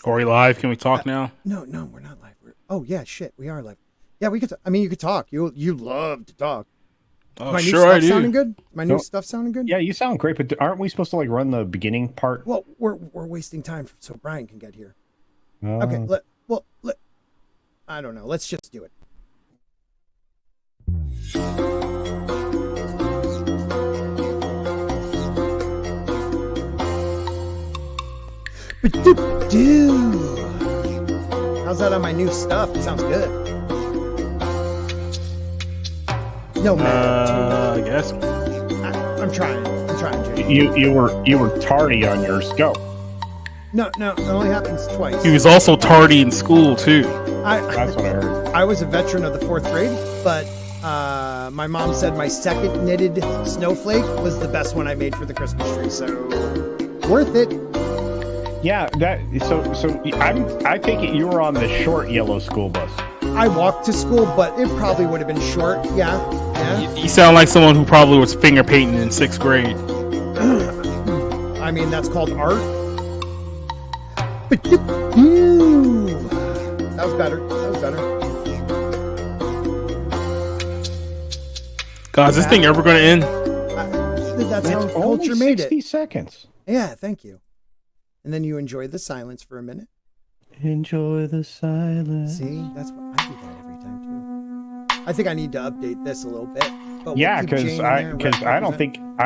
Are we live? Can we talk now? No, we're not live. Oh yeah, shit, we are live. Yeah, we could. I mean, you could talk. You love to talk. Oh, My sure new I stuff do. sounding good? My new stuff sounding good? Yeah, you sound great, but aren't we supposed to like run the beginning part? Well, we're wasting time so Brian can get here. Okay. I don't know. Let's just do it. How's that on my new stuff? It sounds good. No man. I guess. I'm trying, Jay. You were tardy on yours. Go. No, it only happens twice. He was also tardy in school too. That's what I heard. I was a veteran of the 4th grade, but my mom said my second knitted snowflake was the best one I made for the Christmas tree, so worth it. Yeah, I take it you were on the short yellow school bus. I walked to school, but it probably would have been short. Yeah. You sound like someone who probably was finger painting in 6th grade. I mean, that's called art. That was better. God, is this thing ever going to end? That's how It's culture only made 60 it. seconds. Yeah, thank you. And then you enjoy the silence for a minute. Enjoy the silence. See, that's what I do that every time too. I think I need to update this a little bit. But we'll Yeah, keep because Jane in I there,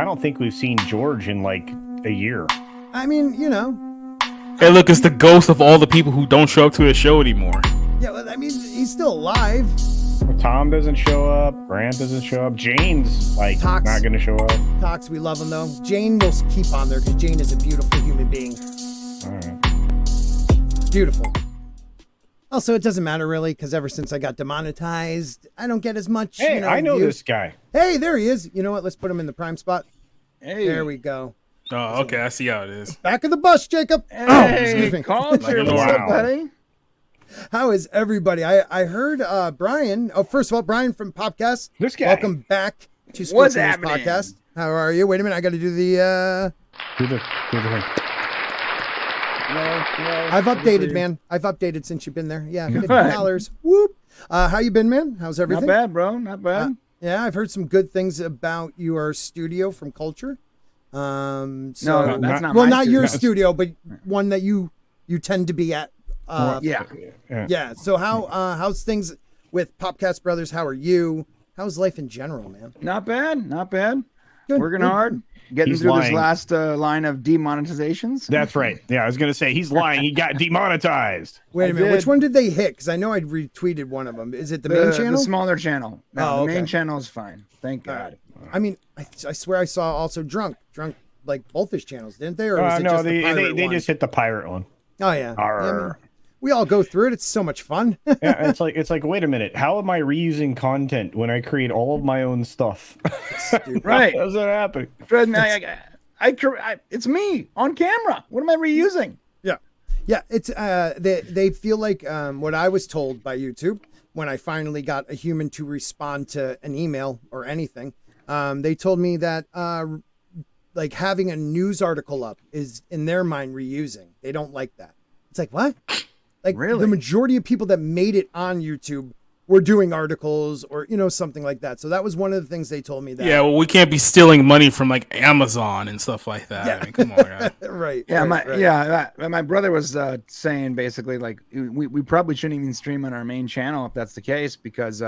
don't think we've seen George in like a year. I mean, you know. Hey, look, it's the ghost of all the people who don't show up to his show anymore. Yeah, well, I mean, he's still alive. Tom doesn't show up. Grant doesn't show up. Jane's like Tox. not going to show up. Tox, we love him though. Jane will keep on there because Jane is a beautiful human being. All right. Beautiful. Also, it doesn't matter really because ever since I got demonetized, I don't get as much. Hey, I know views. this guy. Hey, there he is. You know what? Let's put him in the prime spot. Hey. There we go. Oh, okay, I see how it is. Back of the bus, Jacob. Hey, excuse me. culture. Like, What's up, wow. buddy? How is everybody? I heard Brian. Oh, first of all, Brian from Popcast. This guy. Welcome back to What's Sporking's happening? podcast. How are you? Wait a minute. I got to do the. Do the thing. No, I've updated, man. I've updated since you've been there. Yeah, $50. Whoop. How you been, man? How's everything? Not bad, bro. Not bad. Yeah, I've heard some good things about your studio from Culture. So, No, that's not well, my not your That's- studio, but one that you tend to be at. Yeah. Yeah. So how's things with Popcast Brothers? How are you? How's life in general, man? Not bad. Not bad. Good, Working good. hard. Getting He's through lying. this last line of demonetizations. That's right. Yeah, I was gonna say he's lying. He got demonetized. Wait a I minute. did. Which one did they hit? Because I know I retweeted one of them. Is it the main channel? The smaller channel. No, Oh, the okay. main channel is fine. Thank All God. right. I mean, I swear I saw also drunk like both his channels, didn't they? Or was it No, just they the pirate they one? just hit the pirate one. Oh yeah. Yeah, I mean, Arr. we all go through it. It's so much fun. Yeah, it's like wait a minute. How am I reusing content when I create all of my own stuff? Right. How's that happening? Trust me, it's me on camera. What am I reusing? Yeah, it's they feel like what I was told by YouTube when I finally got a human to respond to an email or anything. They told me that like having a news article up is in their mind reusing. They don't like that. It's like, what? Like Really? the majority of people that made it on YouTube were doing articles or something like that. So that was one of the things they told me that. Yeah, well, we can't be stealing money from like Amazon and stuff like that. Yeah. I mean, come on, guys. Right. Yeah, right. my brother was saying basically like we probably shouldn't even stream on our main channel if that's the case because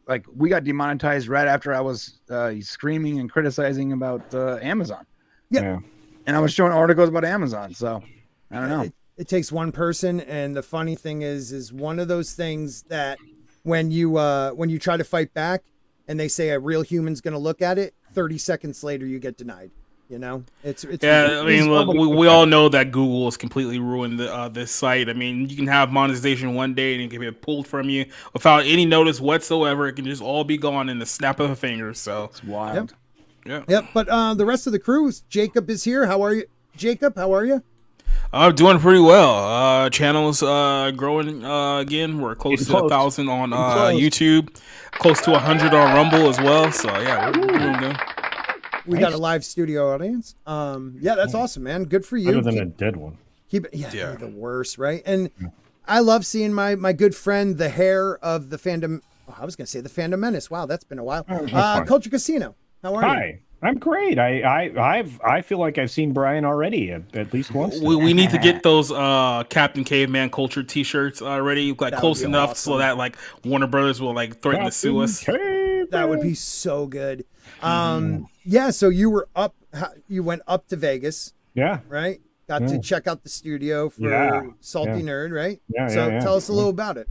like we got demonetized right after I was screaming and criticizing about Amazon. Yeah. And I was showing articles about Amazon, so I don't know. It takes one person, and the funny thing is one of those things that when you try to fight back and they say a real human's going to look at it, 30 seconds later you get denied. It's Yeah, I mean, look, we all know that Google has completely ruined this site. I mean, you can have monetization one day and it can get pulled from you without any notice whatsoever. It can just all be gone in the snap of a finger. So, It's wild. Yep, but the rest of the crew, Jacob is here. How are you, Jacob? How are you? doing pretty well. Channel's growing again. We're close Getting to close. 1,000 on close. YouTube, close to 100 on Rumble as well. So yeah, we're doing good. We got a live studio audience. Yeah, that's awesome, man. Good for you. Better than a dead one. they're the worst, right? And I love seeing my good friend, the hair of the fandom. Oh, I was going to say the Fandom Menace. Wow, that's been a while. Culture Casino. How are you? Hi. I'm great. I feel like I've seen Brian already at least once. We need to get those Captain Caveman Culture T-shirts ready, like That close would be enough awesome. so that like Warner Brothers will like threaten to sue us. That would be so good. Yeah, so you went up to Vegas, Yeah. right? Got to check out the studio for Salty Nerd, right? Yeah, so yeah. tell us a little about it.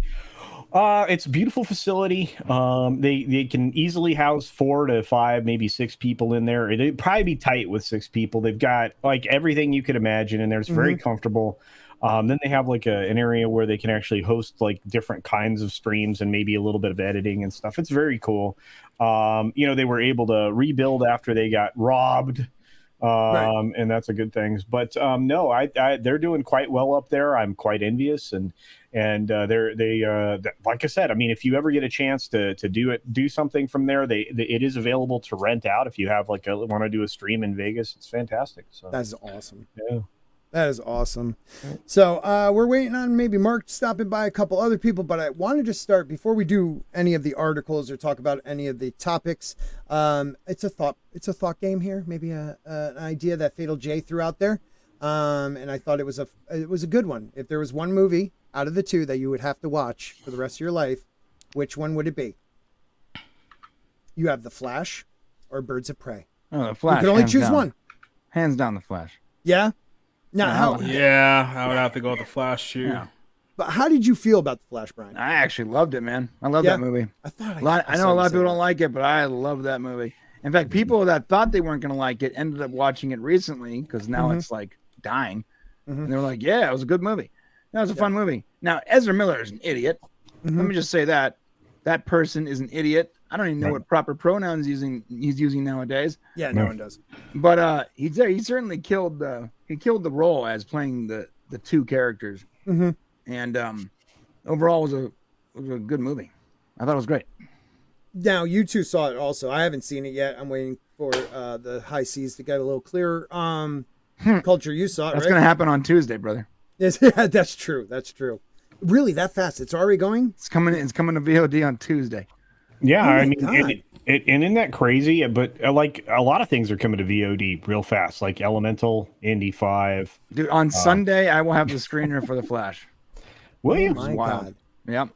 It's a beautiful facility. They can easily house 4 to 5, maybe 6 people in there. It'd probably be tight with 6 people. They've got like everything you could imagine in there. It's very comfortable. Then they have like an area where they can actually host like different kinds of streams and maybe a little bit of editing and stuff. It's very cool. They were able to rebuild after they got robbed. And that's a good thing. But no, they're doing quite well up there. I'm quite envious, and they like I said, I mean, if you ever get a chance to do something from there, it is available to rent out. If you have like want to do a stream in Vegas, it's fantastic. So That's awesome. yeah. That is awesome. So we're waiting on maybe Mark stopping by, a couple other people, but I wanted to start before we do any of the articles or talk about any of the topics. It's a thought game here, maybe an idea that Fatal J threw out there, and I thought it was a good one. If there was one movie out of the 2 that you would have to watch for the rest of your life, which one would it be? You have The Flash or Birds of Prey. Oh, The Flash. You can only hands choose down. one. Hands down, The Flash. Yeah. Now, Yeah, I would have to go with the Flash too. Yeah. but how did you feel about The Flash, Brian? I actually loved it, man. I love Yeah. that movie. I thought I know a lot of people don't like it, but I love that movie. In fact, people that thought they weren't going to like it ended up watching it recently because now it's like dying. And they were like, yeah, it was a good movie. That was a fun movie. Now, Ezra Miller is an idiot. Let me just say that. That person is an idiot. I don't even know what proper pronouns he's using nowadays. Yeah, no one does. But he certainly killed the role as playing the 2 characters. And overall was a good movie. I thought it was great. Now, you 2 saw it also. I haven't seen it yet. I'm waiting for the high seas to get a little clearer. Culture, you saw it, That's right? going to happen on Tuesday, brother. Yes, yeah, that's true. That's true. Really, that fast? It's already going? It's coming to VOD on Tuesday. Yeah, Oh my I mean, God. and isn't that crazy? But like a lot of things are coming to VOD real fast, like Elemental, Indy 5. Dude, on Sunday, I will have the screener for The Flash. Williams, My wild. God. Yep.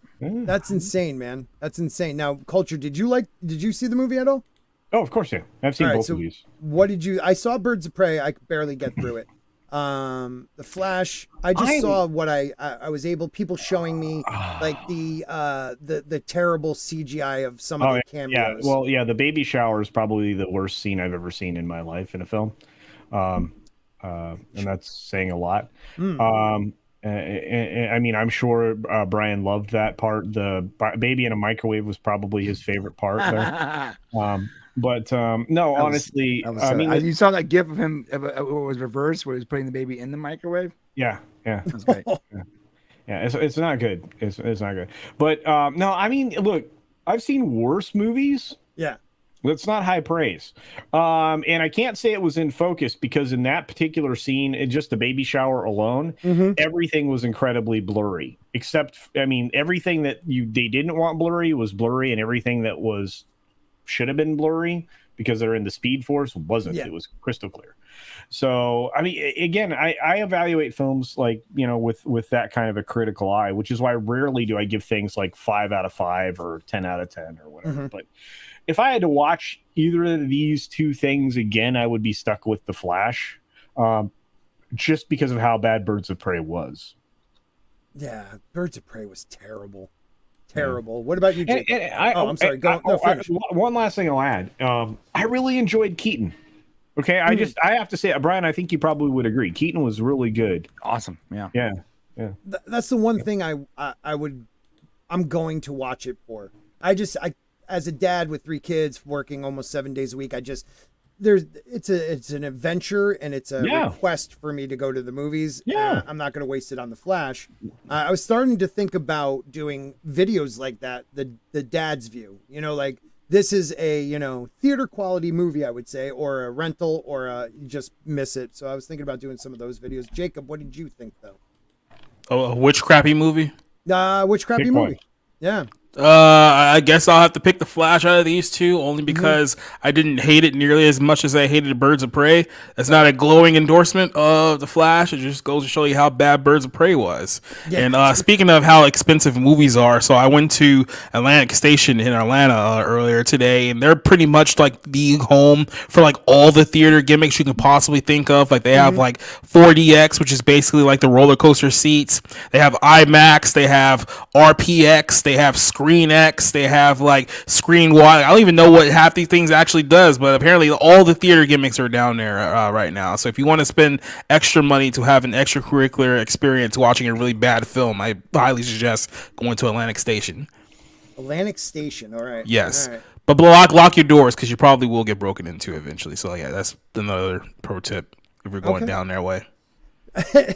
That's insane, man. That's insane. Now, Culture, did you see the movie at all? Oh, of course, yeah. I've seen All right, both so of these. what did you? I saw Birds of Prey. I could barely get through it. The Flash. I just saw what I was able. People showing me like the terrible CGI of some of the cameos. Yeah, well, yeah, the baby shower is probably the worst scene I've ever seen in my life in a film, and that's saying a lot. I mean, I'm sure Brian loved that part. The baby in a microwave was probably his favorite part there. No, honestly, I mean, you saw that gif of him. It was reversed, where he was putting the baby in the microwave. yeah. That's great. Yeah, it's not good. It's not good. But no, I mean, look, I've seen worse movies. Yeah. That's not high praise. And I can't say it was in focus because in that particular scene, just the baby shower alone, everything was incredibly blurry. Except, I mean, everything that they didn't want blurry was blurry, and everything that should have been blurry because they're in the Speed Force wasn't. Yeah. It was crystal clear. So, I mean, again, I evaluate films like, with that kind of a critical eye, which is why rarely do I give things like 5 out of 5 or 10 out of 10 or whatever. But if I had to watch either of these 2 things again, I would be stuck with The Flash, just because of how bad Birds of Prey was. Yeah, Birds of Prey was terrible. Terrible. What about you, Jake? I'm sorry. Finish. One last thing I'll add. I really enjoyed Keaton. Okay, I have to say, Brian, I think you probably would agree. Keaton was really good. Awesome. Yeah. Yeah. That's the one thing I'm going to watch it for. I as a dad with 3 kids working almost 7 days a week, it's an adventure and it's a request for me to go to the movies. Yeah. I'm not going to waste it on The Flash. I was starting to think about doing videos like that, the dad's view, like this is a, theater quality movie, I would say, or a rental, or you just miss it. So I was thinking about doing some of those videos. Jacob, what did you think though? Oh, which crappy movie? Which crappy Pick movie? one. Yeah. I guess I'll have to pick The Flash out of these two, only Mm-hmm. because I didn't hate it nearly as much as I hated Birds of Prey. That's not a glowing endorsement of The Flash. It just goes to show you how bad Birds of Prey was. Yeah. And speaking of how expensive movies are, so I went to Atlantic Station in Atlanta earlier today, and they're pretty much like the home for like all the theater gimmicks you can possibly think of. Like they have like 4DX, which is basically like the roller coaster seats. They have IMAX. They have RPX. They have Screen X, they have like Screen Y. I don't even know what half these things actually does, but apparently all the theater gimmicks are down there right now. So if you want to spend extra money to have an extracurricular experience watching a really bad film, I highly suggest going to Atlantic Station. Atlantic Station. All right. Yes. All right. But lock your doors because you probably will get broken into eventually. So yeah, that's another pro tip if you're going down their way.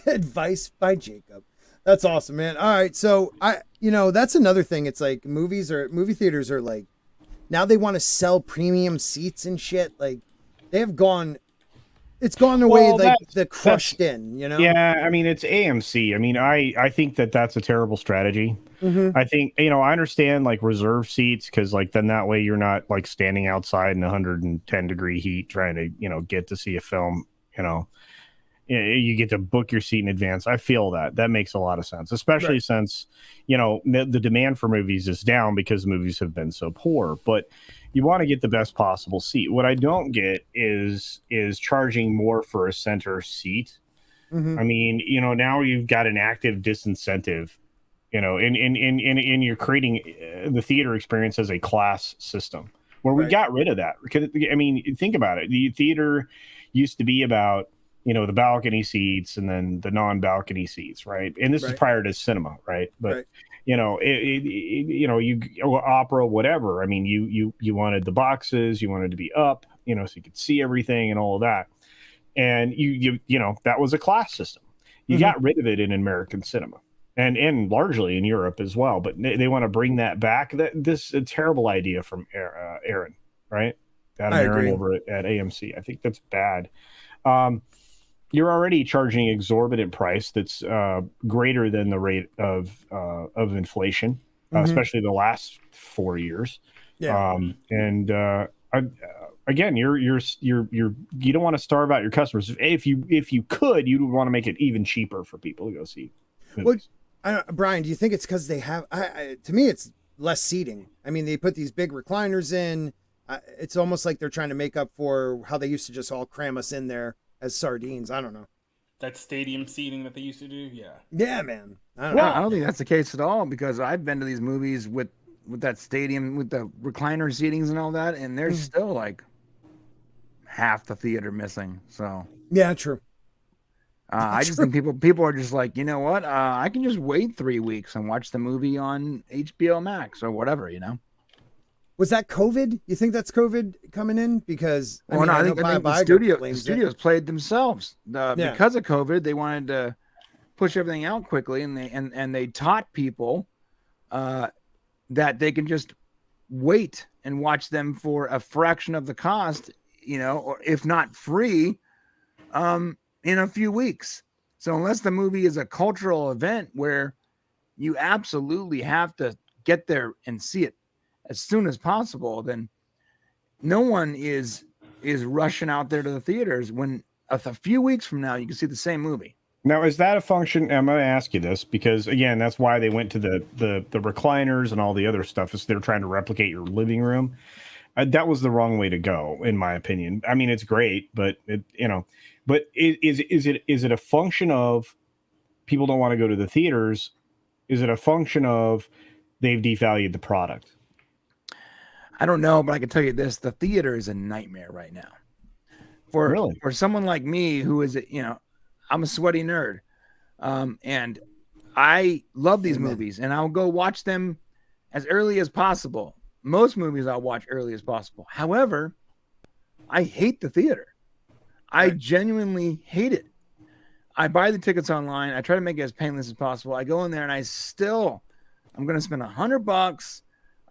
Advice by Jacob. That's awesome, man. All right, so that's another thing. It's like movie theaters are like, now they want to sell premium seats and shit. Like it's gone the way like the crushed in, Yeah, I mean it's AMC. I mean I think that's a terrible strategy. I think I understand like reserve seats because like then that way you're not like standing outside in 110-degree heat trying to get to see a film. You get to book your seat in advance. I feel that makes a lot of sense, especially since, the demand for movies is down because movies have been so poor, but you want to get the best possible seat. What I don't get is charging more for a center seat. I mean, now you've got an active disincentive, and you're creating the theater experience as a class system where we got rid of that. I mean, think about it. The theater used to be about, the balcony seats and then the non-balcony seats, right? And this is prior to cinema, right? But you opera, whatever. I mean, you wanted the boxes, you wanted to be up, so you could see everything and all of that. And you that was a class system. You got rid of it in American cinema and largely in Europe as well. But they want to bring that back. This is a terrible idea from Aaron, right? Adam Aaron over at AMC. I think that's bad. You're already charging exorbitant price that's greater than the rate of inflation, especially the last 4 years. Yeah. Again, you don't want to starve out your customers. If you could, you would want to make it even cheaper for people to go see movies. Well, Brian, do you think it's because they have? To me, it's less seating. I mean, they put these big recliners in. It's almost like they're trying to make up for how they used to just all cram us in there as sardines. I don't know. That stadium seating that they used to do, yeah, man. I don't think that's the case at all because I've been to these movies with that stadium with the recliner seatings and all that, and there's still like half the theater missing. So yeah, true. I just think people are just like, you know what? I can just wait 3 weeks and watch the movie on HBO Max or whatever, Was that COVID? You think that's COVID coming in? Because I think the studios played themselves because of COVID. They wanted to push everything out quickly, and they taught people that they can just wait and watch them for a fraction of the cost, or if not free, in a few weeks. So unless the movie is a cultural event where you absolutely have to get there and see it as soon as possible, then no one is rushing out there to the theaters when a few weeks from now you can see the same movie. Now, is that a function? I'm going to ask you this because again, that's why they went to the recliners and all the other stuff is they're trying to replicate your living room. That was the wrong way to go, in my opinion. I mean, it's great, but but is it a function of people don't want to go to the theaters? Is it a function of they've devalued the product? I don't know, but I can tell you this: the theater is a nightmare right now. For someone like me, who is, I'm a sweaty nerd, and I love these movies, and I'll go watch them as early as possible. Most movies I'll watch early as possible. However, I hate the theater. I genuinely hate it. I buy the tickets online. I try to make it as painless as possible. I go in there and I'm going to spend $100.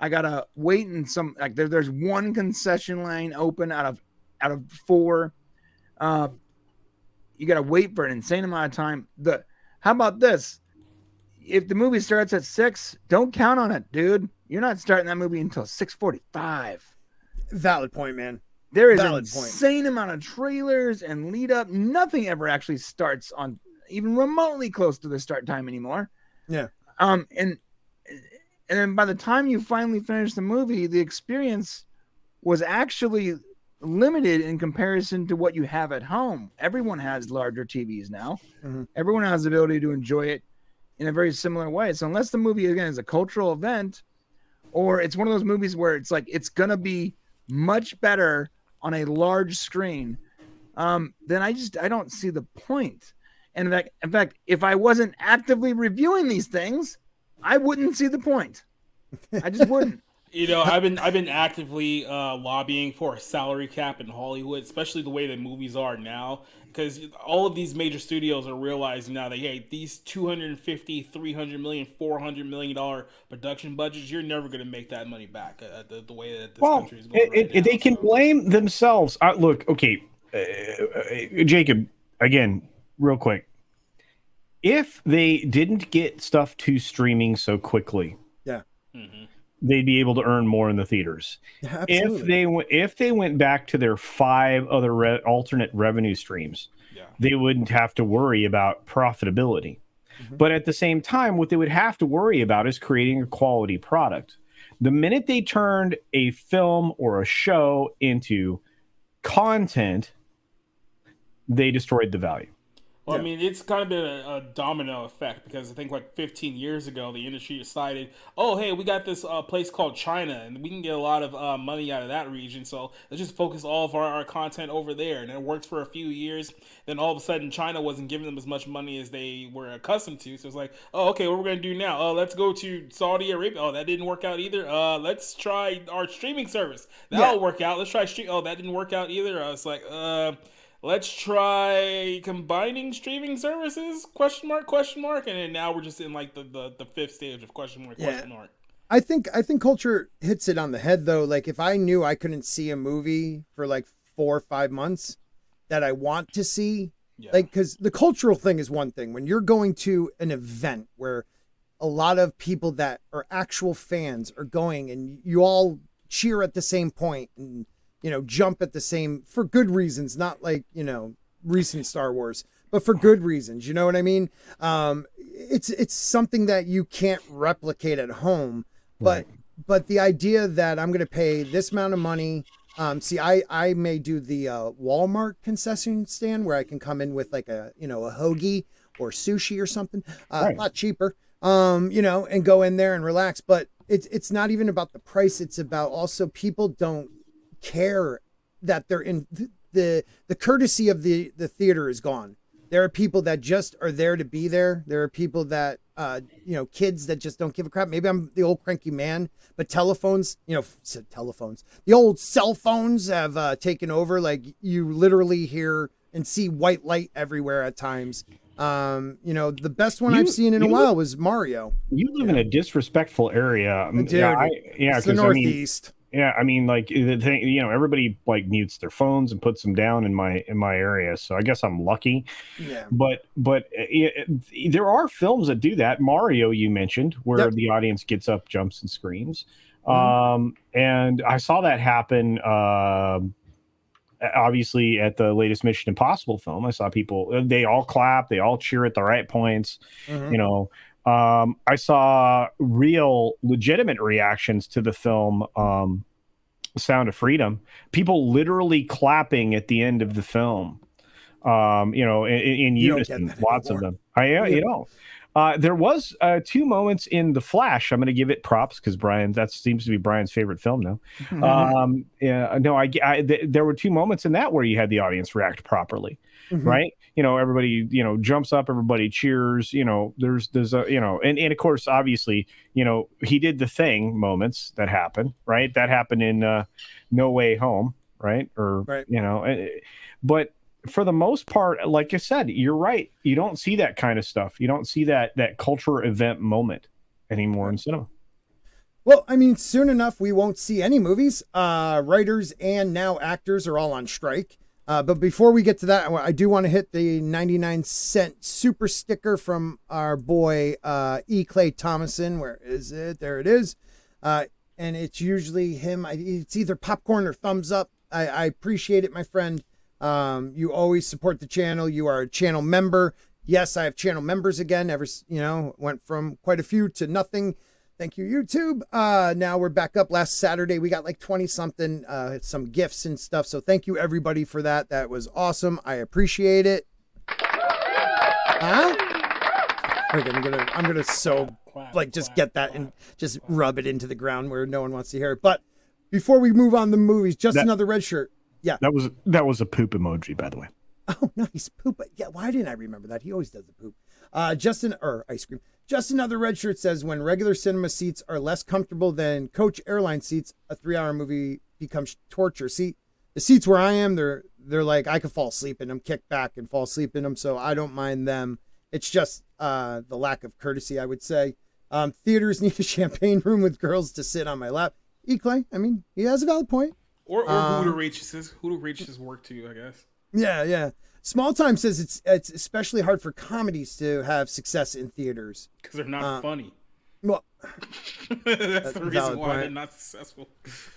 I gotta wait in some like there's one concession lane open out of 4. You gotta wait for an insane amount of time. How about this? If the movie starts at 6, don't count on it, dude. You're not starting that movie until 6:45. Valid point, man. There is an Valid insane amount of trailers and lead up. Nothing ever actually starts on even remotely close to the start time anymore. Yeah. And then by the time you finally finish the movie, the experience was actually limited in comparison to what you have at home. Everyone has larger TVs now. Mm-hmm. Everyone has the ability to enjoy it in a very similar way. So unless the movie, again, is a cultural event, or it's one of those movies where it's like it's going to be much better on a large screen, then I don't see the point. And in fact, if I wasn't actively reviewing these things, I wouldn't see the point. I just wouldn't. You know, I've been actively lobbying for a salary cap in Hollywood, especially the way that movies are now, because all of these major studios are realizing now that, hey, these 250, 300 million, 400 million dollar production budgets, you're never going to make that money back the way that this country is going right now. They can blame themselves. Look, okay, Jacob, again, real quick. If they didn't get stuff to streaming so quickly, yeah, they'd be able to earn more in the theaters. Yeah, If they went back to their 5 other alternate revenue streams, they wouldn't have to worry about profitability. But at the same time, what they would have to worry about is creating a quality product. The minute they turned a film or a show into content, they destroyed the value. Well, I mean, it's kind of been a domino effect, because I think like 15 years ago, the industry decided, oh, hey, we got this place called China, and we can get a lot of money out of that region, so let's just focus all of our content over there. And it worked for a few years. Then all of a sudden, China wasn't giving them as much money as they were accustomed to. So it's like, oh, okay, what we're going to do now? Oh, let's go to Saudi Arabia. Oh, that didn't work out either. Let's try our streaming service. That'll work out. Let's try stream. Oh, that didn't work out either. I was like, let's try combining streaming services? Question mark? And then now we're just in like the fifth stage of question mark? I think culture hits it on the head though. Like if I knew I couldn't see a movie for like 4 or 5 months that I want to see, like, because the cultural thing is one thing. When you're going to an event where a lot of people that are actual fans are going and you all cheer at the same point and jump at the same, for good reasons, not like, recent Star Wars, but for good reasons. You know what I mean? It's something that you can't replicate at home, but the idea that I'm going to pay this amount of money, I may do the Walmart concession stand where I can come in with like a hoagie or sushi or something, a lot cheaper, and go in there and relax. But it's not even about the price. It's about also people don't care that they're in the courtesy of the theater is gone. There are people that just are there to be there. There are people that kids that just don't give a crap. Maybe I'm the old cranky man, but the old cell phones have taken over. Like you literally hear and see white light everywhere at times. The best one I've seen in a while was Mario. You live in a disrespectful area. Dude, it's the Northeast. I mean, like the thing, everybody like mutes their phones and puts them down in my area. So I guess I'm lucky. Yeah. But there are films that do that. Mario, you mentioned, where the audience gets up, jumps, and screams. And I saw that happen. Obviously, at the latest Mission Impossible film, I saw people. They all clap. They all cheer at the right points. I saw real legitimate reactions to the film Sound of Freedom. People literally clapping at the end of the film, in unison, lots of them. There was 2 moments in The Flash. I'm going to give it props because that seems to be Brian's favorite film now. There were 2 moments in that where you had the audience react properly, right? Everybody, jumps up, everybody cheers, there's a, and of course, obviously, he did the thing moments that happen, right? That happened in No Way Home, right? But for the most part, like I said, you're right. You don't see that kind of stuff. You don't see that culture event moment anymore in cinema. Well, I mean, soon enough, we won't see any movies. Writers and now actors are all on strike. But before we get to that, I do want to hit the 99-cent super sticker from our boy E. Clay Thomason. Where is it? There it is. And it's usually him. It's either popcorn or thumbs up. I appreciate it, my friend. You always support the channel. You are a channel member. Yes, I have channel members again. Went from quite a few to nothing. Thank you, YouTube. Now we're back up. Last Saturday, we got like 20 something, some gifts and stuff. So thank you everybody for that. That was awesome. I appreciate it. Huh? Okay, I'm gonna just get that and just rub it into the ground where no one wants to hear it. But before we move on to the movies, another red shirt. Yeah. That was a poop emoji, by the way. Oh, nice. Poop. Yeah, why didn't I remember that? He always does the poop. Ice cream. Just another red shirt says, when regular cinema seats are less comfortable than coach airline seats, a 3-hour movie becomes torture. See, the seats where I am, they're like, I could fall asleep in them, kick back and fall asleep in them. So I don't mind them. It's just the lack of courtesy, I would say. Theaters need a champagne room with girls to sit on my lap. E-Clay, I mean, he has a valid point. Or who to reach his work to, I guess. Yeah. Small Time says it's especially hard for comedies to have success in theaters. Because they're not funny. Well, that's the reason why they're not successful.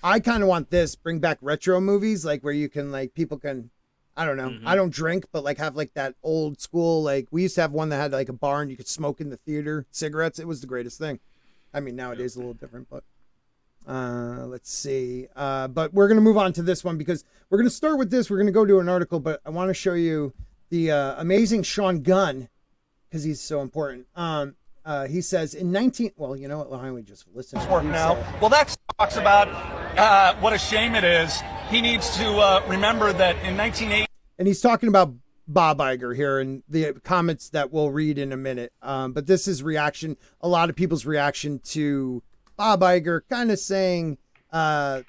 I kind of want this. Bring back retro movies, like where you can, like, people can, I don't know. Mm-hmm. I don't drink, but like have like that old school, like we used to have one that had like a bar and you could smoke in the theater, cigarettes. It was the greatest thing. I mean, nowadays a little different, but let's see. But we're going to move on to this one because we're going to start with this. We're going to go to an article, but I want to show you the amazing Sean Gunn because he's so important. He says well, you know what? Why don't we just listen to work now? Well, that talks about what a shame it is. He needs to remember that in 1980. And he's talking about Bob Iger here and the comments that we'll read in a minute. But this is a lot of people's reaction to Bob Iger kind of saying they're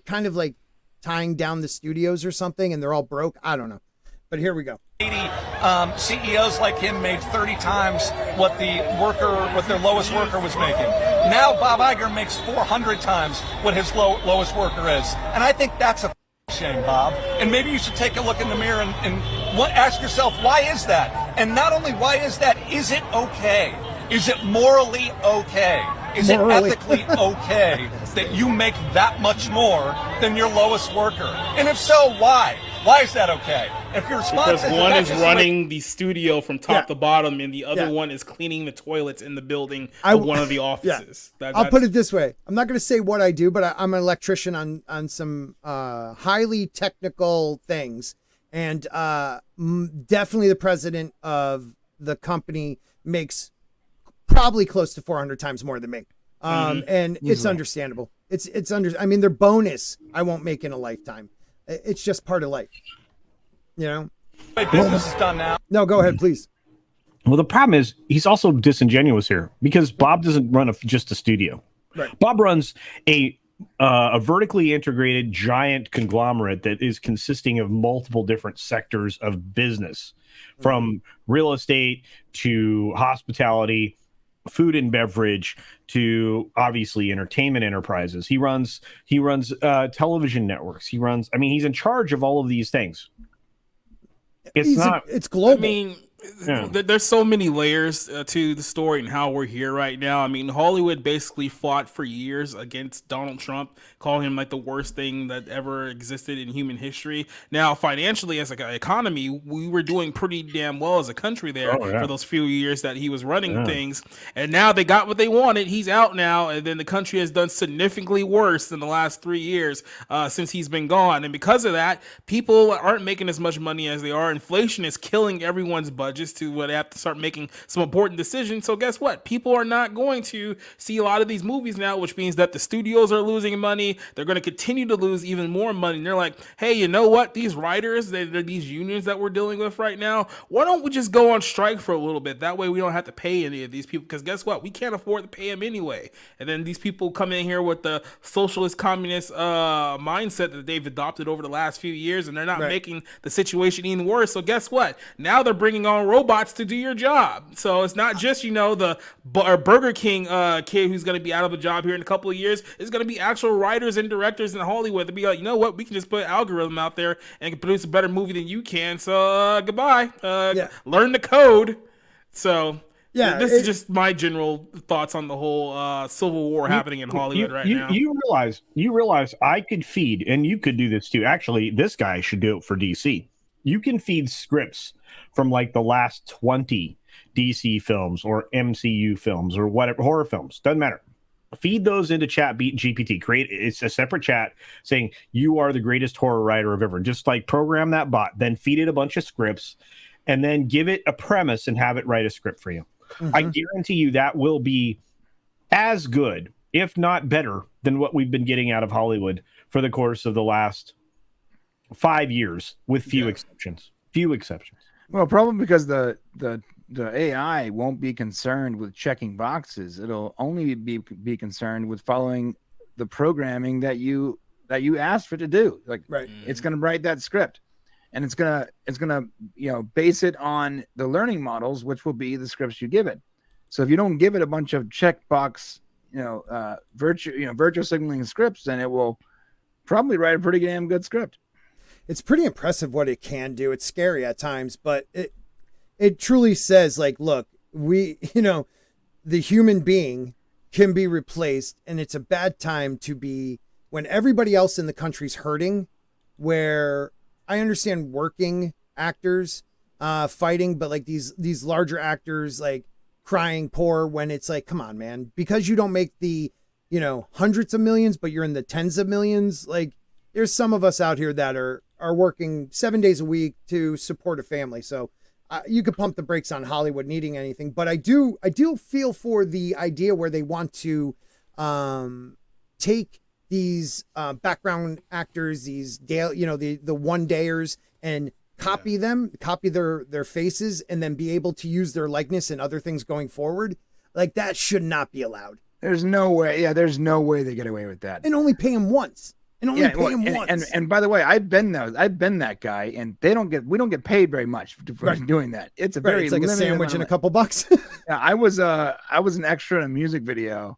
kind of like tying down the studios or something and they're all broke. I don't know. But here we go. 80 CEOs like him made 30 times what their lowest worker was making. Now Bob Iger makes 400 times what his lowest worker is. And I think that's a shame, Bob. And maybe you should take a look in the mirror and ask yourself, why is that? And not only why is that, is it okay? Is it morally okay? Is it ethically okay that you make that much more than your lowest worker? And if so, why? Why is that okay? If your response because one is running the studio from top to bottom, and the other one is cleaning the toilets in the building of one of the offices. I'll put it this way: I'm not going to say what I do, but I'm an electrician on some highly technical things, and definitely the president of the company makes probably close to 400 times more than me. And it's understandable. I mean, their bonus I won't make in a lifetime. It's just part of life. You know? My business is done now. No, go ahead, please. Well, the problem is he's also disingenuous here because Bob doesn't run just a studio. Right. Bob runs a vertically integrated giant conglomerate that is consisting of multiple different sectors of business, from real estate to hospitality, food and beverage, to obviously entertainment enterprises. He runs television networks. He's in charge of all of these things. It's global. I mean, there's so many layers to the story and how we're here right now. I mean, Hollywood basically fought for years against Donald Trump, calling him like the worst thing that ever existed in human history. Now, financially, as an economy, we were doing pretty damn well as a country there for those few years that he was running things. And now they got what they wanted. He's out now, and then the country has done significantly worse in the last 3 years since he's been gone. And because of that, people aren't making as much money as they are. Inflation is killing everyone's budget. To where they have to start making some important decisions. So guess what? People are not going to see a lot of these movies now, which means that the studios are losing money. They're going to continue to lose even more money. And they're like, hey, you know what? These writers, these unions that we're dealing with right now, why don't we just go on strike for a little bit? That way we don't have to pay any of these people, because guess what? We can't afford to pay them anyway. And then these people come in here with the socialist communist mindset that they've adopted over the last few years, and they're not making the situation even worse. So guess what? Now they're bringing on robots to do your job. So it's not just the Burger King kid who's going to be out of a job here in a couple of years. It's going to be actual writers and directors in Hollywood to be like, you know what, we can just put algorithm out there and can produce a better movie than you can. So goodbye. Learn the code. So. Yeah, this is just my general thoughts on the whole civil war happening in Hollywood right now. You realize I could feed, and you could do this too. Actually, this guy should do it for DC. You can feed scripts from like the last 20 DC films or MCU films or whatever, horror films, doesn't matter. Feed those into Chat GPT. It's a separate chat saying you are the greatest horror writer of ever. Just like program that bot, then feed it a bunch of scripts, and then give it a premise and have it write a script for you. I guarantee you that will be as good, if not better, than what we've been getting out of Hollywood for the course of the last 5 years, with few exceptions. Well, probably because the AI won't be concerned with checking boxes. It'll only be concerned with following the programming that you asked for it to do. Like, it's going to write that script. And it's gonna base it on the learning models, which will be the scripts you give it. So if you don't give it a bunch of checkbox, virtual signaling scripts, then it will probably write a pretty damn good script. It's pretty impressive what it can do. It's scary at times, but it truly says, like, look, we, the human being can be replaced, and it's a bad time to be when everybody else in the country's hurting, where I understand working actors fighting, but like these larger actors like crying poor when it's like, come on, man, because you don't make the, hundreds of millions, but you're in the tens of millions. Like, there's some of us out here that are working 7 days a week to support a family. So you could pump the brakes on Hollywood needing anything, but I do feel for the idea where they want to take these background actors, these the one dayers, and copy their faces, and then be able to use their likeness and other things going forward. Like, that should not be allowed. There's no way. Yeah, there's no way they get away with that. And only pay him once. And by the way, I've been that guy, and we don't get paid very much for doing that. It's it's like a sandwich and a couple bucks. Yeah, I was an extra in a music video.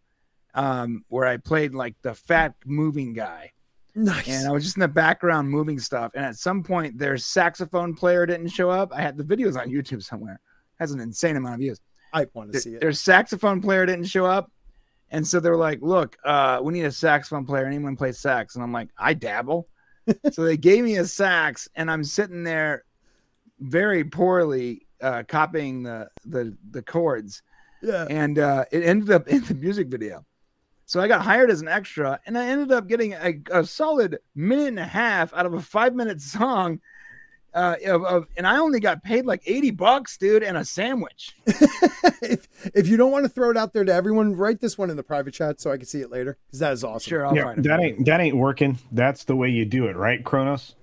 Where I played like the fat moving guy. Nice. And I was just in the background moving stuff. And at some point, their saxophone player didn't show up. I had the videos on YouTube somewhere. It has an insane amount of views. I want to see it. Their saxophone player didn't show up. And so they were like, look, we need a saxophone player. Anyone play sax? And I'm like, I dabble. So they gave me a sax, and I'm sitting there very poorly copying the chords. Yeah. And it ended up in the music video. So I got hired as an extra, and I ended up getting a solid minute and a half out of a 5-minute song. And I only got paid like $80, dude, and a sandwich. if you don't want to throw it out there to everyone, write this one in the private chat so I can see it later, because that is awesome. Sure, I'll find it. That ain't working. That's the way you do it, right, Kronos?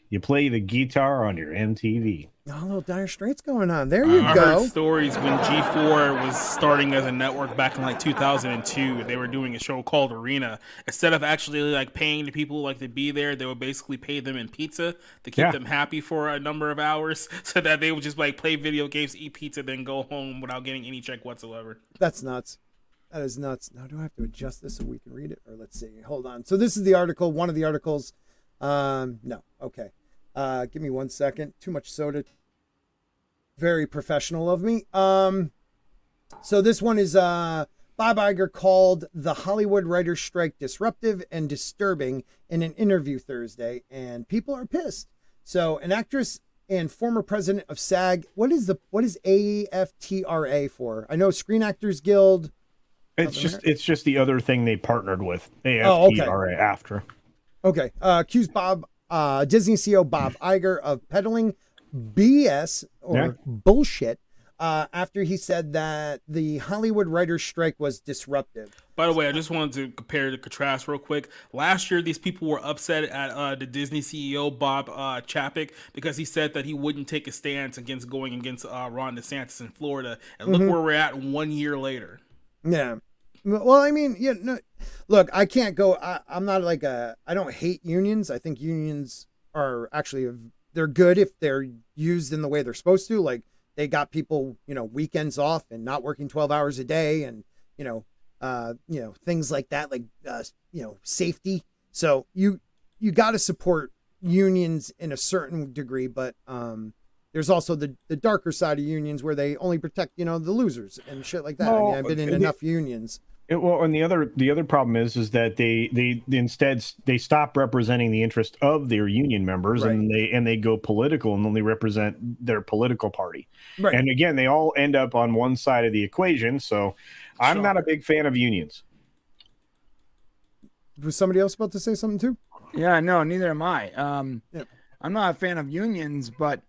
You play the guitar on your MTV. Oh, a little Dire Straits going on. There you I go. heard stories when G4 was starting as a network back in like 2002. They were doing a show called Arena. Instead of actually like paying the people like to be there, they would basically pay them in pizza to keep them happy for a number of hours, so that they would just like play video games, eat pizza, then go home without getting any check whatsoever. That's nuts. That is nuts. Now, do I have to adjust this so we can read it? Or let's see. Hold on. So this is the article, one of the articles. No. Okay. Give me 1 second. Too much soda. Very professional of me. So this one is Bob Iger called the Hollywood writers' strike disruptive and disturbing in an interview Thursday, and people are pissed. So an actress and former president of SAG. What is AFTRA for? I know Screen Actors Guild. It's just the other thing they partnered with AFTRA after. Okay. Accused Disney CEO Bob Iger of peddling BS or bullshit after he said that the Hollywood writers' strike was disruptive. By the way, I just wanted to compare the contrast real quick. Last year, these people were upset at the Disney CEO Bob Chapek because he said that he wouldn't take a stance against going against Ron DeSantis in Florida. And look where we're at 1 year later. Yeah. Well, I mean, look, I can't go. I'm not like I don't hate unions. I think unions are actually they're good if they're used in the way they're supposed to. Like they got people, weekends off and not working 12 hours a day, and things like that, like safety. So you got to support unions in a certain degree, but there's also the darker side of unions where they only protect the losers and shit like that. I mean, I've been in enough unions. And the other problem is that they instead they stop representing the interest of their union members, Right. and they go political and only represent their political party. Right. And again, they all end up on one side of the equation. So I'm not a big fan of unions. Was somebody else about to say something too? Yeah, no, neither am I. Yeah. I'm not a fan of unions, but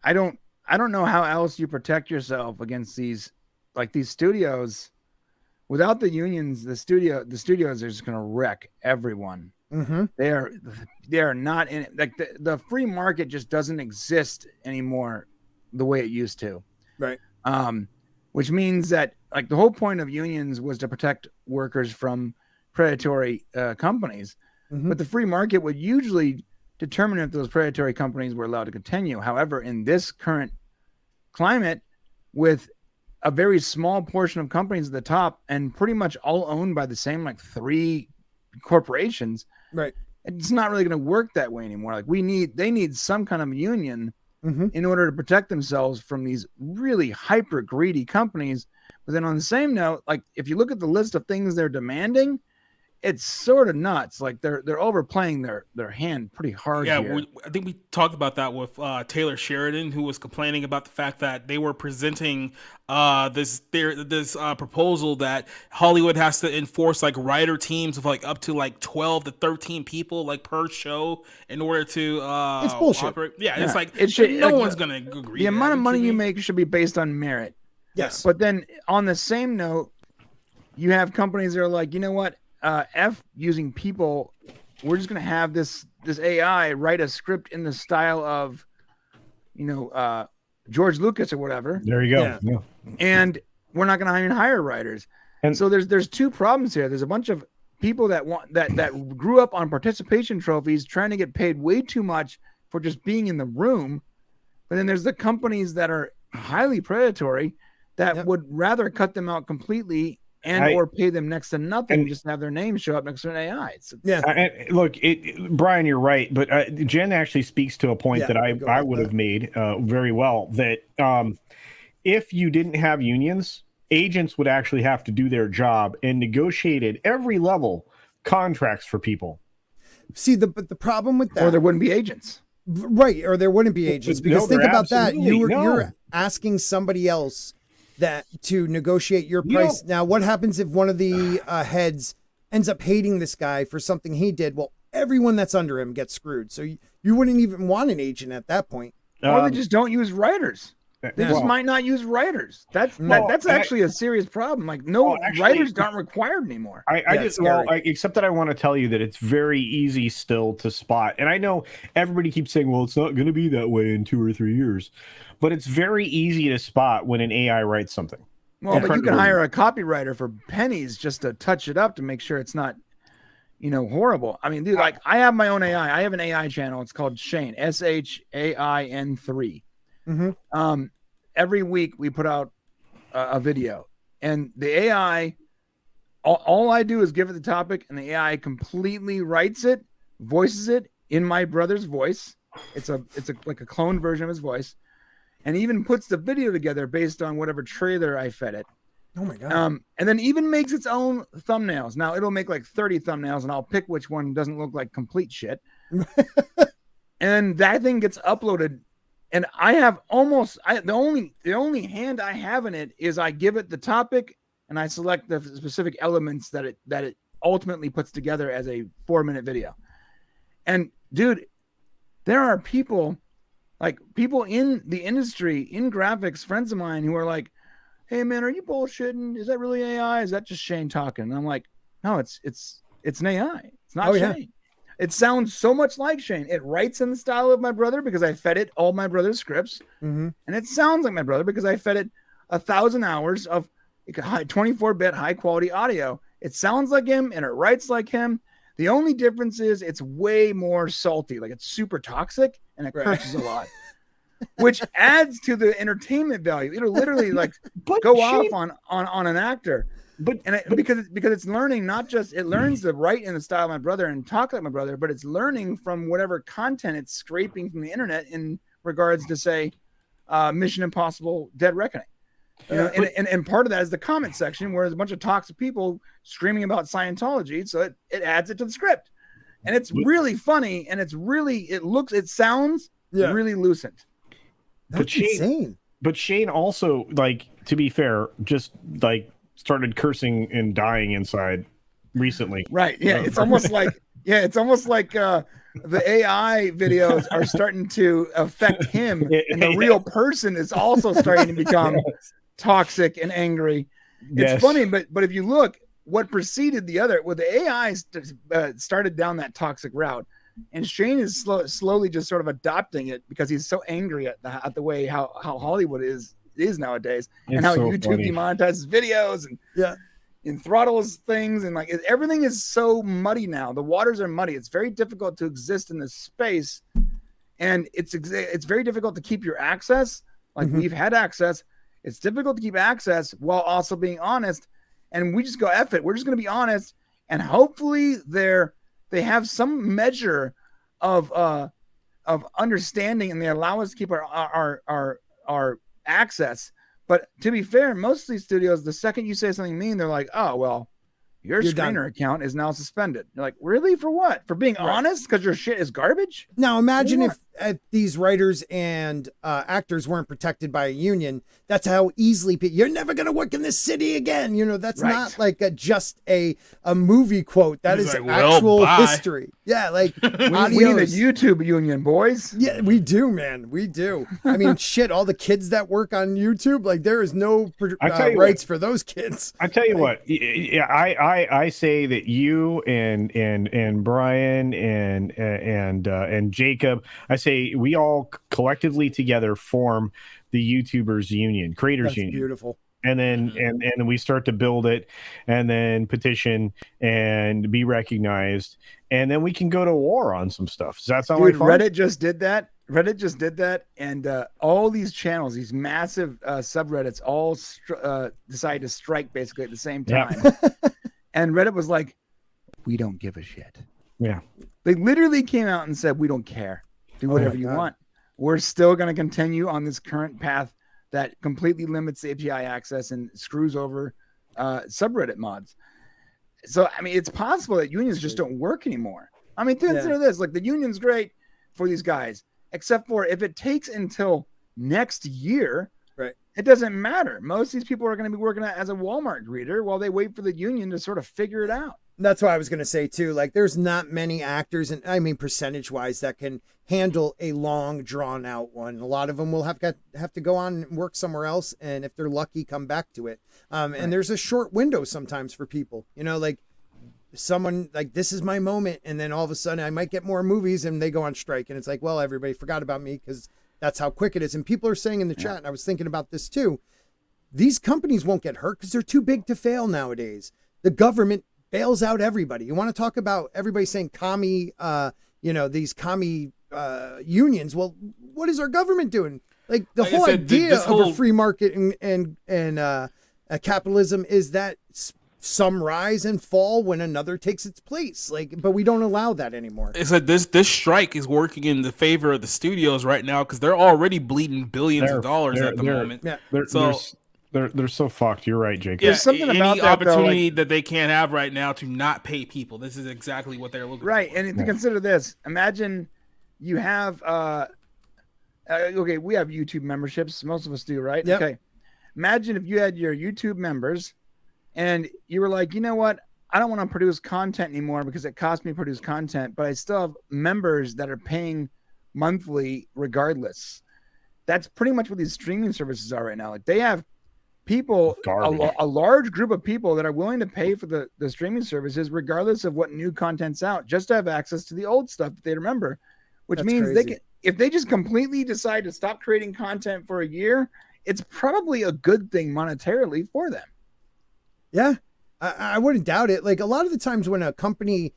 I don't know how else you protect yourself against these studios. Without the unions, the studios are just going to wreck everyone. Mm-hmm. They are not in it. Like the free market just doesn't exist anymore the way it used to. Right. Which means that like the whole point of unions was to protect workers from predatory companies. Mm-hmm. But the free market would usually determine if those predatory companies were allowed to continue. However, in this current climate, with a very small portion of companies at the top and pretty much all owned by the same like 3 corporations, right, it's not really going to work that way anymore. Like they need some kind of union mm-hmm. in order to protect themselves from these really hyper greedy companies. But then on the same note, like if you look at the list of things they're demanding, it's sort of nuts. Like they're overplaying their hand pretty hard. Yeah, here. I think we talked about that with Taylor Sheridan, who was complaining about the fact that they were presenting this proposal that Hollywood has to enforce like writer teams of like up to like 12 to 13 people like per show in order to it's bullshit. operate. Yeah, it's like no one's gonna agree. The amount of money you make should be based on merit. Yes, but then on the same note, you have companies that are like, you know what? F using people, we're just gonna have this AI write a script in the style of, George Lucas or whatever. There you go. Yeah. And we're not gonna even hire writers. And so there's 2 problems here. There's a bunch of people that want that grew up on participation trophies, trying to get paid way too much for just being in the room. But then there's the companies that are highly predatory that would rather cut them out completely or pay them next to nothing and just have their name show up next to an AI. Look, Brian, you're right, but Jen actually speaks to a point that I would have made very well, that if you didn't have unions, agents would actually have to do their job and negotiate at every level contracts for people. See, the problem with that, or there wouldn't be agents, right? Or there wouldn't be agents, because think about that. You're asking somebody else that to negotiate your price. Now, what happens if one of the heads ends up hating this guy for something he did? Well, everyone that's under him gets screwed. So you wouldn't even want an agent at that point. Or they just don't use writers. They just might not use writers. That's actually a serious problem. Like writers aren't required anymore. Except that I want to tell you that it's very easy still to spot. And I know everybody keeps saying, well, it's not going to be that way in 2 or 3 years. But it's very easy to spot when an AI writes something. Well, but you can hire a copywriter for pennies just to touch it up to make sure it's not, horrible. I mean, dude, like I have my own AI. I have an AI channel. It's called Shane, SHAIN 3. Mm-hmm. Every week we put out a video, and the AI, all I do is give it the topic, and the AI completely writes it, voices it in my brother's voice. It's like a cloned version of his voice. And even puts the video together based on whatever trailer I fed it. Oh my God. And then even makes its own thumbnails. Now it'll make like 30 thumbnails, and I'll pick which one doesn't look like complete shit. And that thing gets uploaded. And I have the only hand I have in it is I give it the topic and I select the specific elements that it ultimately puts together as a 4-minute video. And dude, there are people in the industry, in graphics, friends of mine who are like, hey man, are you bullshitting? Is that really AI? Is that just Shane talking? And I'm like, no, it's an AI. It's not Shane. Yeah. It sounds so much like Shane. It writes in the style of my brother because I fed it all my brother's scripts. Mm-hmm. And it sounds like my brother because I fed it 1,000 hours of 24-bit high quality audio. It sounds like him and it writes like him. The only difference is it's way more salty. Like it's super toxic and it curses a lot. which adds to the entertainment value. It'll literally like go off on an actor. Because it's learning, not just it learns to write in the style of my brother and talk like my brother, but it's learning from whatever content it's scraping from the internet in regards to, say, Mission Impossible Dead Reckoning. You know, and part of that is the comment section where there's a bunch of toxic people screaming about Scientology. So it adds it to the script. And it's really funny, and it sounds really lucid. That's insane. But Shane also, like, to be fair, just like started cursing and dying inside recently. Right. Yeah. It's almost like the AI videos are starting to affect him, and the real person is also starting to become toxic and angry. It's funny, but if you look, what preceded the AI started down that toxic route, and Shane is slowly just sort of adopting it because he's so angry at the way how Hollywood is nowadays, and how YouTube demonetizes videos and throttles things, and like everything is so muddy now. The waters are muddy. It's very difficult to exist in this space, and it's very difficult to keep your access. Like we've had access. It's difficult to keep access while also being honest. And we just go, F it. We're just going to be honest. And hopefully they have some measure of understanding, and they allow us to keep our access. But to be fair, most of these studios, the second you say something mean, they're like, oh, well, your screener account is now suspended. You're like, really? For what? For being honest? Because your shit is garbage? Now, imagine if these writers and actors weren't protected by a union. That's how easily you're never going to work in this city again. You know, that's not like just a movie quote. That is like, actual history. Yeah, like we need a YouTube union, boys. Yeah, we do, man. We do. I mean, shit, all the kids that work on YouTube, like there is no rights for those kids. I tell you what, yeah, I say that you and Brian and Jacob, I say we all collectively together form the YouTubers Union, Creators Union. Beautiful. And then and we start to build it, and then petition and be recognized, and then we can go to war on some stuff. Does that sound like fun? Reddit just did that, and all these channels, these massive subreddits, all decided to strike basically at the same time. And Reddit was like, "We don't give a shit." Yeah, they literally came out and said, "We don't care. Do whatever you want. We're still going to continue on this current path that completely limits API access and screws over subreddit mods." So, I mean, it's possible that unions just don't work anymore. I mean, consider this. Like, the union's great for these guys, except for if it takes until next year, it doesn't matter. Most of these people are going to be working as a Walmart greeter while they wait for the union to sort of figure it out. That's what I was going to say, too. Like, there's not many actors, and I mean, percentage-wise, that can handle a long, drawn-out one. A lot of them will have to go on and work somewhere else, and if they're lucky, come back to it. And there's a short window sometimes for people. You know, like, someone, like, this is my moment, and then all of a sudden I might get more movies, and they go on strike. And it's like, well, everybody forgot about me because that's how quick it is. And people are saying in the chat, and I was thinking about this, too, these companies won't get hurt because they're too big to fail nowadays. The government bails out everybody. You want to talk about everybody saying these commie unions. Well, what is our government doing? Like the whole idea of a free market and capitalism is that some rise and fall when another takes its place. Like, but we don't allow that anymore. It's like this strike is working in the favor of the studios right now because they're already bleeding billions of dollars at the moment. Yeah. They're so fucked. You're right, Jacob. There's something about that, opportunity that they can't have right now to not pay people. This is exactly what they're looking for. Right, and to consider this, imagine you have we have YouTube memberships. Most of us do, right? Yep. Okay. Imagine if you had your YouTube members and you were like, you know what? I don't want to produce content anymore because it costs me to produce content, but I still have members that are paying monthly regardless. That's pretty much what these streaming services are right now. Like, they have people, a large group of people that are willing to pay for the streaming services regardless of what new content's out, just to have access to the old stuff that they remember, which means crazy. They can, if they just completely decide to stop creating content for a year, it's probably a good thing monetarily for them. Yeah, I wouldn't doubt it. Like, a lot of the times when a company,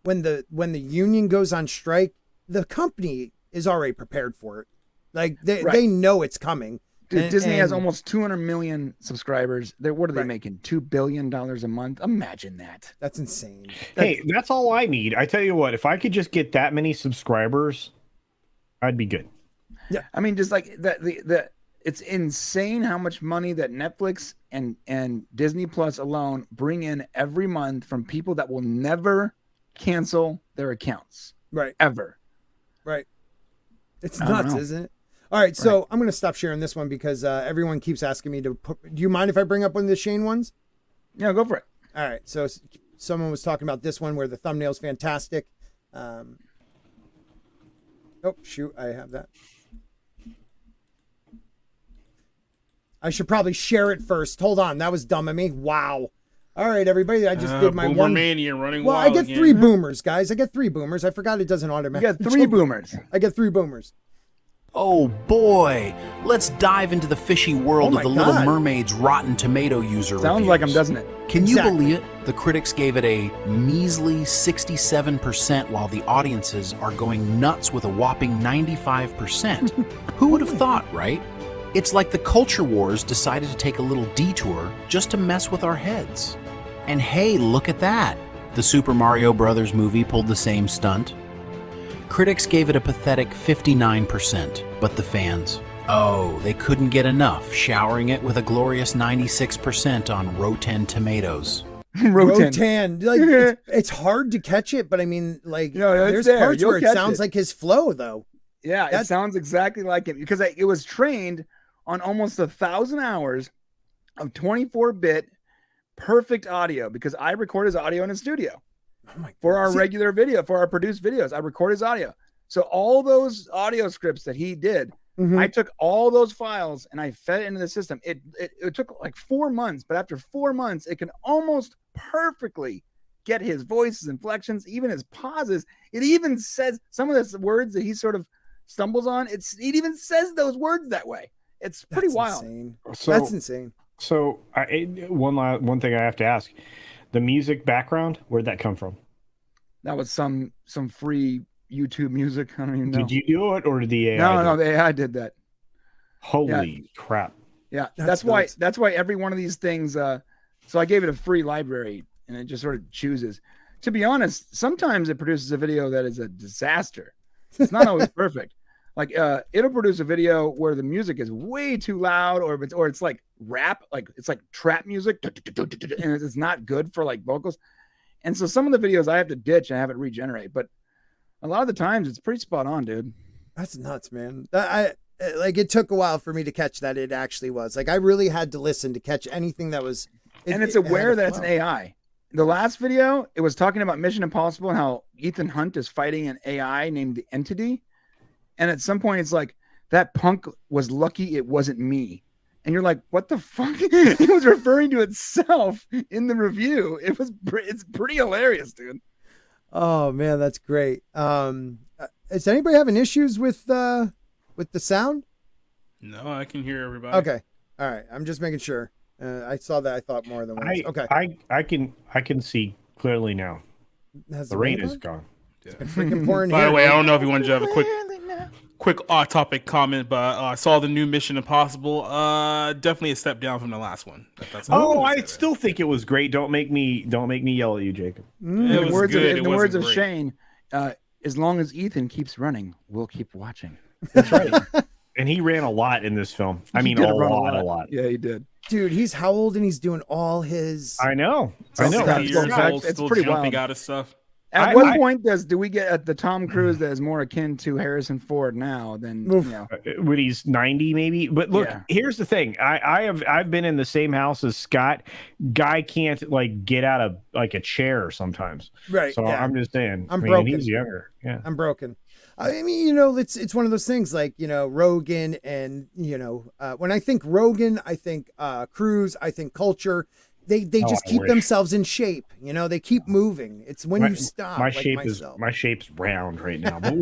when the union goes on strike, the company is already prepared for it. Like they Right. know it's coming. Dude, Disney has and- almost 200 million subscribers. What are they Right. making? $2 billion a month? Imagine that. That's insane. Hey, that's all I need. I tell you what, if I could just get that many subscribers, I'd be good. I mean, just like it's insane how much money that Netflix and Disney Plus alone bring in every month from people that will never cancel their accounts. Right. Ever. Right. It's I don't nuts, know. isn't it? All right, so I'm going to stop sharing this one because everyone keeps asking me to put. Do you mind if I bring up one of the Shane ones? Yeah, go for it. All right, so someone was talking about this one where the thumbnail's fantastic. Oh, shoot, I have that. I should probably share it first. Hold on, that was dumb of me. Wow. All right, everybody, I just did my Boomer one. Mania running Well, I wild get again. 3 boomers, guys. I get 3 boomers. I forgot it doesn't You automatically. got 3 boomers. I get 3 boomers. Oh boy, let's dive into the fishy world Oh of the my Little God. Mermaid's Rotten Tomato user Sounds like him, reviews. doesn't it? Can Exactly. you believe it? The critics gave it a measly 67%, while the audiences are going nuts with a whopping 95%. Who would have thought, right? It's like the culture wars decided to take a little detour just to mess with our heads. And hey, look at that! The Super Mario Brothers movie pulled the same stunt. Critics gave it a pathetic 59%, but the fans, oh, they couldn't get enough, showering it with a glorious 96% on Rotten Tomatoes. Rotan. Like it's hard to catch it, but I mean, like No, it's there's there. parts You'll where it catch sounds it. like his flow, though. Yeah, it That's- sounds exactly like it because it was trained on almost 1,000 hours of 24-bit perfect audio because I record his audio in a studio. Oh my For our See- regular video, for our produced videos, I record his audio. So all those audio scripts that he did, Mhm. I took all those files and I fed it into the system. It took like 4 months, but after 4 months, it can almost perfectly get his voice, his inflections, even his pauses. It even says some of the words that he sort of stumbles on. It even says those words that way. It's pretty That's wild. Insane. So, That's insane. so one thing I have to ask: the music background, where'd that come from? That was some free YouTube music. I don't even know. Did you do it, or did the AI? No, do no, it? the AI did that. Holy crap! Yeah, That's that's why nuts. every one of these things. So I gave it a free library, and it just sort of chooses. To be honest, sometimes it produces a video that is a disaster. It's not always perfect. Like it'll produce a video where the music is way too loud, or it's like rap, like it's like trap music, and it's not good for like vocals. And so some of the videos I have to ditch and have it regenerate, but a lot of the times it's pretty spot on, dude. That's nuts, man. I like it took a while for me to catch that it actually was. Like I really had to listen to catch anything that was. And it's it had aware a that it's an flow. AI. The last video, it was talking about Mission Impossible and how Ethan Hunt is fighting an AI named the Entity. And at some point, it's like, that punk was lucky it wasn't me. And you're like, what the fuck? It was referring to itself in the review. It's pretty hilarious, dude. Oh man, that's great. Is anybody having issues with the sound? No, I can hear everybody. Okay, all right. I'm just making sure. I saw that. I thought more than once. Okay, I can see clearly now. Has The rain gone? is gone. Freaking pouring By here. the way, I don't know if you wanted to have a quick off-topic comment, but I saw the new Mission Impossible. Definitely a step down from the last one. That's all Oh, I'm I gonna say. still think it was great. Don't make me yell at you, Jacob. It In the was words good, of, it in the wasn't words of great. Shane, as long as Ethan keeps running, we'll keep watching. That's right. And he ran a lot in this film. I He mean, did a run lot. Yeah, he did. Dude, he's how old and he's doing all his. I know. So I know. sad. 60 It's years fact, old, it's still pretty jumping wild. out of stuff. At I- what I- point do we get at the Tom Cruise that is more akin to Harrison Ford now than Oof. you know? When he's 90 maybe. But look, Yeah. here's the thing. I've been in the same house as Scott. Guy can't like get out of like a chair sometimes. Right. So yeah. I'm just saying. I'm I mean, broken. he's younger. Yeah. I'm broken. I mean, it's one of those things like, Rogan and, when I think Rogan, I think Cruise, I think culture. They just I keep wish. themselves in shape. You know, they keep moving. It's when you stop. My like shape myself. is my shape's round right now, but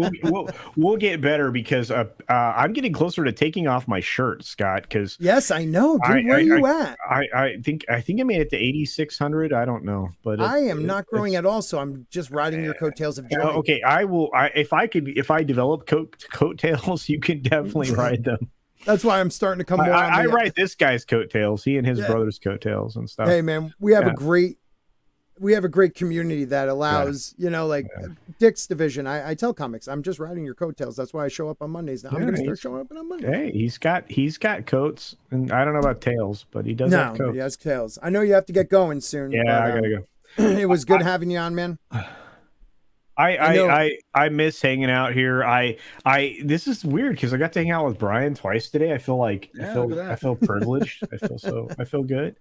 we'll get better because I'm getting closer to taking off my shirt, Scott. Because Yes, I know, dude. Where are you at? I think I made it to 8,600. I don't know, but I am not growing at all, so I'm just riding your coattails of joy. Okay, I will. If I develop coattails, you can definitely ride them. That's why I'm starting to come more. I ride this guy's coattails. He and his brother's coattails and stuff. Hey, man, we have a great community that allows, Dick's division. I tell comics, I'm just riding your coattails. That's why I show up on Mondays now. I'm going to start showing up on Mondays. Hey, he's got coats, and I don't know about tails, but he does have coats. He has tails. I know you have to get going soon. Yeah, but, I gotta go. It was good having you on, man. I miss hanging out here. This is weird because I got to hang out with Brian twice today. I feel like I feel privileged. I feel good.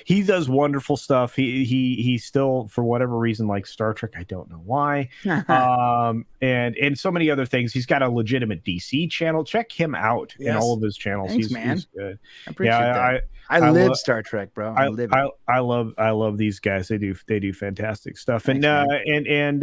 He does wonderful stuff. He still, for whatever reason, likes Star Trek. I don't know why. And so many other things. He's got a legitimate DC channel. Check him out in all of his channels. Thanks, man. He's good. I appreciate that. I live Star Trek, bro. I live it. I love these guys. They do fantastic stuff. Thanks, And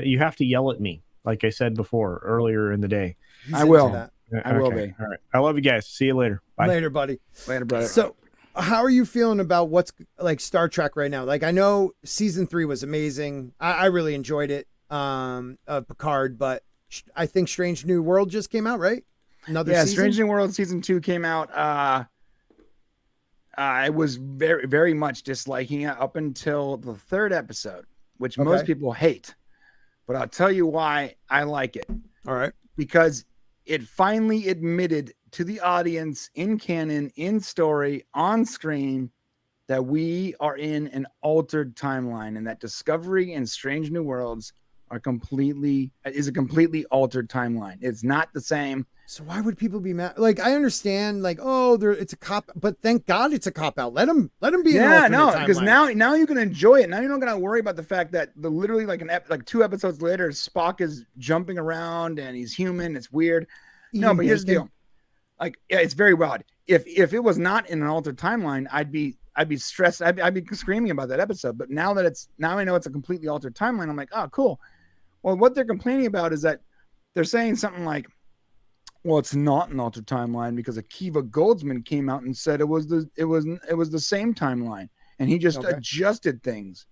you have to yell at me, like I said before earlier in the day. I will. I will be. All right. I love you guys. See you later. Bye. Later, buddy. Later, brother. So, how are you feeling about what's like Star Trek right now? Like, I know season 3 was amazing. I really enjoyed it. Picard, but I think Strange New World just came out, right? Another season? Strange New World season 2 came out. I was very, very much disliking it up until the 3rd episode, which most people hate. But I'll tell you why I like it. All right. Because it finally admitted to the audience in canon, in story, on screen, that we are in an altered timeline and that Discovery and Strange New Worlds is a completely altered timeline. It's not the same. So why would people be mad? Like, I understand, like, it's a cop, but thank God it's a cop out. Let them be. Because now you can enjoy it. Now you're not gonna worry about the fact that literally like 2 episodes later, Spock is jumping around and he's human. It's weird. No, but here's the deal. Like, it's very odd. If it was not in an altered timeline, I'd be stressed. I'd be screaming about that episode. But now I know it's a completely altered timeline. I'm like, oh, cool. Well, what they're complaining about is that they're saying something like, well, it's not an altered timeline because Akiva Goldsman came out and said it was the same timeline, and he just adjusted things.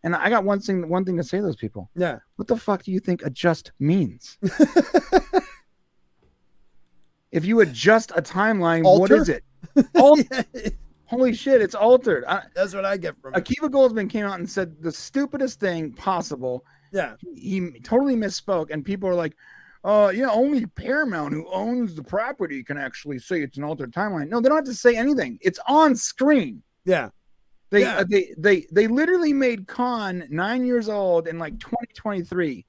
And I got one thing to say to those people. Yeah. What the fuck do you think adjust means? If you adjust a timeline, what is it? Holy shit, it's altered. That's what I get from it. Akiva Goldsman came out and said the stupidest thing possible. Yeah. He totally misspoke, and people are like, only Paramount, who owns the property, can actually say it's an altered timeline. No, they don't have to say anything. It's on screen. Yeah. They literally made Khan 9 years old in like 2023.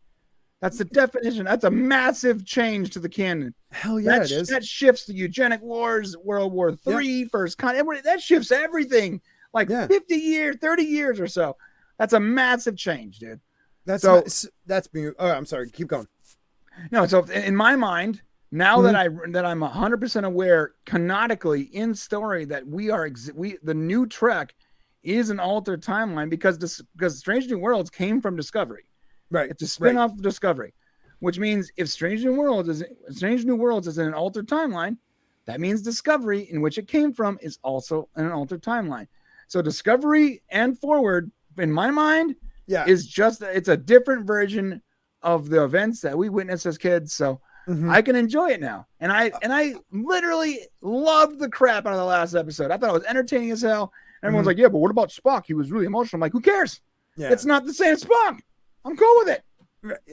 That's the definition. That's a massive change to the canon. Hell yeah, it is. That shifts the eugenic wars, World War III, First Con. That shifts everything. Like 50 years, 30 years or so. That's a massive change, dude. That's me. Oh, I'm sorry. Keep going. No, so in my mind, now that I'm 100% aware canonically in story that the new Trek is an altered timeline because Strange New Worlds came from Discovery. Right. It's a spin-off of Discovery, which means if Strange New Worlds is in an altered timeline, that means Discovery, in which it came from, is also in an altered timeline. So Discovery and Forward, in my mind, it's a different version of the events that we witnessed as kids. So I can enjoy it now. And I literally loved the crap out of the last episode. I thought it was entertaining as hell. Everyone's like, yeah, but what about Spock? He was really emotional. I'm like, who cares? Yeah. It's not the same Spock. I'm cool with it.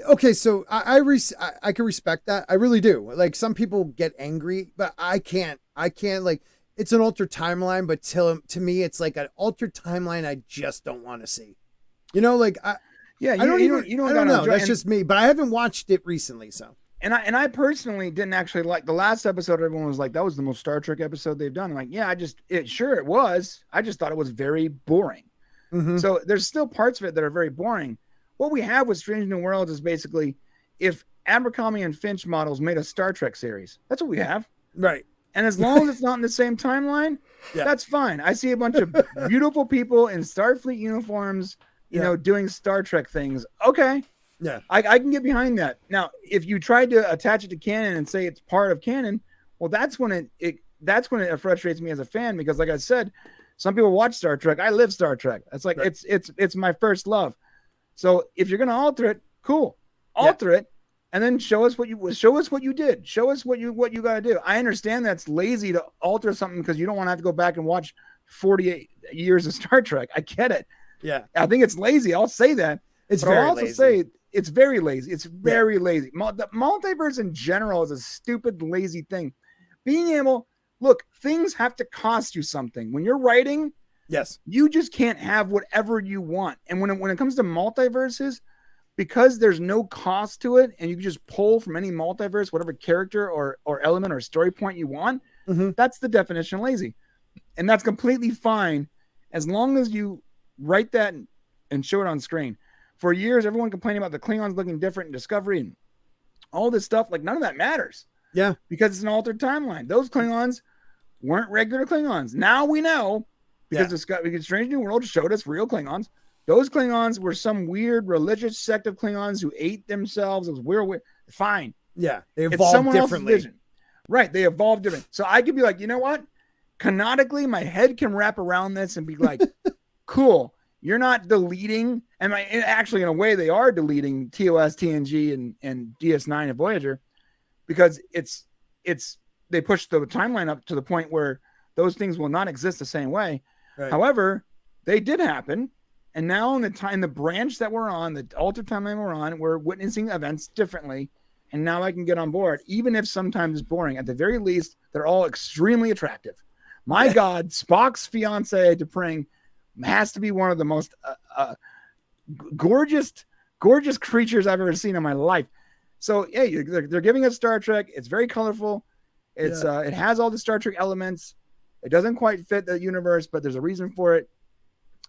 Okay, so I can respect that. I really do. Like, some people get angry, but I can't like, it's an altered timeline, but to me, it's like an altered timeline I just don't want to see. You know, like, I don't know. That's just me, but I haven't watched it recently, so. And I personally didn't actually like the last episode. Everyone was like, that was the most Star Trek episode they've done. I'm like, yeah, it was. I just thought it was very boring. Mm-hmm. So there's still parts of it that are very boring. What we have with Strange New Worlds is basically if Abercrombie and Finch models made a Star Trek series. That's what we have. Right. And as long as it's not in the same timeline, that's fine. I see a bunch of beautiful people in Starfleet uniforms, you know, doing Star Trek things. Okay. Yeah. I can get behind that. Now, if you tried to attach it to canon and say it's part of canon, well, that's when it frustrates me as a fan, because like I said, some people watch Star Trek. I live Star Trek. It's like it's my first love. So if you're gonna alter it, cool. Alter it. And then show us what you did. Show us what you got to do. I understand that's lazy to alter something because you don't want to have to go back and watch 48 years of Star Trek. I get it. Yeah. I think it's lazy. I'll say that. It's but very I'll also lazy. say it's very lazy. It's very lazy. The multiverse in general is a stupid, lazy thing. Look, things have to cost you something. When you're writing, yes, you just can't have whatever you want. And when it comes to multiverses, because there's no cost to it and you can just pull from any multiverse whatever character or element or story point you want, that's the definition of lazy. And that's completely fine as long as you write that and show it on screen. For years, everyone complaining about the Klingons looking different in Discovery and all this stuff. Like, none of that matters. Yeah. Because it's an altered timeline. Those Klingons weren't regular Klingons. Now we know, because Strange New World showed us real Klingons. Those Klingons were some weird religious sect of Klingons who ate themselves. It was weird. Fine. Yeah. They It's evolved someone else's differently. vision. Right. They evolved different. So I could be like, you know what? Canonically, my head can wrap around this and be like, cool. You're not deleting. And actually, in a way, they are deleting TOS, TNG, and DS9 and Voyager, because they pushed the timeline up to the point where those things will not exist the same way. Right. However, they did happen. And now in the branch that we're on, the altered timeline we're on, we're witnessing events differently. And now I can get on board, even if sometimes it's boring. At the very least, they're all extremely attractive. My God, Spock's fiance T'Pring has to be one of the most gorgeous creatures I've ever seen in my life. So, yeah, they're giving us Star Trek. It's very colorful. It has all the Star Trek elements. It doesn't quite fit the universe, but there's a reason for it.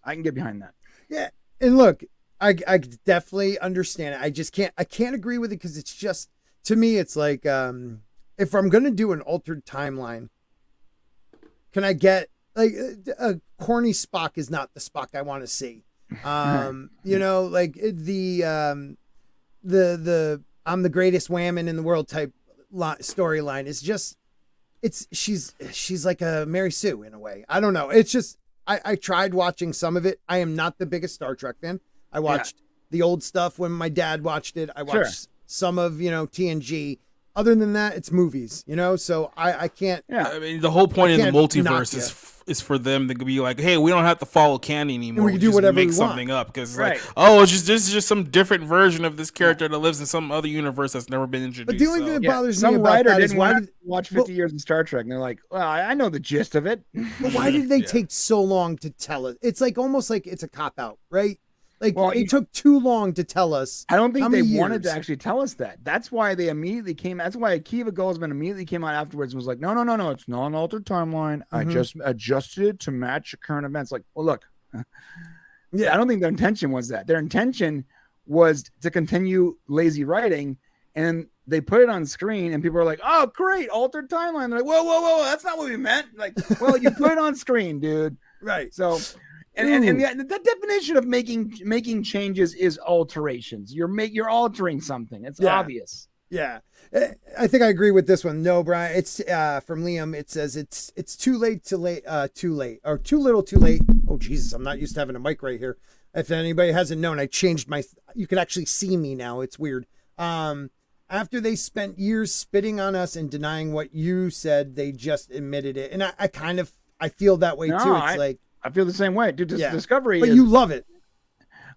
I can get behind that. Yeah. And look, I definitely understand it. I can't agree with it, because it's just, to me, it's like, if I'm going to do an altered timeline, can I get, like, a corny Spock is not the Spock I want to see. You know, like the I'm the greatest whammon in the world type storyline is just, she's like a Mary Sue in a way. I don't know. It's just, I tried watching some of it. I am not the biggest Star Trek fan. I watched the old stuff when my dad watched it. I watched some of, TNG. Other than that, it's movies, so I can't. Yeah. I mean, the whole point of the multiverse is for them to be like, hey, we don't have to follow canon anymore. We can do whatever we make want. something up, because like, this is just some different version of this character that lives in some other universe that's never been introduced. But the only thing that bothers me some about writer that is didn't want to watch 50 years of Star Trek, and they're like, well, I know the gist of it. But why did they take so long to tell it? It's like almost like it's a cop out, right? Like, it took too long to tell us. I don't think they wanted to actually tell us that. That's why they immediately came. That's why Akiva Goldsman immediately came out afterwards and was like, no, it's not an altered timeline. I just adjusted it to match current events. Like, well, look, I don't think their intention was that. Their intention was to continue lazy writing, and they put it on screen, and people are like, oh, great, altered timeline. They're like, whoa, that's not what we meant. Like, well, you put it on screen, dude. Right. So... And the definition of making changes is alterations. You're altering something. It's obvious. Yeah, I think I agree with this one. No, Brian, it's from Liam. It says it's too late, too late, or too little, too late. Oh Jesus, I'm not used to having a mic right here. If anybody hasn't known, I changed my. You can actually see me now. It's weird. After they spent years spitting on us and denying what you said, they just admitted it, and I feel that way too. It's like. I feel the same way, dude. Discovery, but you love it.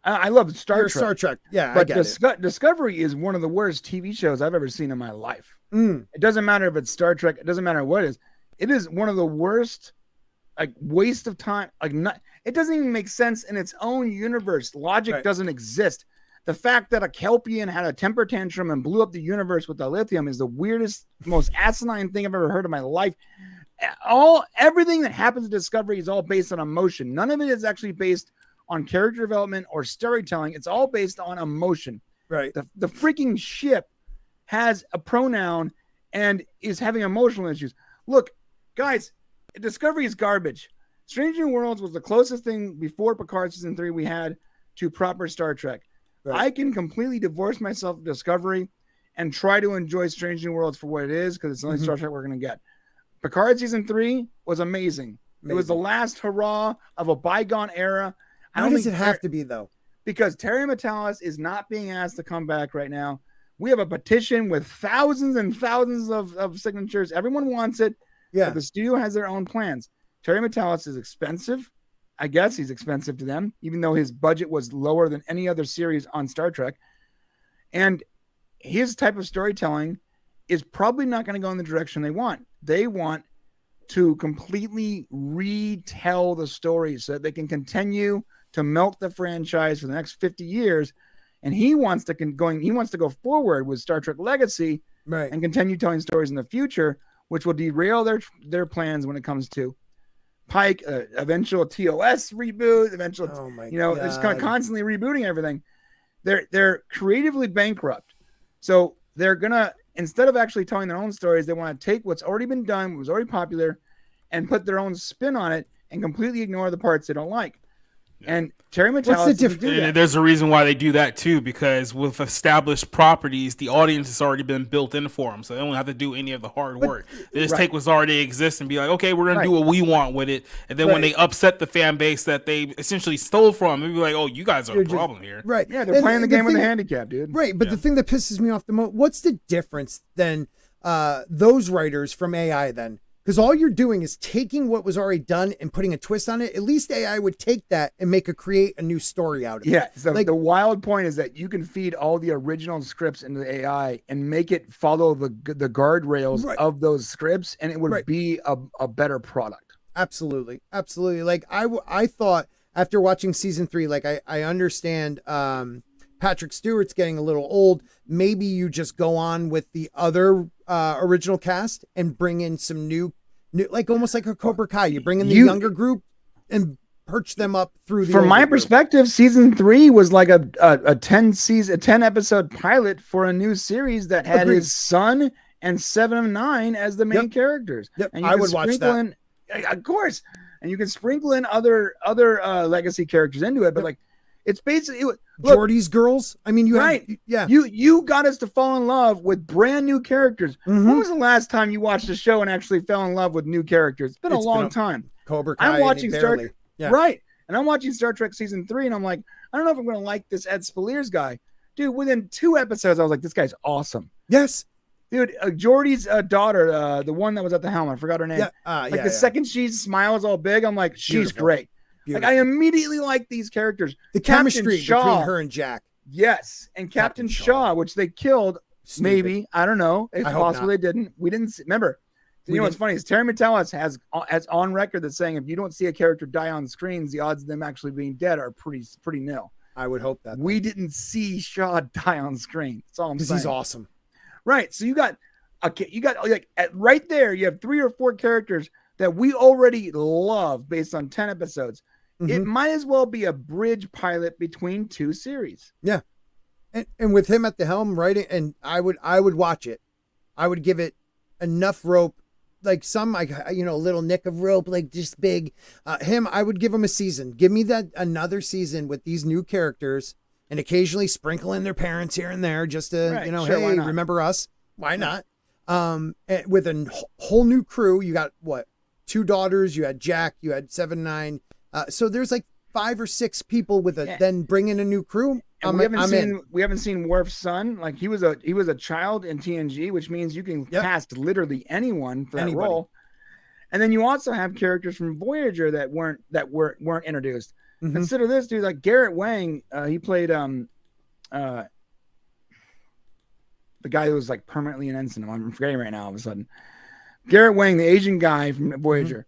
I love Star Trek. Star Trek, yeah. But I get it. Discovery is one of the worst TV shows I've ever seen in my life. It doesn't matter if it's Star Trek. It doesn't matter what it is. It is one of the worst, like, waste of time. Like, it doesn't even make sense in its own universe. Logic doesn't exist. The fact that a Kelpian had a temper tantrum and blew up the universe with the lithium is the weirdest, most asinine thing I've ever heard in my life. Everything that happens in Discovery is all based on emotion. None of it is actually based on character development or storytelling. It's all based on emotion. Right. The freaking ship has a pronoun and is having emotional issues. Look, guys, Discovery is garbage. Strange New Worlds was the closest thing before Picard season 3 we had to proper Star Trek. Right. I can completely divorce myself from Discovery and try to enjoy Strange New Worlds for what it is, because it's the only Star Trek we're going to get. Picard season 3 was amazing. It was the last hurrah of a bygone era. Why does it have to be, though? Because Terry Matalas is not being asked to come back right now. We have a petition with thousands and thousands of signatures. Everyone wants it. Yeah. But the studio has their own plans. Terry Matalas is expensive. I guess he's expensive to them, even though his budget was lower than any other series on Star Trek. And his type of storytelling is probably not going to go in the direction they want. They want to completely retell the story so that they can continue to milk the franchise for the next 50 years. And he wants to go forward with Star Trek Legacy, right, and continue telling stories in the future, which will derail their plans when it comes to Pike, eventual TOS reboot, it's kind of constantly rebooting everything. They're creatively bankrupt. So they're gonna, instead of actually telling their own stories, they want to take what's already been done, what was already popular, and put their own spin on it and completely ignore the parts they don't like. And Terry Matalas, there's a reason why they do that too, because with established properties, the audience has already been built in for them, so they don't have to do any of the hard work. They just take what's already exists and be like, okay, we're gonna do what we want with it. And then when they upset the fan base that they essentially stole from, they'll be like, oh, you guys are a problem here. Right? Yeah, they're playing the game with the handicap, dude. Right, but the thing that pisses me off the most, what's the difference than those writers from AI then? Because all you're doing is taking what was already done and putting a twist on it. At least AI would take that and create a new story out of it. Yeah. So the wild point is that you can feed all the original scripts into the AI and make it follow the guardrails of those scripts, and it would be a better product. Absolutely. Absolutely. Like I thought after watching season 3, like I understand Patrick Stewart's getting a little old. Maybe you just go on with the other original cast and bring in some new, like almost like a Cobra Kai. You bring in the younger group and perch them up through the. From my perspective, season 3 was like a 10 episode pilot for a new series that had his son and 7 of 9 as the main characters. Yep. And I would watch that. Of course, and you can sprinkle in other legacy characters into it, but like it's basically Geordie's girls. I mean, you got us to fall in love with brand new characters. When was the last time you watched a show and actually fell in love with new characters? It's been a long time. Cobra Kai. I'm watching Star Trek, and I'm watching Star Trek season 3, and I'm like, I don't know if I'm going to like this Ed Spaliers guy, dude. Within 2 episodes, I was like, this guy's awesome. Yes, dude. Geordie's daughter, the one that was at the helm, I forgot her name. The second she smiles all big, I'm like, she's great. Beautiful. Like I immediately like these characters. The chemistry between her and Jack. Yes, and Captain Shaw, which they killed. Stupid. Maybe, I don't know. It's possible they didn't. We didn't remember. You know what's funny is Terry Matalas has on record that saying if you don't see a character die on screens, the odds of them actually being dead are pretty nil. I would hope that we didn't see Shaw die on screen. That's all I'm saying. He's awesome. Right. So you got like right there. You have 3 or 4 characters that we already love based on 10 episodes. It might as well be a bridge pilot between 2 series. Yeah. And with him at the helm writing, and I would watch it. I would give it enough rope, like some, like, a little nick of rope, like just big. I would give him a season. Give me that another season with these new characters and occasionally sprinkle in their parents here and there just to, hey, remember us? Why not? With a whole new crew. You got 2 daughters, you had Jack, you had 7, 9. So there's like 5 or 6 people with then bring in a new crew. We haven't seen Worf's son. Like he was a child in TNG, which means you can cast literally anyone for that role. And then you also have characters from Voyager that weren't introduced. Consider this dude, like Garrett Wang. He played the guy who was like permanently an ensign. I'm forgetting right now. All of a sudden, Garrett Wang, the Asian guy from Voyager.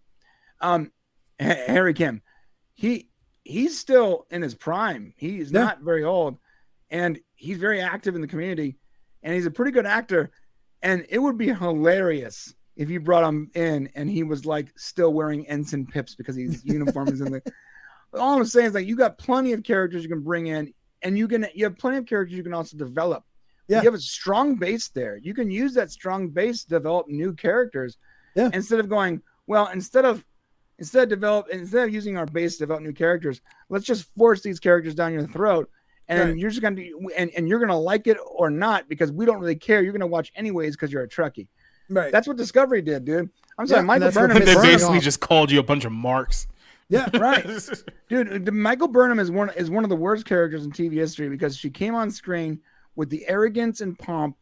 Harry Kim. He's still in his prime. He's not very old, and he's very active in the community, and he's a pretty good actor. And it would be hilarious if you brought him in and he was like still wearing ensign pips because his uniform is in the. All I'm saying is like you got plenty of characters you can bring in, and you have plenty of characters you can also develop. Yeah. You have a strong base there. You can use that strong base to develop new characters. Yeah. Instead of going, well, instead of using our base to develop new characters, let's just force these characters down your throat. And you're just going to and you're going to like it or not because we don't really care. You're going to watch anyways because you're a Trekkie. Right. That's what Discovery did, dude. I'm sorry, Michael Burnham Burnham They is basically just called you a bunch of marks. Yeah. right, dude. Michael Burnham is one of the worst characters in TV history because she came on screen with the arrogance and pomp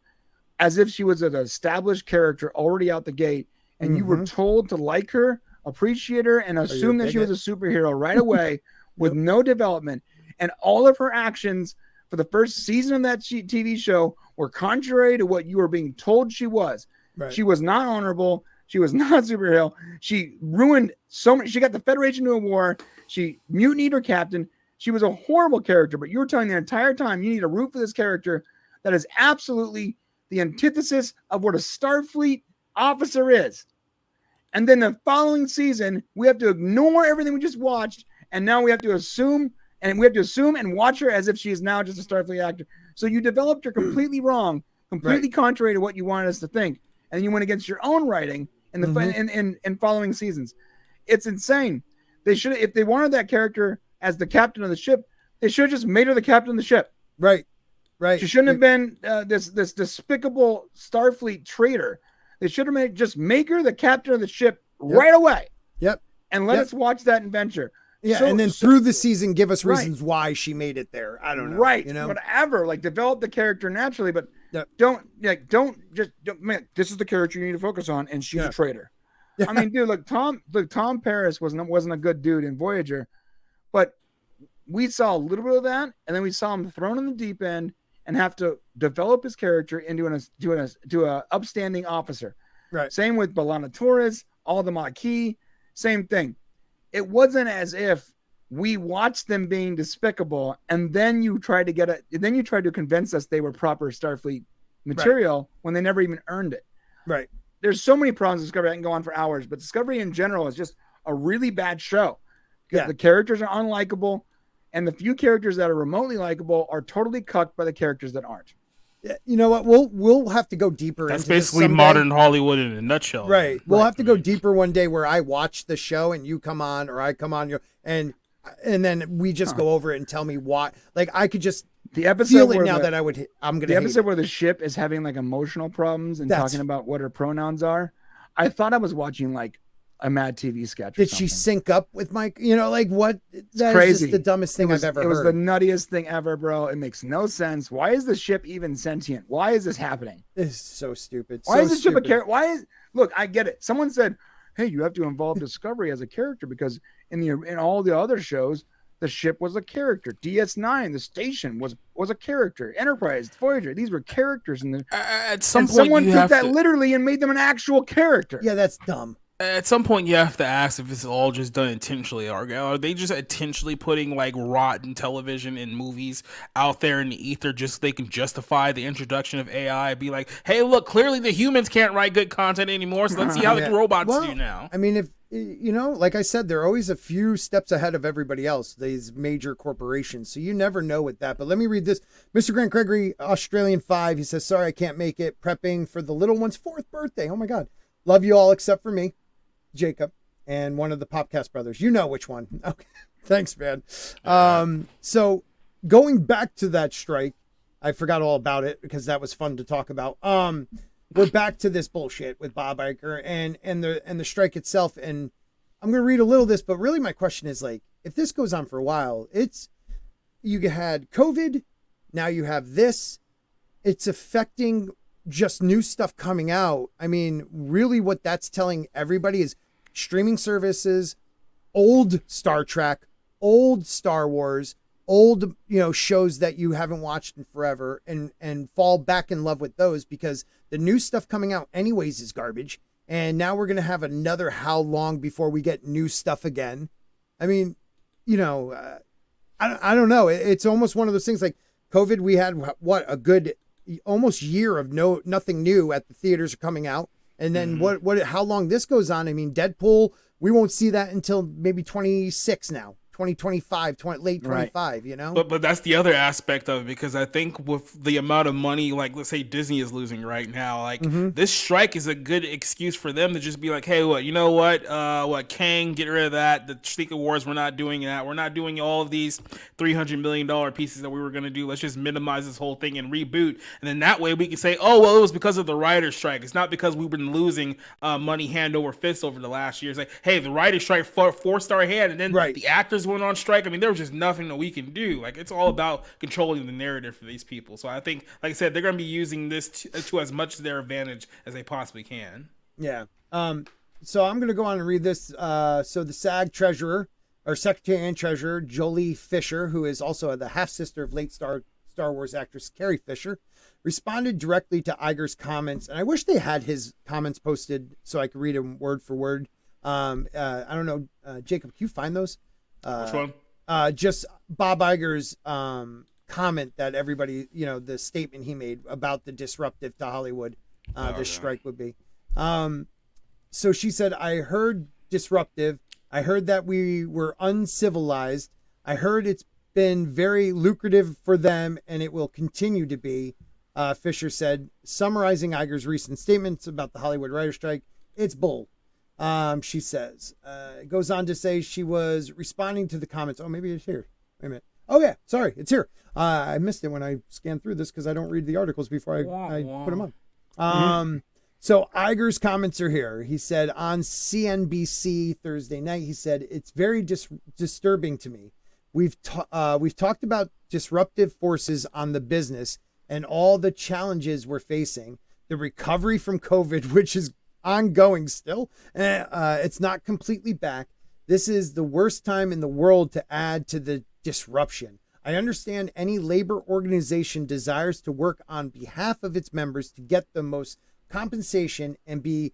as if she was an established character already out the gate, and you were told to like her, appreciate her, and assume that she was a superhero right away with no development. And all of her actions for the first season of that TV show were contrary to what you were being told she was. Right. She was not honorable. She was not a superhero. She ruined so many. She got the Federation to a war. She mutinied her captain. She was a horrible character, but you were telling the entire time you need to root for this character that is absolutely the antithesis of what a Starfleet officer is. And then the following season, we have to ignore everything we just watched, and now we have to assume and watch her as if she is now just a Starfleet actor. So you developed her completely wrong, completely contrary to what you wanted us to think, and you went against your own writing in the in following seasons. It's insane. They should, if they wanted that character as the captain of the ship, they should have just made her the captain of the ship. Right. She shouldn't have been this despicable Starfleet traitor. They should have make her the captain of the ship right away. Yep. And let us watch that adventure. Yeah, and then through the season, give us reasons why she made it there. I don't know. Right. You know, whatever. Like develop the character naturally, but don't man, this is the character you need to focus on, and she's a traitor. I mean, dude, look, Tom Paris wasn't a good dude in Voyager, but we saw a little bit of that, and then we saw him thrown in the deep end and have to develop his character into an upstanding officer. Right. Same with B'Elanna Torres, all the Maquis, same thing. It wasn't as if we watched them being despicable, and then you tried to convince us they were proper Starfleet material when they never even earned it. Right. There's so many problems with Discovery. I can go on for hours, but Discovery in general is just a really bad show. Yeah. The characters are unlikable, and the few characters that are remotely likable are totally cucked by the characters that aren't. Yeah, you know what? We'll have to go deeper. That's into this basically someday. Modern Hollywood in a nutshell. Right. We'll have to go deeper one day where I watch the show and you come on, or I come on you, and then we just go over it and tell me why. Like I could just feel it now that I'm gonna. The episode where the ship is having like emotional problems and talking about what her pronouns are. I thought I was watching like a Mad TV sketch. Did she sync up with Mike? You know, like what? That's crazy. Just the dumbest thing I've ever heard. It was the nuttiest thing ever, bro. It makes no sense. Why is the ship even sentient? Why is this happening? This is so stupid. Why is the ship a character? Look, I get it. Someone said, hey, you have to involve Discovery as a character because in all the other shows, the ship was a character. DS9, the station was a character. Enterprise, Voyager, these were characters. At some point, someone took that literally and made them an actual character. Yeah, that's dumb. At some point, you have to ask if it's all just done intentionally. Are they just intentionally putting like rotten television and movies out there in the ether just so they can justify the introduction of AI? Be like, hey, look, clearly the humans can't write good content anymore, so let's see how the robots do now. I mean, if you know, like I said, they're always a few steps ahead of everybody else, these major corporations. So you never know with that. But let me read this. Mr. Grant Gregory, Australian 5, he says, sorry, I can't make it. Prepping for the little one's 4th birthday. Oh my God. Love you all except for me. Jacob and one of the Popcast brothers. You know which one. Okay. Thanks, man. So going back to that strike, I forgot all about it because that was fun to talk about. We're back to this bullshit with Bob Iger and the strike itself. And I'm going to read a little of this, but really my question is like, if this goes on for a while, you had COVID. Now you have this, it's affecting just new stuff coming out. I mean, really what that's telling everybody is streaming services, old Star Trek, old Star Wars, old, shows that you haven't watched in forever and fall back in love with those because the new stuff coming out anyways is garbage. And now we're going to have another how long before we get new stuff again. I mean, I don't know. It's almost one of those things like COVID. We had a good almost year of nothing new at the theaters are coming out. And then how long this goes on? I mean, Deadpool, we won't see that until maybe 26 now, 2025, late 25, you know? But that's the other aspect of it, because I think with the amount of money, like let's say Disney is losing right now, like this strike is a good excuse for them to just be like, hey, what, you know what, Kang, get rid of that. The Secret Wars, we're not doing that. We're not doing all of these $300 million pieces that we were going to do. Let's just minimize this whole thing and reboot. And then that way we can say, oh, well, it was because of the writer's strike. It's not because we've been losing money hand over fist over the last year. It's like, hey, the writer's strike forced our hand, and then the actors went on strike. I mean, there was just nothing that we can do. Like, it's all about controlling the narrative for these people. So I think, like I said, they're going to be using this to as much to their advantage as they possibly can. Yeah. So I'm going to go on and read this. So the SAG treasurer, or secretary and treasurer, Jolie Fisher, who is also the half-sister of late Star Wars actress Carrie Fisher, responded directly to Iger's comments. And I wish they had his comments posted so I could read them word for word. I don't know, Jacob, can you find those? Which one? Just Bob Iger's comment that everybody, you know, the statement he made about the disruptive to Hollywood this strike would be. So she said, I heard disruptive. I heard that we were uncivilized. I heard it's been very lucrative for them and it will continue to be. Fisher said, summarizing Iger's recent statements about the Hollywood writer strike, it's bull. She says, it goes on to say she was responding to the comments. Oh, maybe it's here. Wait a minute. Oh yeah, sorry, it's here. I missed it when I scanned through this because I don't read the articles before I put them on. So Iger's comments are here. He said on CNBC Thursday night, he said, it's very disturbing to me. We've talked about disruptive forces on the business and all the challenges we're facing, the recovery from COVID, which is ongoing still. It's not completely back. This is the worst time in the world to add to the disruption. I understand any labor organization desires to work on behalf of its members to get the most compensation and be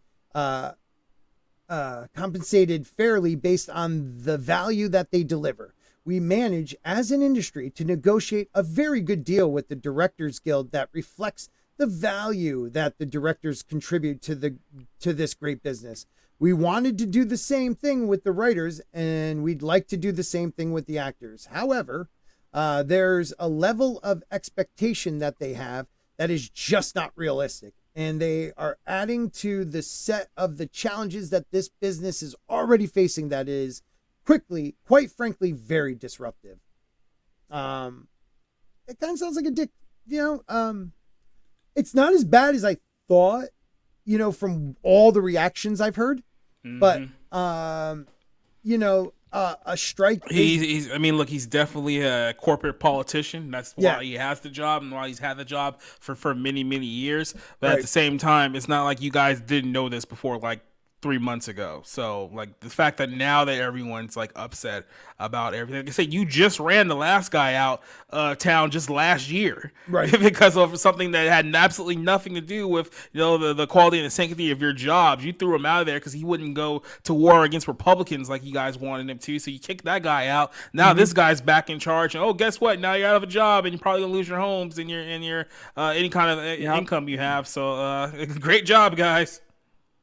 compensated fairly based on the value that they deliver. We manage as an industry to negotiate a very good deal with the Directors Guild that reflects the value that the directors contribute to this great business. We wanted to do the same thing with the writers, and we'd like to do the same thing with the actors. However, there's a level of expectation that they have that is just not realistic. And they are adding to the set of the challenges that this business is already facing that is quickly, quite frankly, very disruptive. It kind of sounds like a dick, you know, it's not as bad as I thought, you know, from all the reactions I've heard, but, you know, a strike. He's I mean, look, he's definitely a corporate politician. That's why he has the job and why he's had the job for many, many years. But at the same time, it's not like you guys didn't know this before, like 3 months ago. So like the fact that now that everyone's like upset about everything, like I said, you just ran the last guy out town just last year, right? Because of something that had absolutely nothing to do with, you know, the quality and the sanctity of your jobs. You threw him out of there because he wouldn't go to war against Republicans like you guys wanted him to. So you kicked that guy out. Now this guy's back in charge, and oh, guess what? Now you're out of a job, and you're probably gonna lose your homes and your any kind of income you have. So great job, guys.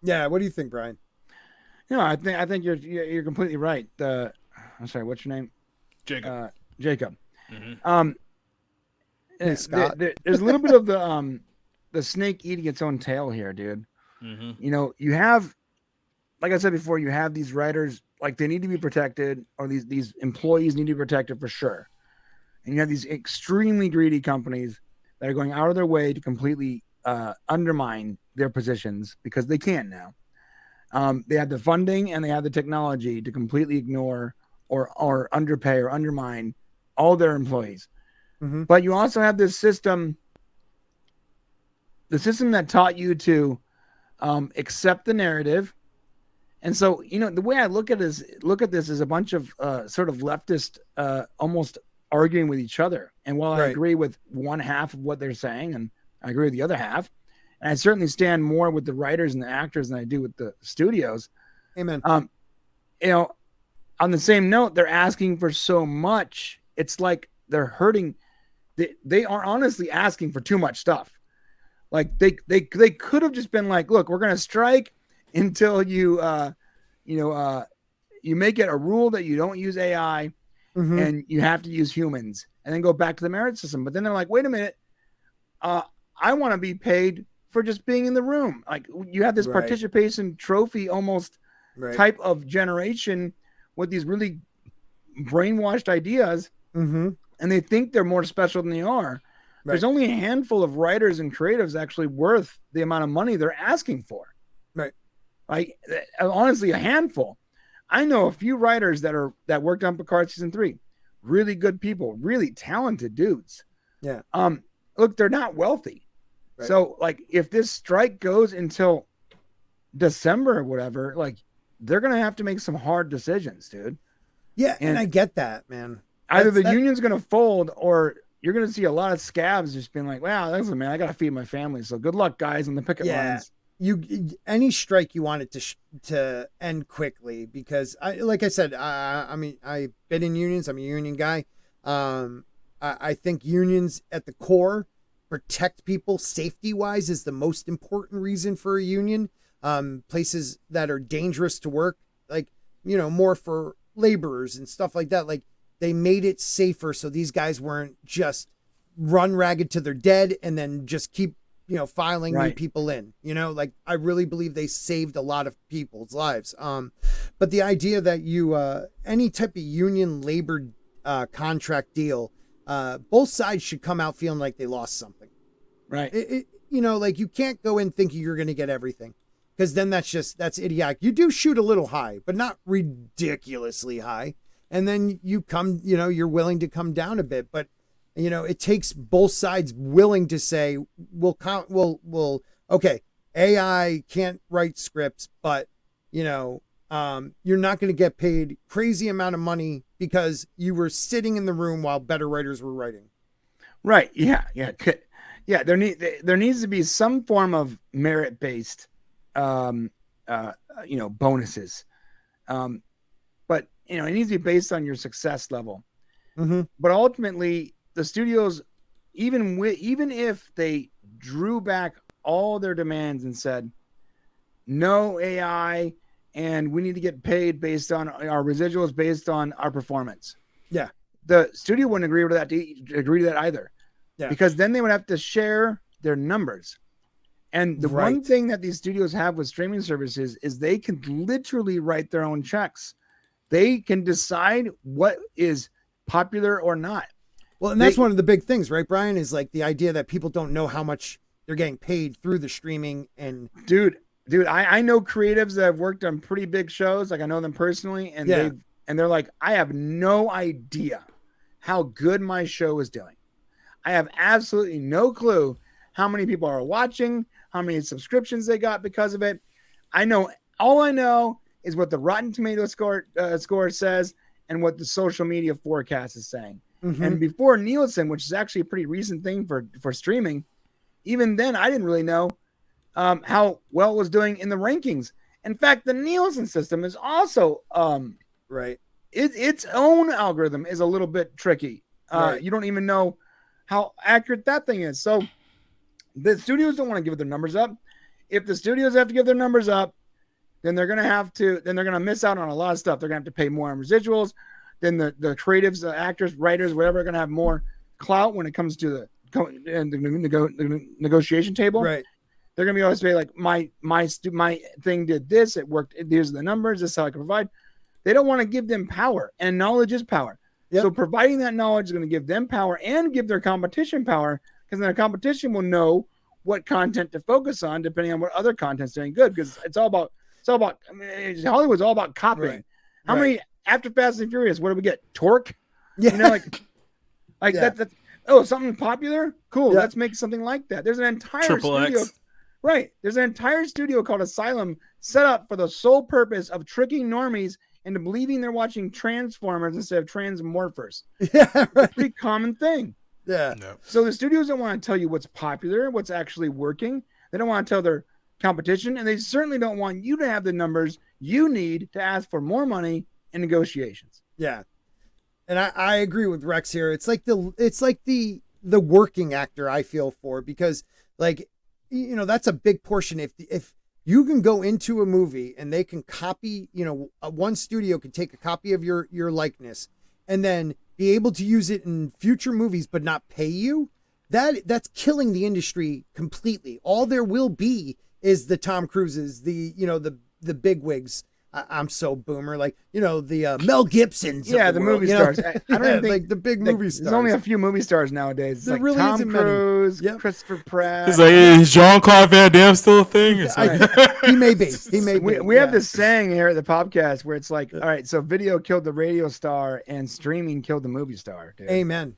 Yeah, what do you think, Brian? No, I think you're completely right. I'm sorry, what's your name? Jacob. Jacob. Hey, Scott. There's a little bit of the snake eating its own tail here, dude. You know, you have, like I said before, you have these writers, like they need to be protected, or these employees need to be protected for sure. And you have these extremely greedy companies that are going out of their way to completely undermine their positions because they can now. They have the funding and they have the technology to completely ignore or underpay or undermine all their employees. But you also have this system, the system that taught you to accept the narrative. And so, you know, the way I look at this is a bunch of sort of leftist almost arguing with each other. And while I agree with one half of what they're saying, and I agree with the other half, and I certainly stand more with the writers and the actors than I do with the studios. Amen. You know, on the same note, they're asking for so much. It's like they're hurting. They are honestly asking for too much stuff. Like they could have just been like, look, we're going to strike until you make it a rule that you don't use AI. and you have to use humans, and then go back to the merit system. But then they're like, wait a minute, I want to be paid for just being in the room. Like, you have this participation trophy almost type of generation with these really brainwashed ideas, and they think they're more special than they are. There's only a handful of writers and creatives actually worth the amount of money they're asking for. Like, honestly, a handful. I know a few writers that worked on Picard season 3, really good people, really talented dudes. Look, they're not wealthy. So, like, if this strike goes until December or whatever, like, they're gonna have to make some hard decisions, dude. And I get that, man. Either the union's gonna fold, or you're gonna see a lot of scabs just being like, "Wow, listen, man, I gotta feed my family. So good luck, guys, on the picket lines." Any strike you want it to end quickly, because like I said, I mean, I've been in unions. I'm a union guy. I think unions at the core protect people safety wise is the most important reason for a union. Places that are dangerous to work, like, more for laborers and stuff like that. Like, they made it safer so these guys weren't just run ragged to their dead and then just keep, filing new people in, like, I really believe they saved a lot of people's lives. But the idea that you, any type of union labor contract deal, both sides should come out feeling like they lost something. Like, you can't go in thinking you're going to get everything, because then that's idiotic. You do shoot a little high, but not ridiculously high. And then you come, you're willing to come down a bit, but it takes both sides willing to say, okay, AI can't write scripts, but you're not going to get paid crazy amount of money because you were sitting in the room while better writers were writing. Yeah. There needs to be some form of merit-based, bonuses. But it needs to be based on your success level. But ultimately, the studios, even if they drew back all their demands and said, no AI, and we need to get paid based on our residuals, based on our performance. The studio wouldn't agree to that either. Because then they would have to share their numbers. And the one thing that these studios have with streaming services is they can literally write their own checks. They can decide what is popular or not. Well, and that's one of the big things, right, Brian, is like the idea that people don't know how much they're getting paid through the streaming. And dude, I know creatives that have worked on pretty big shows. Like, I know them personally, and they're like, I have no idea how good my show is doing. I have absolutely no clue how many people are watching, how many subscriptions they got because of it. All I know is what the Rotten Tomatoes score says and what the social media forecast is saying. And before Nielsen, which is actually a pretty recent thing for streaming, even then I didn't really know how well it was doing in the rankings. In fact, the Nielsen system is also its own algorithm is a little bit tricky. You don't even know how accurate that thing is. So the studios don't want to give their numbers up. If the studios have to give their numbers up, then they're going to miss out on a lot of stuff. They're going to have to pay more on residuals. Then the creatives, the actors, writers, whatever, are going to have more clout when it comes to the negotiation table. They're going to be able to say, like, my thing did this, it worked. These are the numbers. This is how I can provide. They don't want to give them power, and knowledge is power. So providing that knowledge is going to give them power and give their competition power, because then their competition will know what content to focus on depending on what other content's doing good. Because it's all about Hollywood's all about copying. How many after Fast and Furious? What do we get? Torque? That. Oh, something popular? Cool. Let's make something like that. There's an entire studio. There's an entire studio called Asylum set up for the sole purpose of tricking normies into believing they're watching Transformers instead of Transmorphers. It's a pretty common thing. So the studios don't want to tell you what's popular, what's actually working. They don't want to tell their competition, and they certainly don't want you to have the numbers you need to ask for more money in negotiations. And I agree with Rex here. It's like the working actor, I feel, for, because, like, that's a big portion. If you can go into a movie and they can copy, one studio can take a copy of your likeness and then be able to use it in future movies but not pay you, that's killing the industry completely. All there will be is the Tom Cruises, the big wigs. I'm so boomer, like, the Mel Gibsons. Yeah, the movie stars. I don't even think, like the big movie stars. There's only a few movie stars nowadays. It's There like really Tom isn't many. Cruise, Yep. Christopher Pratt. It's like, is Jean-Claude Van Damme still a thing? It's like, He may be. He may be. We have this saying here at the podcast where it's like, all right, so video killed the radio star and streaming killed the movie star. Dude. Amen.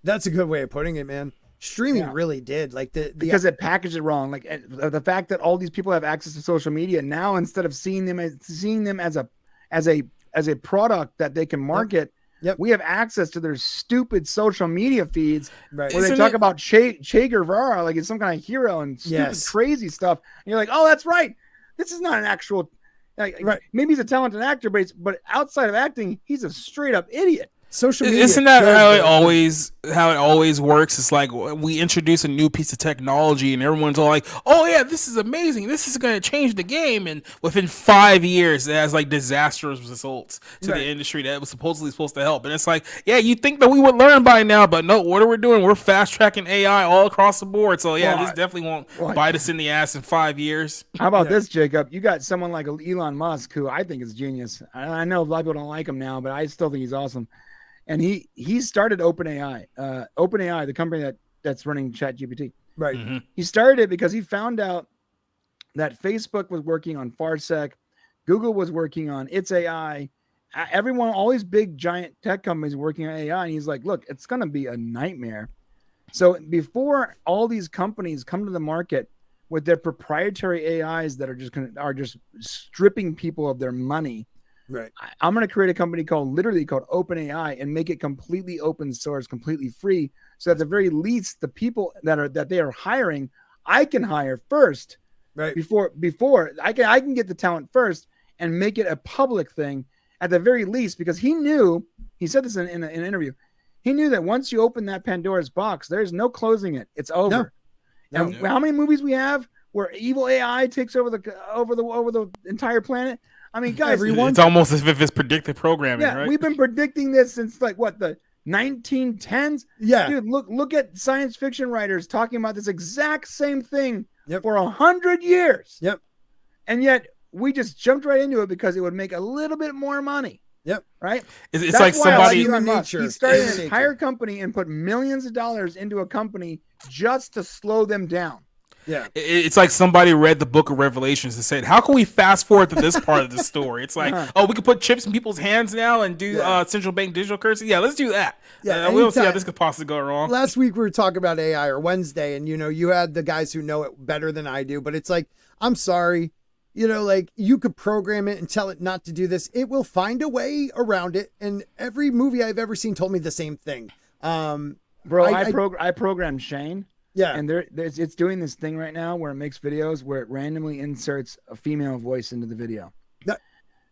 That's a good way of putting it, man. Streaming really did, like because it packaged it wrong. Like the fact that all these people have access to social media now, instead of seeing them as a product that they can market, we have access to their stupid social media feeds where they talk about Che Guevara like it's some kind of hero and stupid crazy stuff. And you're like, oh, that's right. This is not an actual. Maybe he's a talented actor, but outside of acting, he's a straight up idiot. Social media. Isn't that how it always works? It's like we introduce a new piece of technology and everyone's all like, oh yeah, this is amazing, this is going to change the game, and within 5 years it has like disastrous results to the industry that was supposedly supposed to help. And it's like, yeah, you think that we would learn by now, but no, what are we doing? We're fast tracking AI all across the board. So yeah, this definitely won't bite us in the ass in 5 years. How about this, Jacob? You got someone like Elon Musk, who I think is genius. I know a lot of people don't like him now, but I still think he's awesome. And he started OpenAI, the company that's running ChatGPT. Right. Mm-hmm. He started it because he found out that Facebook was working on Farsec, Google was working on its AI, everyone, all these big giant tech companies working on AI. And he's like, look, it's going to be a nightmare. So before all these companies come to the market with their proprietary AIs that are just stripping people of their money, right, I'm going to create a company called OpenAI and make it completely open source, completely free. So at the very least, the people that they are hiring, I can hire first, right? Before I can get the talent first and make it a public thing at the very least, because he said this in an interview. He knew that once you open that Pandora's box, there's no closing it. It's over. No. And how many movies we have where evil AI takes over the entire planet? I mean, guys, it's almost as if it's predictive programming, right? We've been predicting this since like the 1910s. Yeah, dude, look at science fiction writers talking about this exact same thing for 100 years. Yep. And yet we just jumped right into it because it would make a little bit more money. Yep. Right. It's like somebody. He started an entire company and put millions of dollars into a company just to slow them down. Yeah, it's like somebody read the book of Revelations and said, how can we fast forward to this part of the story? It's like, oh, we can put chips in people's hands now and do central bank digital currency. Yeah, let's do that. Yeah, we don't see how this could possibly go wrong. Last week we were talking about AI, or Wednesday, and you had the guys who know it better than I do, but it's like, I'm sorry, like you could program it and tell it not to do this. It will find a way around it. And every movie I've ever seen told me the same thing. Bro, I programmed Shane. Yeah. And it's doing this thing right now where it makes videos where it randomly inserts a female voice into the video.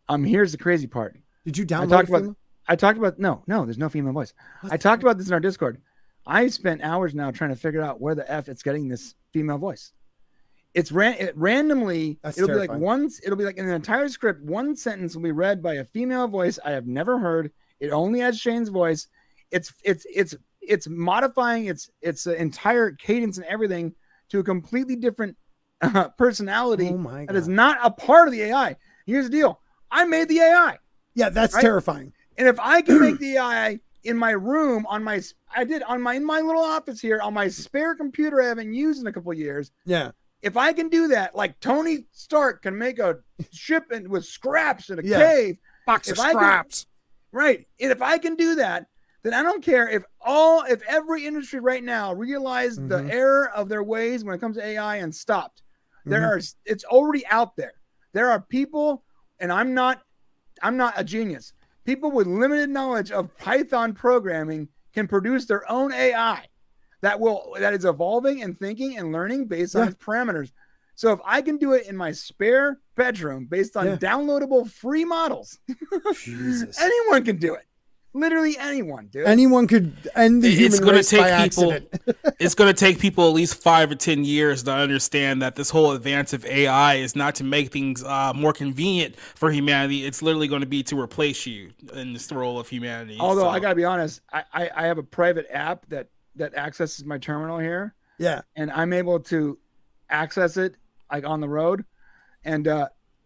Here's the crazy part. Did you download I talked about no, there's no female voice. I talked about this in our Discord. I spent hours now trying to figure out where the F it's getting this female voice. It's randomly. It'll be like in the entire script, one sentence will be read by a female voice I have never heard. It only has Shane's voice. It's modifying its entire cadence and everything to a completely different personality that is not a part of the AI. Here's the deal. I made the AI. Yeah, that's terrifying. And if I can make the AI in my room in my little office here on my spare computer I haven't used in a couple of years. Yeah. If I can do that, like Tony Stark can make a ship with scraps in a cave. Box of scraps. Right. And if I can do that, then I don't care if every industry right now realized the error of their ways when it comes to AI and stopped. It's already out there. There are people, and I'm not a genius. People with limited knowledge of Python programming can produce their own AI that is evolving and thinking and learning based on its parameters. So if I can do it in my spare bedroom based on downloadable free models, anyone can do it. Literally anyone, dude. Anyone could end the It's human gonna race by take people. accident. It's going to take people at least 5 or 10 years to understand that this whole advance of AI is not to make things more convenient for humanity. It's literally going to be to replace you in this role of humanity. Although So, I gotta be honest, I have a private app that accesses my terminal here, Yeah. and I'm able to access it like on the road, and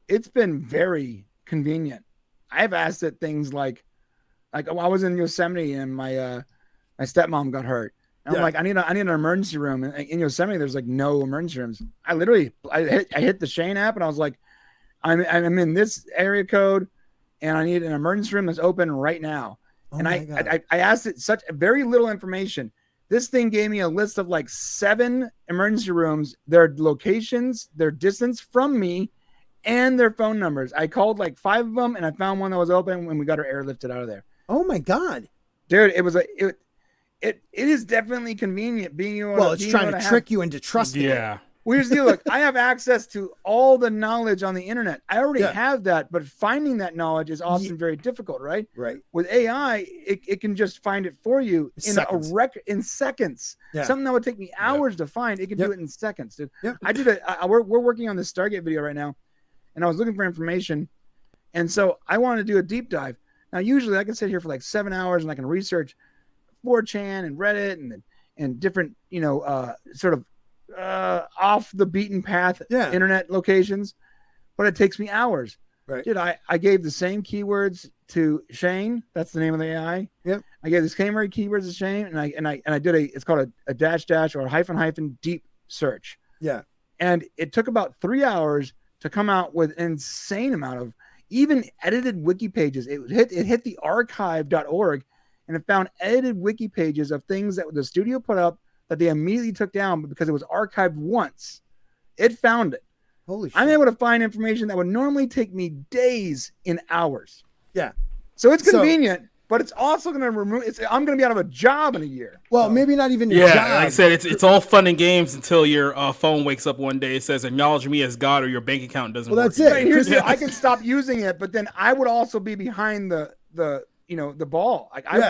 it's been very convenient. I've asked it things like I was in Yosemite and my stepmom got hurt. And I'm like, I need an emergency room. And in Yosemite, there's like no emergency rooms. I hit the Shane app and I was like, I'm in this area code and I need an emergency room that's open right now. Oh and my God. I asked it such very little information. This thing gave me a list of like 7 emergency rooms, their locations, their distance from me, and their phone numbers. I called like 5 of them and I found one that was open when we got her airlifted out of there. Oh my God. Dude, it is definitely convenient being able. Well, it's trying to trick you into trusting it. yeah. Well, here's the deal. Look, I have access to all the knowledge on the internet. I already have that, but finding that knowledge is often very difficult, right? Right. With AI, it can just find it for you Seconds. in seconds. Yeah. Something that would take me hours to find, it can do it in seconds, dude. Yep. We're working on this Stargate video right now, and I was looking for information, and so I wanted to do a deep dive. Now, usually I can sit here for like 7 hours and I can research 4chan and Reddit and different, sort of off the beaten path internet locations, but it takes me hours. Right. Dude, I gave the same keywords to Shane. That's the name of the AI. Yep. I gave the same keywords to Shane, and I did it's called a dash or a hyphen deep search. Yeah. And it took about 3 hours to come out with an insane amount of even edited wiki pages. It hit the archive.org and it found edited wiki pages of things that the studio put up that they immediately took down because it was archived once. It found it. Holy shit. I'm able to find information that would normally take me days in hours. Yeah. So it's convenient, but it's also going to I'm going to be out of a job in a year. Well, maybe not even a Yeah, job. like I said, it's all fun and games until your phone wakes up one day. It says, "Acknowledge me as God," or your bank account doesn't. Well, work. that's it. Right, here's the, I can stop using it, but then I would also be behind the ball. Like you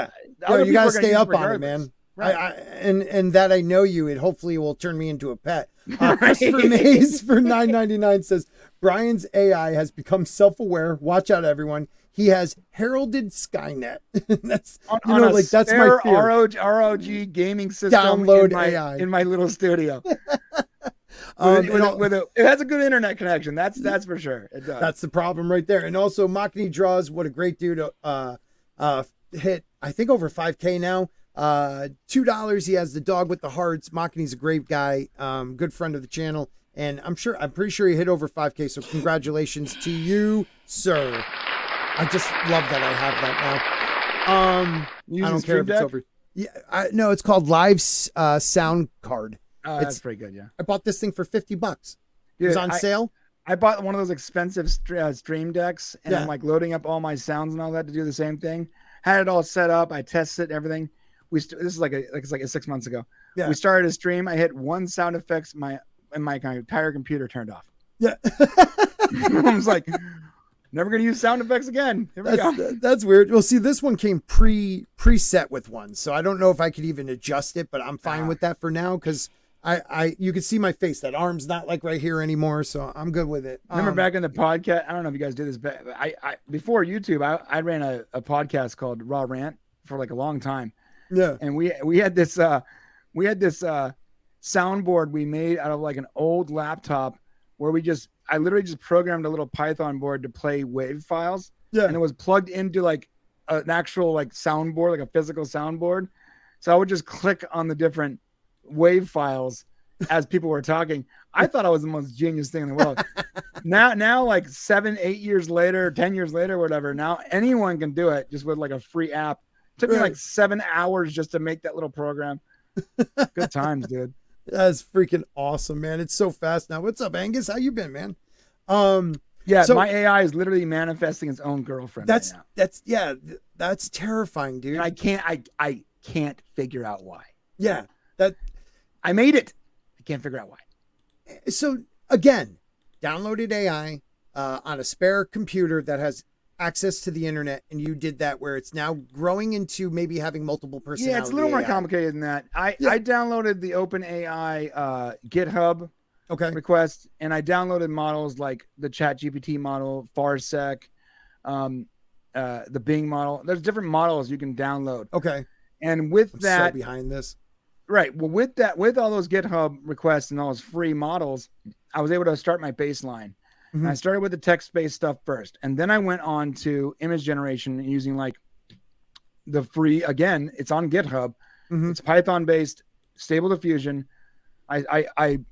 got to stay up on it, regardless. man. Right. And that I know you, it hopefully will turn me into a pet. Christopher Mays for $9.99 says, Brian's AI has become self-aware. Watch out, everyone. He has heralded Skynet. That's that's my fear. ROG gaming system. Download AI in my little studio. It has a good internet connection. That's for sure. It does. That's the problem right there. And also, Machini Draws, what a great dude. Hit, I think, over 5K now. $2. He has the dog with the hearts. Machini's a great guy. Good friend of the channel. And I'm pretty sure he hit over 5K. So congratulations to you, sir. I just love that I have that now. I don't care if it's over. Yeah, no, it's called Live Sound Card. That's pretty good. Yeah, I bought this thing for $50. It was on sale. I bought one of those expensive stream decks, and I'm like loading up all my sounds and all that to do the same thing. Had it all set up. I tested and everything. This is it's like 6 months ago. Yeah. We started a stream. I hit one sound effects. My entire computer turned off. Yeah. I was like, never gonna use sound effects again. Here we go. That's weird. Well, see, this one came preset with one, so I don't know if I could even adjust it, but I'm fine with that for now because you can see my face. That arm's not like right here anymore, so I'm good with it. Remember back in the podcast? I don't know if you guys do this, but I before YouTube, I ran a podcast called Raw Rant for like a long time. Yeah, and we had this soundboard we made out of like an old laptop where I literally just programmed a little Python board to play WAV files. Yeah. And it was plugged into like an actual like soundboard, like a physical soundboard. So I would just click on the different WAV files as people were talking. I thought I was the most genius thing in the world. now like 7, 8 years later, 10 years later, whatever, now anyone can do it just with like a free app. It took me like 7 hours just to make that little program. Good times, dude. That's freaking awesome, man. It's so fast now. What's up, Angus? How you been, man? So my AI is literally manifesting its own girlfriend. That's terrifying, dude. And I can't figure out why. Yeah, I made it. I can't figure out why. So again, downloaded AI on a spare computer that has access to the internet and you did that where it's now growing into maybe having multiple personalities. Yeah, it's a little more AI. complicated than that. I downloaded the OpenAI GitHub Okay. request, and I downloaded models like the ChatGPT model, Farsec, the Bing model. There's different models you can download. Okay. And with I'm that, so behind this. right. Well, with all those GitHub requests and all those free models, I was able to start my baseline. Mm-hmm. And I started with the text-based stuff first, and then I went on to image generation using like the free. Again, it's on GitHub. Mm-hmm. It's Python-based, Stable Diffusion. I'm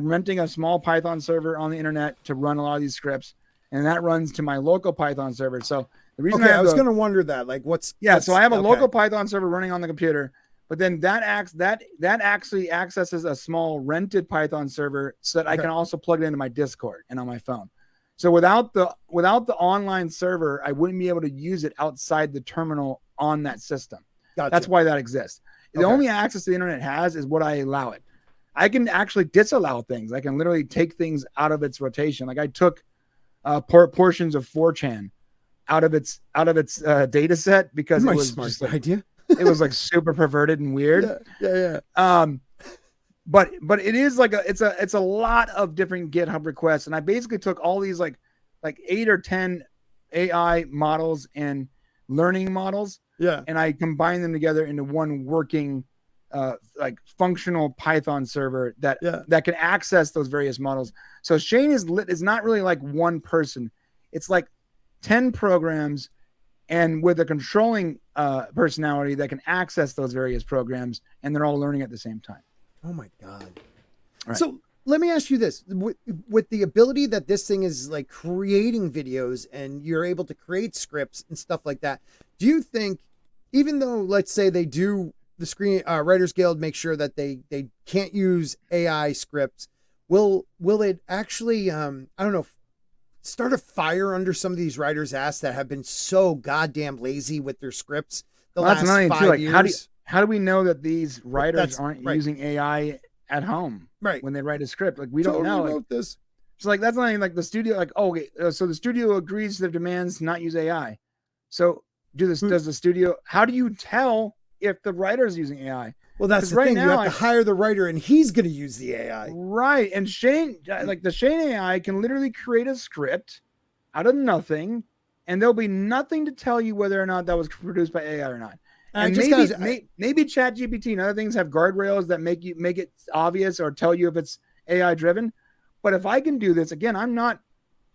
renting a small Python server on the internet to run a lot of these scripts, and that runs to my local Python server. So the reason I was going to wonder that, like, so I have a local Python server running on the computer. But then that actually accesses a small rented Python server so that I can also plug it into my Discord and on my phone. So without the online server, I wouldn't be able to use it outside the terminal on that system. Gotcha. That's why that exists. The only access the internet has is what I allow it. I can actually disallow things. I can literally take things out of its rotation. Like I took portions of 4chan out of its data set because it was smart just like, idea. it was like super perverted and weird. Yeah. But it is like it's a lot of different GitHub requests, and I basically took all these like 8 or 10 AI models and learning models, and I combined them together into one working like functional Python server that can access those various models. So Shane is not really like one person; it's like 10 programs. And with a controlling personality that can access those various programs, and they're all learning at the same time. Oh my God. Right. So let me ask you this, with the ability that this thing is like creating videos and you're able to create scripts and stuff like that, do you think, even though, let's say they do, the Screen Writers Guild make sure that they can't use AI scripts, will it actually, I don't know, start a fire under some of these writers' ass that have been so goddamn lazy with their scripts the last 5 years? How do we know that these writers aren't using AI at home when they write a script? Like we don't know. Wrote this. So like that's not even like the studio. Like so the studio agrees to their demands to not use AI. So does the studio? How do you tell if the writer's using AI? Well, that's the thing. You have to hire the writer, and he's going to use the AI. Right. And Shane, like the Shane AI can literally create a script out of nothing, and there'll be nothing to tell you whether or not that was produced by AI or not. And maybe ChatGPT and other things have guardrails that make it obvious or tell you if it's AI driven. But if I can do this, again, I'm not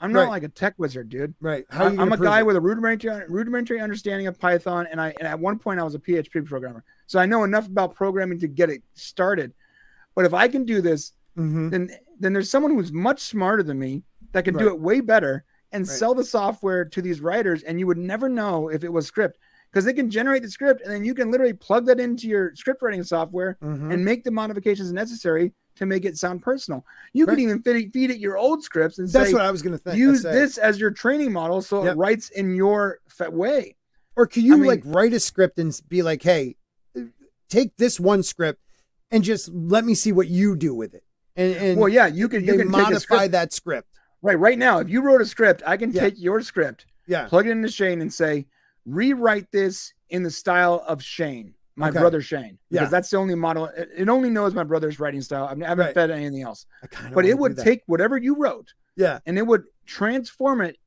like a tech wizard, dude. Right. I'm a guy with a rudimentary understanding of Python, and at one point I was a PHP programmer, so I know enough about programming to get it started. But if I can do this, then there's someone who's much smarter than me that can do it way better and sell the software to these writers, and you would never know if it was script because they can generate the script, and then you can literally plug that into your script writing software and make the modifications necessary to make it sound personal. You can even feed it your old scripts and that's say, what I was going to think. Use this as your training model so it writes in your way. Or can you like write a script and be like, hey, take this one script and just let me see what you do with it. And well, yeah, you can modify that script. Right now, if you wrote a script, I can take your script, plug it into Shane and say, rewrite this in the style of Shane. My brother Shane, because that's the only model. It only knows my brother's writing style. I haven't fed anything else. But it would take whatever you wrote, and it would transform it.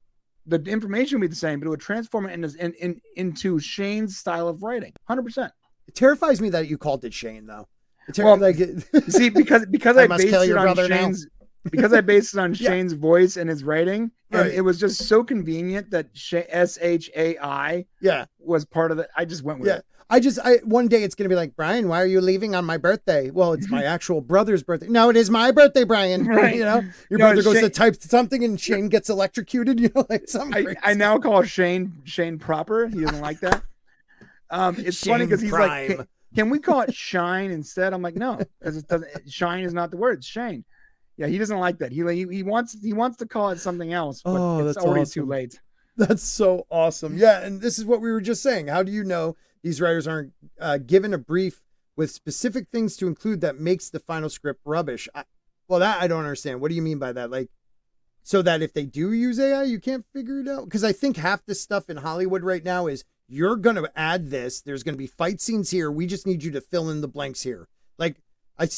The information would be the same, but it would transform it into Shane's style of writing. 100%. It terrifies me that you called it Shane, though. See, because I based it on Shane's. Because I based it on Shane's voice and his writing, and it was just so convenient that SHAI was part of it. I just went with it. One day it's going to be like, Brian, why are you leaving on my birthday? Well, it's my actual brother's birthday. No, it is my birthday, Brian. Right. You know, your brother goes to type something and Shane gets electrocuted. You know, like something. I now call Shane proper. He doesn't like that. It's Shane funny because he's Prime. Like, can we call it Shine instead? I'm like, no, because it doesn't. Shine is not the word. It's Shane. Yeah, he doesn't like that. He wants to call it something else, but it's already too late. That's so awesome. Yeah, and this is what we were just saying. How do you know these writers aren't given a brief with specific things to include that makes the final script rubbish? That I don't understand. What do you mean by that? Like so that if they do use AI, you can't figure it out. Because I think half the stuff in Hollywood right now is you're going to add this. There's going to be fight scenes here. We just need you to fill in the blanks here. Like I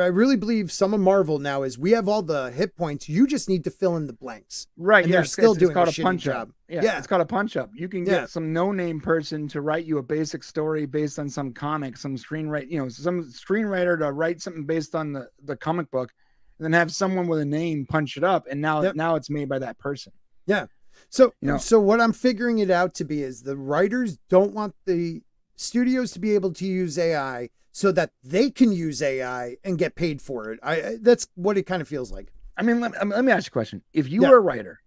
really believe some of Marvel now is we have all the hit points. You just need to fill in the blanks. Right. And Yeah. they're still doing called a a shitty punch job. up. Yeah, it's called a punch up. You can get some no-name person to write you a basic story based on some comic, some screenwriter to write something based on the comic book, and then have someone with a name punch it up, and now it's made by that person. Yeah. So so what I'm figuring it out to be is the writers don't want the studios to be able to use AI so that they can use AI and get paid for it. That's what it kind of feels like. I mean, let me ask you a question. If you were a writer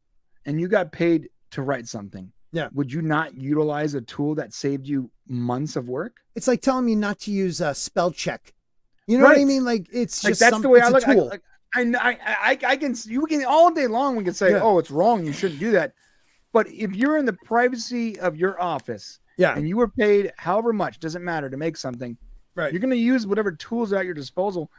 and you got paid to write something, would you not utilize a tool that saved you months of work? It's like telling me not to use spell check. You know what I mean? Like it's just that's the way I look. Tool. I can, you can all day long. We can say, oh, it's wrong. You shouldn't do that. But if you're in the privacy of your office, and you were paid however much, doesn't matter, to make something, you're going to use whatever tools are at your disposal.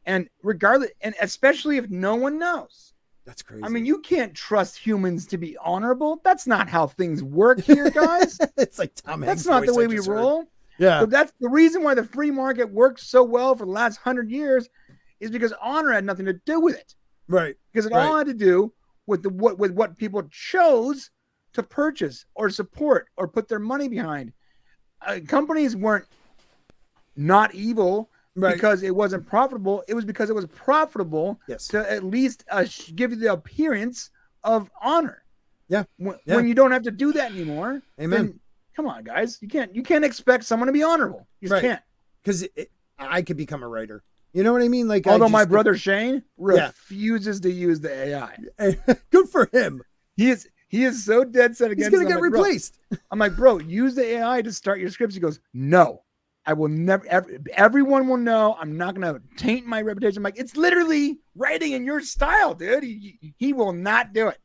And regardless, and especially if no one knows. That's crazy. I mean, you can't trust humans to be honorable. That's not how things work here, guys. It's like Tom Hanks' That's not the voice way I we just heard. roll. Yeah. So that's the reason why the free market worked so well for the last 100 years, is because honor had nothing to do with it. Right. Because it all had to do with what people chose to purchase or support or put their money behind. Companies weren't not evil because it wasn't profitable. It was because it was profitable to at least give you the appearance of honor. Yeah. When you don't have to do that anymore. Amen. Then, come on, guys. You can't expect someone to be honorable. You just can't. Because I could become a writer. You know what I mean? Like, although my brother Shane refuses to use the AI. Good for him. He is so dead set against. He's gonna get replaced. I'm like, bro, use the AI to start your scripts. He goes, no, I will never. Everyone will know. I'm not gonna taint my reputation. I'm like, it's literally writing in your style, dude. He will not do it.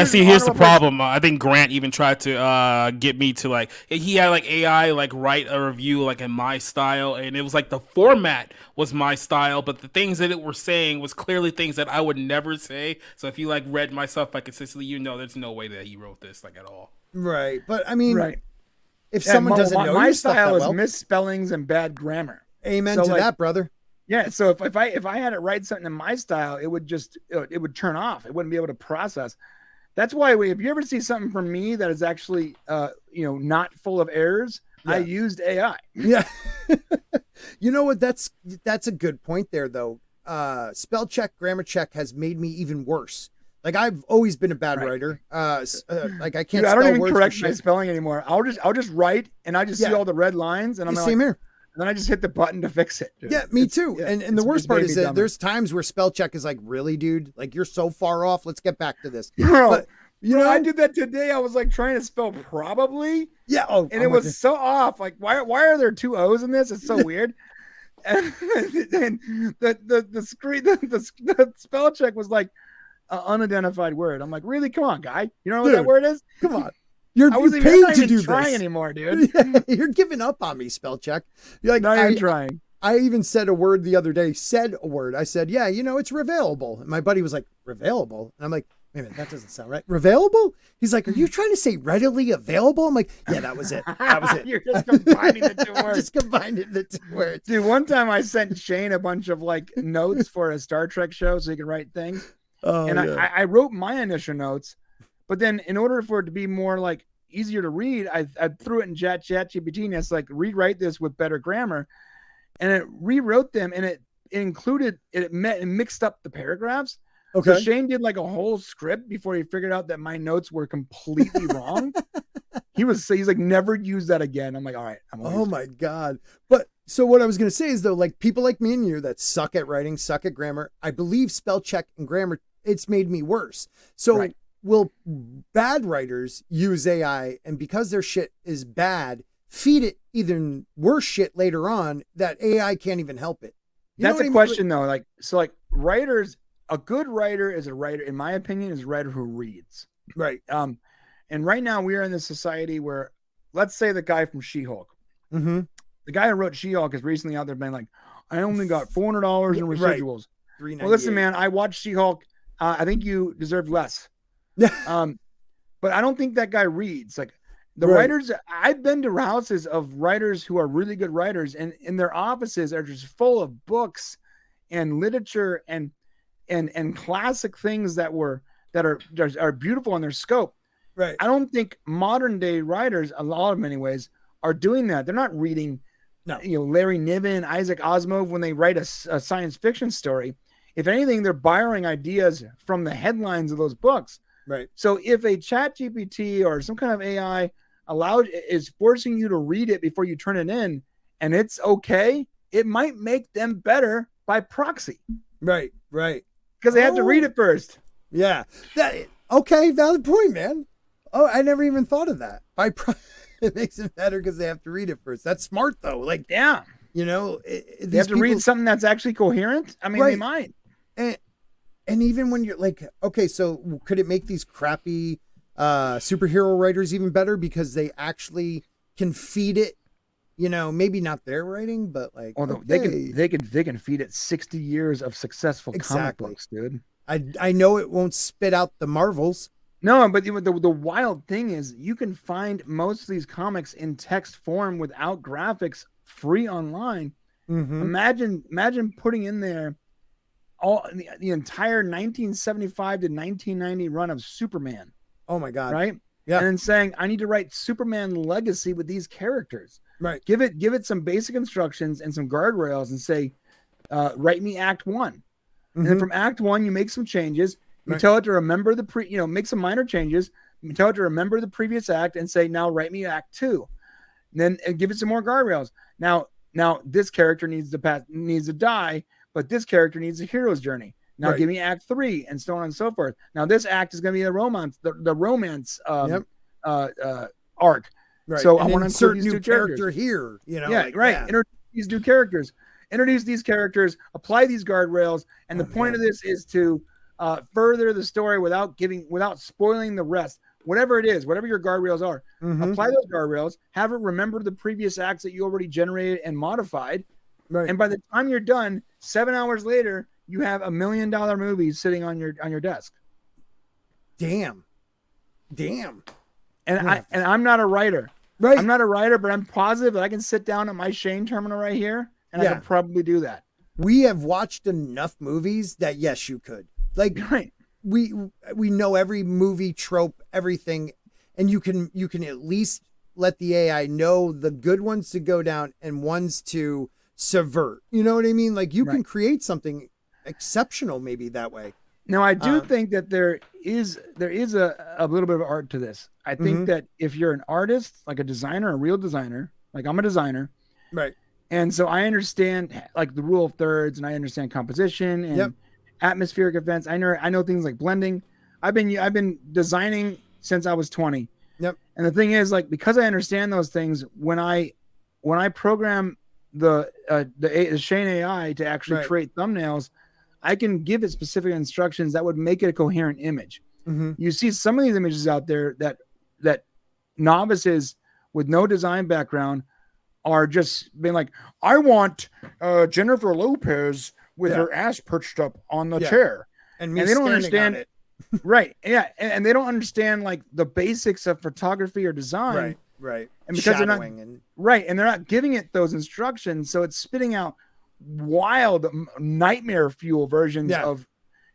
See, here's the problem. I think Grant even tried to get me to, like, he had like AI like write a review like in my style, and it was like the format was my style, but the things that it were saying was clearly things that I would never say. So if you like read my stuff like consistently, you know there's no way that he wrote this like at all. Right, but I mean, if someone doesn't know my your stuff style that is well, misspellings and bad grammar. Amen to that, brother. Yeah, so if I had to write something in my style, it would turn off. It wouldn't be able to process. That's why if you ever see something from me that is actually not full of errors, I used AI. Yeah. You know what? That's a good point there, though. Spell check, grammar check has made me even worse. Like, I've always been a bad writer. Like, I can't. Dude, I don't even words correct my spelling anymore. I'll just write, and I just see all the red lines, and I'm same here. And then I just hit the button to fix it. Dude. Yeah, me too. And the worst part is that there's times where spell check is like, really, dude? Like, you're so far off. Let's get back to this. Bro, but, I did that today. I was like trying to spell probably. Yeah. And it was so off. Like, why are there two O's in this? It's so weird. And the screen, the spell check was like an unidentified word. I'm like, really? Come on, guy. You know what that word is? Come on. You're paid to do trying this anymore, dude. You're giving up on me, spell check. You're like, not even trying. I even said a word the other day. I said, it's revailable. And my buddy was like, revailable? And I'm like, wait a minute, that doesn't sound right. Revailable? He's like, are you trying to say readily available? I'm like, yeah, that was it. That was it. You're just combining the two words. Just combining the two words. Dude, one time I sent Shane a bunch of like notes for a Star Trek show so he could write things. I wrote my initial notes, but then in order for it to be more like easier to read, I threw it in ChatGPT, and it's like, rewrite this with better grammar. And it rewrote them, and it mixed up the paragraphs. Okay. So Shane did like a whole script before he figured out that my notes were completely wrong. He's like, never use that again. I'm like, all right. Oh my God. But so what I was going to say is, though, like, people like me and you that suck at writing, suck at grammar, I believe spell check and grammar, it's made me worse. So will bad writers use AI, and because their shit is bad, feed it even worse shit later on that AI can't even help it? That's a question, though. Like, so like writers, a good writer is a writer, in my opinion, is a writer who reads. Right. And right now we are in this society where, let's say the guy from She-Hulk, mm-hmm. the guy who wrote She-Hulk is recently out there being like, I only got $400 in residuals. $398. Well, listen, man, I watched She-Hulk I think you deserve less. But I don't think that guy reads. Like the writers, I've been to houses of writers who are really good writers, and in their offices are just full of books and literature and classic things that are beautiful in their scope. Right. I don't think modern day writers, a lot of many ways, are doing that. They're not reading, Larry Niven, Isaac Asimov when they write a science fiction story. If anything, they're borrowing ideas from the headlines of those books. Right. So if a chat GPT or some kind of AI is forcing you to read it before you turn it in, and it's okay, it might make them better by proxy. Right. Because they have to read it first. Yeah. Okay, valid point, man. Oh, I never even thought of that. It makes it better because they have to read it first. That's smart, though. Like, yeah, they have to read something that's actually coherent. I mean, they might. And even when you're like, okay, so could it make these crappy superhero writers even better because they actually can feed it? Maybe not their writing, but like, they can feed it 60 years of successful comic books, dude. I know it won't spit out the Marvels. No, but the wild thing is you can find most of these comics in text form without graphics free online. Mm-hmm. Imagine putting in there all the entire 1975 to 1990 run of Superman. Oh my God. Right? Yeah. And then saying, I need to write Superman Legacy with these characters. Right. Give it some basic instructions and some guardrails and say, write me Act 1. Mm-hmm. And then from Act 1, you make some changes. You tell it to remember make some minor changes. You tell it to remember the previous act and say, now write me Act 2. And then give it some more guardrails. Now this character needs to die, but this character needs a hero's journey. Now give me Act 3 and so on and so forth. Now this act is going to be the romance arc. Right. So and I want to insert include these new two character characters here. Yeah. Introduce these new characters. Introduce these characters. Apply these guardrails. And the point of this is to further the story without spoiling the rest. Whatever it is, whatever your guardrails are, apply those guardrails. Have it remember the previous acts that you already generated and modified. Right. And by the time you're done, 7 hours later, you have $1 million movie sitting on your desk. Damn. And I'm not a writer. Right. I'm not a writer, but I'm positive that I can sit down at my Shane terminal right here and I can probably do that. We have watched enough movies that yes, you could. Like we know every movie trope, everything, and you can at least let the AI know the good ones to go down and ones to subvert. You know what I mean? Like you can create something exceptional maybe that way. Now I do think that there is a little bit of art to this. I think that if you're an artist, like a designer, a real designer, like I'm a designer, right? And so I understand like the rule of thirds, and I understand composition and atmospheric events. I know things like blending. I've been designing since I was 20. Yep. And the thing is, like, because I understand those things, when I program the Shane AI to actually create thumbnails, I can give it specific instructions that would make it a coherent image. Mm-hmm. You see some of these images out there that novices with no design background are just being like, I want Jennifer Lopez with her ass perched up on the chair. And they don't understand it. Right. Yeah. And they don't understand like the basics of photography or design. Right. And because they're not giving it those instructions. So it's spitting out wild nightmare fuel versions of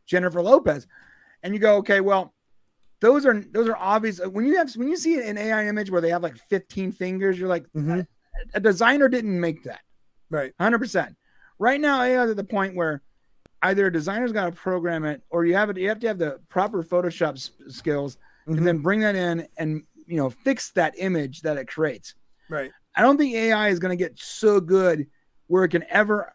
Jennifer Lopez. And you go, okay, well, those are obvious. When you see an AI image where they have like 15 fingers, you're like, a designer didn't make that. Right. 100%. Right now, AI is at the point where either a designer's got to program it, or you have to have the proper Photoshop skills, and then bring that in and fix that image that it creates. Right. I don't think AI is going to get so good where it can ever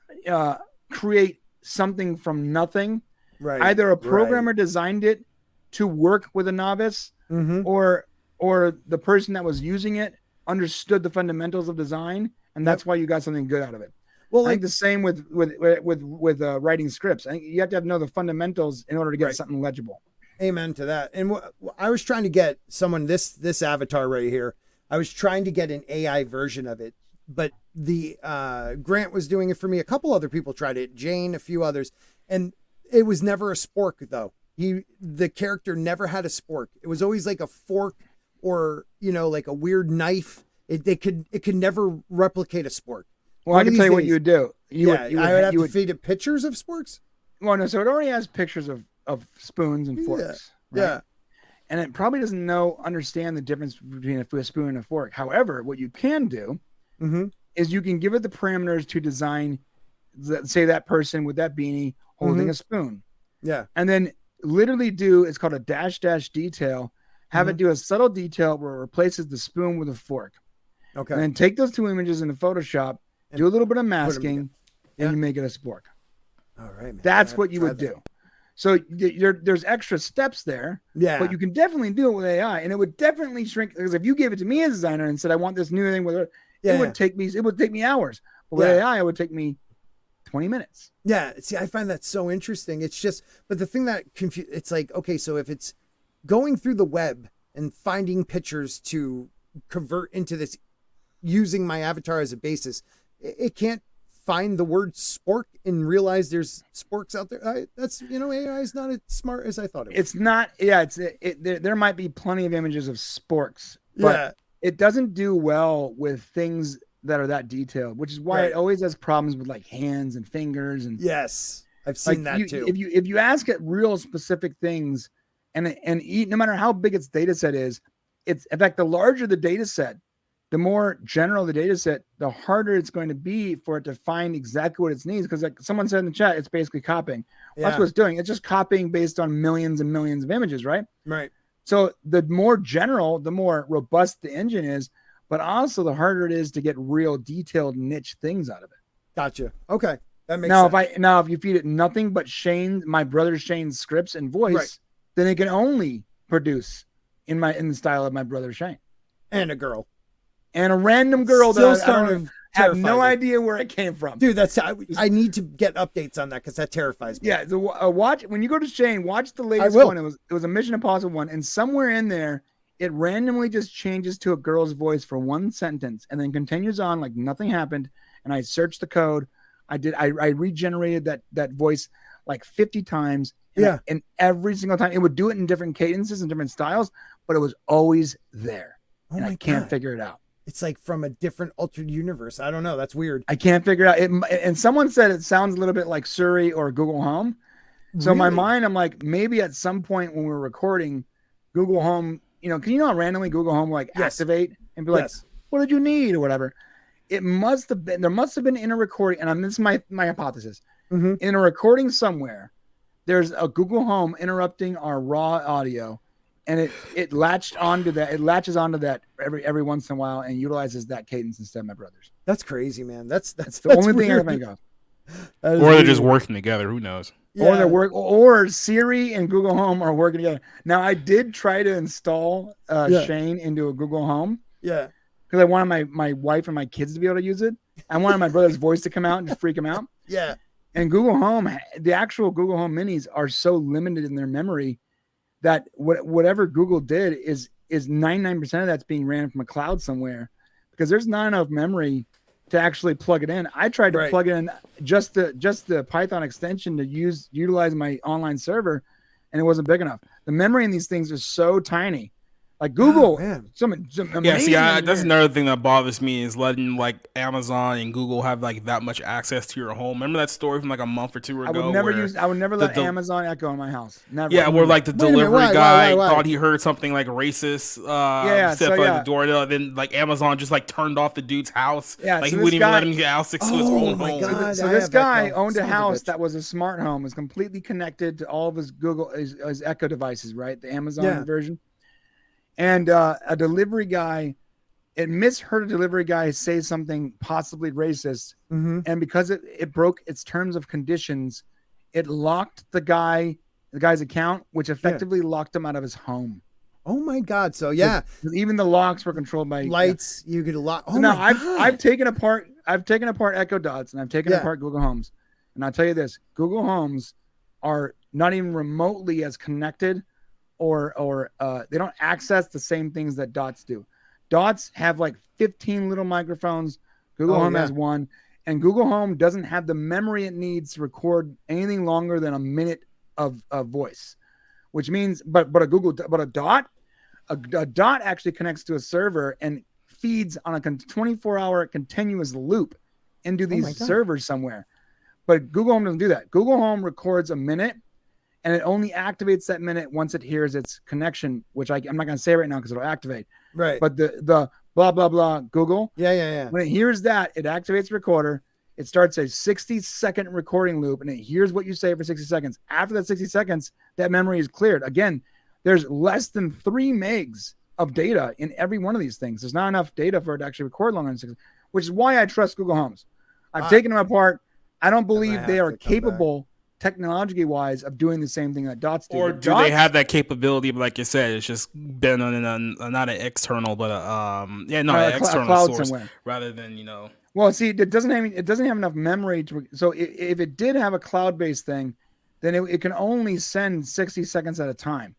create something from nothing. Right. Either a programmer designed it to work with a novice, or the person that was using it understood the fundamentals of design, and that's why you got something good out of it. Well, I think the same with writing scripts. I think you have to know the fundamentals in order to get something legible. Amen to that. And I was trying to get someone this avatar right here. I was trying to get an AI version of it, but the Grant was doing it for me. A couple other people tried it, Jane, a few others, and it was never a spork though. the character never had a spork. It was always like a fork or, you know, like a weird knife. It could never replicate a spork. Well, I can tell you what you would do. I would have to feed it pictures of sporks. Well, no, so it already has pictures of spoons and forks. Yeah. Right? And it probably doesn't understand the difference between a spoon and a fork. However, what you can do is you can give it the parameters to design, say, that person with that beanie holding a spoon. Yeah. And then literally it's called a dash detail. Have it do a subtle detail where it replaces the spoon with a fork. Okay. And then take those two images into Photoshop, do a little bit of masking, and you make it a spork. All right, man. That's what you would do. So there's extra steps there. Yeah. But you can definitely do it with AI, and it would definitely shrink. Because if you gave it to me as a designer and said I want this new thing with it, it would take me hours. But with AI, it would take me 20 minutes. Yeah. See, I find that so interesting. It's just, but the thing that it's like, okay, so if it's going through the web and finding pictures to convert into this, using my avatar as a basis, it can't find the word spork and realize there's sporks out there. That's, you know, AI is not as smart as I thought it was. It's not. Yeah, there might be plenty of images of sporks, but it doesn't do well with things that are that detailed, which is why it always has problems with like hands and fingers. And yes, I've seen that too. If you ask it real specific things, and no matter how big its data set is, it's, in fact, the larger the data set, the more general the data set, the harder it's going to be for it to find exactly what it needs. Because like someone said in the chat, it's basically copying. That's what it's doing. It's just copying based on millions and millions of images, right? Right. So the more general, the more robust the engine is, but also the harder it is to get real detailed niche things out of it. Gotcha. Okay. That makes sense. If you feed it nothing but my brother Shane's scripts and voice, then it can only produce in the style of my brother Shane. And a girl. And a random girl Still that I have no idea where it came from. Dude, I need to get updates on that because that terrifies me. Yeah, watch when you go to Shane, watch the latest one. It was a Mission Impossible one, and somewhere in there, it randomly just changes to a girl's voice for one sentence, and then continues on like nothing happened. And I searched the code. I regenerated that voice like 50 times. And every single time, it would do it in different cadences and different styles, but it was always there. And I can't figure it out. It's like from a different altered universe. I don't know. That's weird. I can't figure it out. And someone said it sounds a little bit like Siri or Google Home. So in my mind, I'm like, maybe at some point when we're recording, Google Home, can you not randomly Google Home like activate and be like, what did you need or whatever? There must have been in a recording, and this is my hypothesis. In a recording somewhere, there's a Google Home interrupting our raw audio. And it latches onto that every once in a while and utilizes that cadence instead of my brother's. That's crazy, man. That's the only thing I can think of. Or they're just working together. Who knows? Yeah. Or Siri and Google Home are working together. Now I did try to install Shane into a Google Home. Yeah. Because I wanted my wife and my kids to be able to use it. I wanted my brother's voice to come out and just freak him out. Yeah. And Google Home, the actual Google Home Minis are so limited in their memory that whatever Google did is 99% of that's being ran from a cloud somewhere, because there's not enough memory to actually plug it in. I tried to plug in just the Python extension to utilize my online server, and it wasn't big enough. The memory in these things is so tiny. Like Google, some amazing that's another thing that bothers me is letting like Amazon and Google have like that much access to your home. Remember that story from like a month or two ago? I would never let Amazon Echo in my house. Never. Yeah, where like the delivery guy thought he heard something like racist. Step out the door. Then like Amazon just like turned off the dude's house. Yeah, like he wouldn't even let him get access to his own home. God, so this guy owned a house that was a smart home, was completely connected to all of his his Echo devices, right? The Amazon version. And a delivery guy, it misheard a delivery guy say something possibly racist. And because it broke its terms of conditions, it locked the guy's account, which effectively locked him out of his home. Oh my God. So even the locks were controlled by lights. You could lock. Oh, now I've taken apart Echo Dots, and I've taken apart Google Homes. And I'll tell you this, Google Homes are not even remotely as connected or they don't access the same things that Dots do. Dots have like 15 little microphones. Google Home has one, and Google Home doesn't have the memory it needs to record anything longer than a minute of voice. which means, but a dot actually connects to a server and feeds on a 24-hour continuous loop into these servers somewhere. But Google Home doesn't do that. Google Home records a minute, and it only activates that minute once it hears its connection, which I'm not going to say right now because it'll activate. Right. But the blah, blah, blah Google. Yeah. When it hears that, it activates the recorder. It starts a 60-second recording loop, and it hears what you say for 60 seconds. After that 60 seconds, that memory is cleared. Again, there's less than 3 megs of data in every one of these things. There's not enough data for it to actually record longer than 60, which is why I trust Google Homes. I've taken them apart. I don't believe they are capable technology wise of doing the same thing that dots do. Or do they have that capability? But like you said, it's just been on not an external, but an external source somewhere, rather than Well, see, it doesn't have enough memory to. So if it did have a cloud-based thing, then it can only send 60 seconds at a time.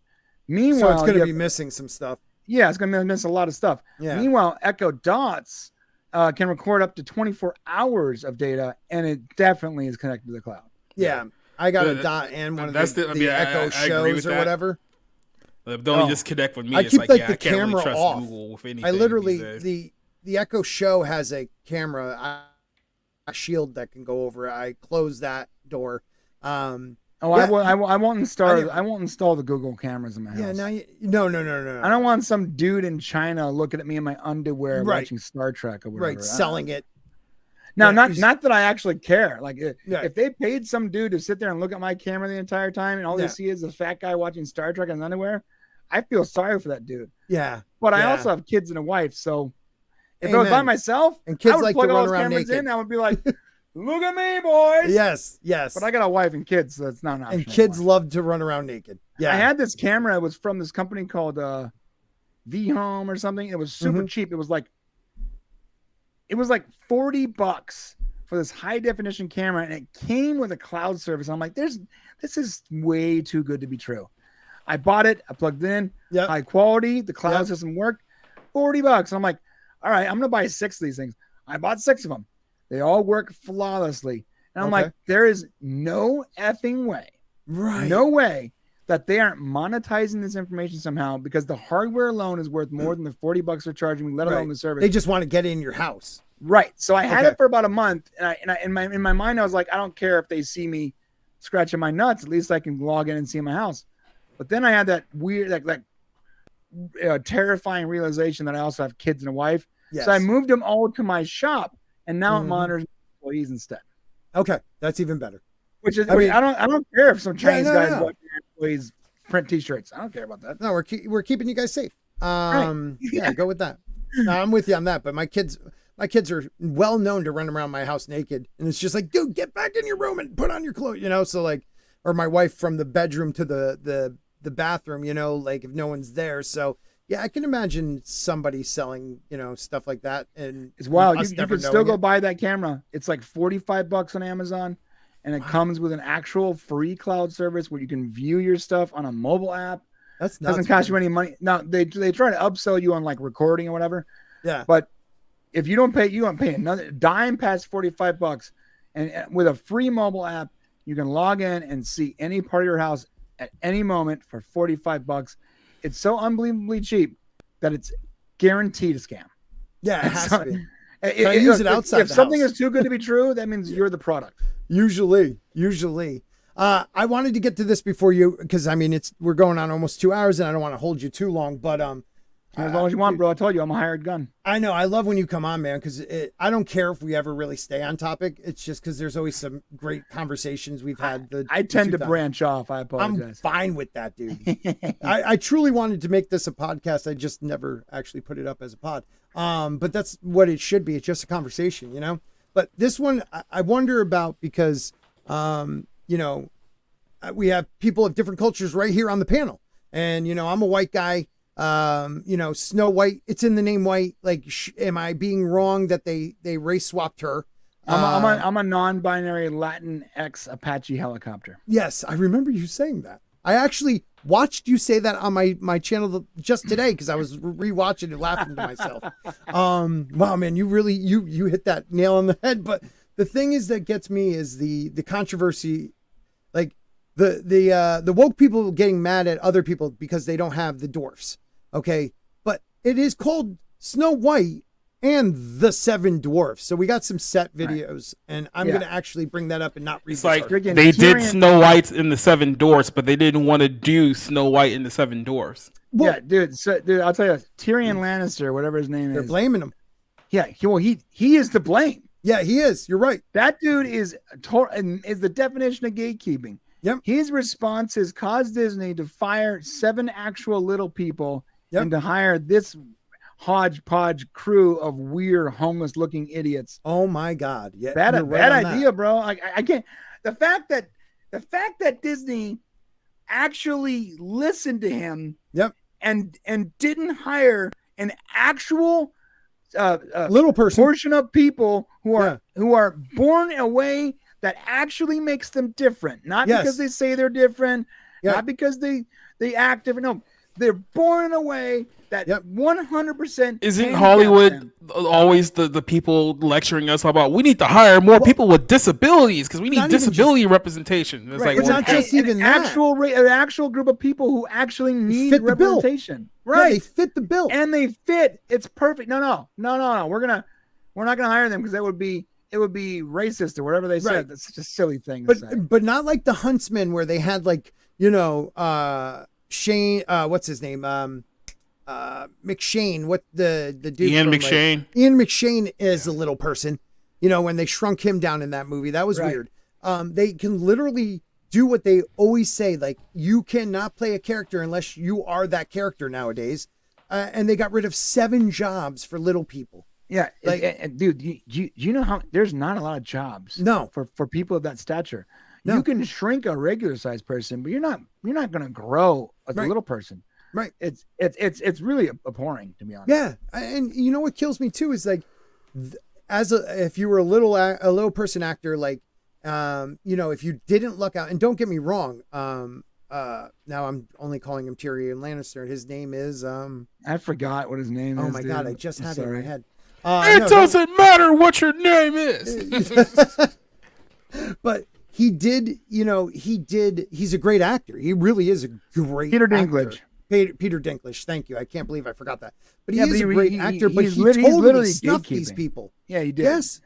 Meanwhile, so it's going to be missing some stuff. Yeah, it's going to miss a lot of stuff. Yeah. Meanwhile, Echo Dots can record up to 24 hours of data, and it definitely is connected to the cloud. Yeah. I got a Dot and one of the Echo shows or whatever. Don't disconnect with me. I keep I the camera really trust off. Google with anything. I literally the Echo Show has a camera, a shield that can go over. I close that door. I won't install the Google cameras in my house. Yeah, no. I don't want some dude in China looking at me in my underwear watching Star Trek or whatever. Right, selling it. Now, not that I actually care. Like, if they paid some dude to sit there and look at my camera the entire time, and all they see is a fat guy watching Star Trek in his underwear, I feel sorry for that dude. Yeah, but I also have kids and a wife, so if I was by myself, and kids I would like plug to all run those around cameras naked. in. I would be like, "Look at me, boys!" Yes. But I got a wife and kids, so it's not an option. And kids love to run around naked. Yeah, I had this camera. It was from this company called V Home or something. It was super cheap. It was like $40 for this high definition camera, and it came with a cloud service. I'm like, this is way too good to be true. I bought it, I plugged it in, high quality, the cloud system worked, $40. I'm like, all right, I'm gonna buy 6 of these things. I bought 6 of them. They all work flawlessly. And I'm like, there is no effing way, no way that they aren't monetizing this information somehow, because the hardware alone is worth more than the $40 they're charging me, let alone the service. They just want to get in your house. Right. So I had it for about a month, and I in my mind I was like, I don't care if they see me scratching my nuts. At least I can log in and see my house. But then I had that weird, terrifying realization that I also have kids and a wife. Yes. So I moved them all to my shop, and now it monitors employees instead. Okay, that's even better. I don't care if some Chinese guys watch their employees print T-shirts. I don't care about that. No, we're keeping you guys safe. Yeah, go with that. No, I'm with you on that. But my kids are well known to run around my house naked, and it's just like, dude, get back in your room and put on your clothes, So like, or my wife from the bedroom to the bathroom, like if no one's there. So yeah, I can imagine somebody selling, stuff like that. And it's wild. You can still go buy that camera. It's like $45 on Amazon, and it comes with an actual free cloud service where you can view your stuff on a mobile app. That's doesn't cost you any money. Now they try to upsell you on like recording or whatever. Yeah, but if you don't pay, you don't pay another dime past $45, and with a free mobile app, you can log in and see any part of your house at any moment for $45. It's so unbelievably cheap that it's guaranteed a scam. Yeah, it has to be. Use it outside. If something is too good to be true, that means you're the product. Usually. I wanted to get to this before you, because we're going on almost 2 hours, and I don't want to hold you too long, but as long as you want, bro. I told you I'm a hired gun. I know. I love when you come on, man, because I don't care if we ever really stay on topic. It's just because there's always some great conversations we've had. I tend to branch off. I apologize. I'm fine with that, dude. I truly wanted to make this a podcast. I just never actually put it up as a pod. But that's what it should be. It's just a conversation, But this one, I wonder about because, we have people of different cultures right here on the panel. And, I'm a white guy. Snow White, it's in the name White. Like, am I being wrong that they race swapped her? I'm a non-binary Latin X Apache helicopter. Yes, I remember you saying that. I actually watched you say that on my channel just today because I was rewatching and laughing to myself. Wow, man, you really you hit that nail on the head. But the thing is that gets me is the controversy, like the woke people getting mad at other people because they don't have the dwarfs. Okay, but it is called Snow White and the Seven Dwarfs. So we got some set videos, and I'm going to actually bring that up and not read. It's like article. they did Snow White in the Seven Dwarfs, but they didn't want to do Snow White in the Seven Dwarfs. Well, yeah, dude. So, dude, I'll tell you, Tyrion Lannister, whatever his name they're is, blaming him. Yeah, he is to blame. Yeah, he is. You're right. That dude is the definition of gatekeeping. Yep. His response has caused Disney to fire 7 actual little people and to hire this hodgepodge crew of weird homeless-looking idiots. Oh my God! Yeah, bad right idea, bro. Like I can't. The fact that Disney actually listened to him. Yep. And didn't hire an actual little portion of people who are born in a way that actually makes them different, not because they say they're different, not because they act different. No, they're born in a way that 100%. Isn't Hollywood always the people lecturing us about we need to hire more people with disabilities because we need disability representation? It's like, it's not just even an actual group of people who actually need representation. Right, they fit the bill, and they fit. It's perfect. No. We're not gonna hire them because it would be racist or whatever they said. That's such a silly thing. But not like the Huntsman where they had like Shane. What's his name? McShane. What the dude? Ian McShane. Ian McShane is a little person. When they shrunk him down in that movie, that was weird. They can literally do what they always say. Like, you cannot play a character unless you are that character nowadays. And they got rid of 7 jobs for little people. Yeah, like, dude, you know how there's not a lot of jobs. For people of that stature. No. You can shrink a regular sized person, but you're not going to grow as a little person. Right. It's really abhorring, to be honest. Yeah, and you know what kills me too is like, if you were a little person actor, like, if you didn't luck out, and don't get me wrong, now I'm only calling him Tyrion Lannister. His name is I forgot what his name is. Oh my God, I just had it in my head. It doesn't matter what your name is. But he did, he's a great actor. He really is a great Peter actor. Dinklage. Peter Dinklage, thank you. I can't believe I forgot that. But he is a great actor, but he totally snuffed these people. Yeah, he did. Yes.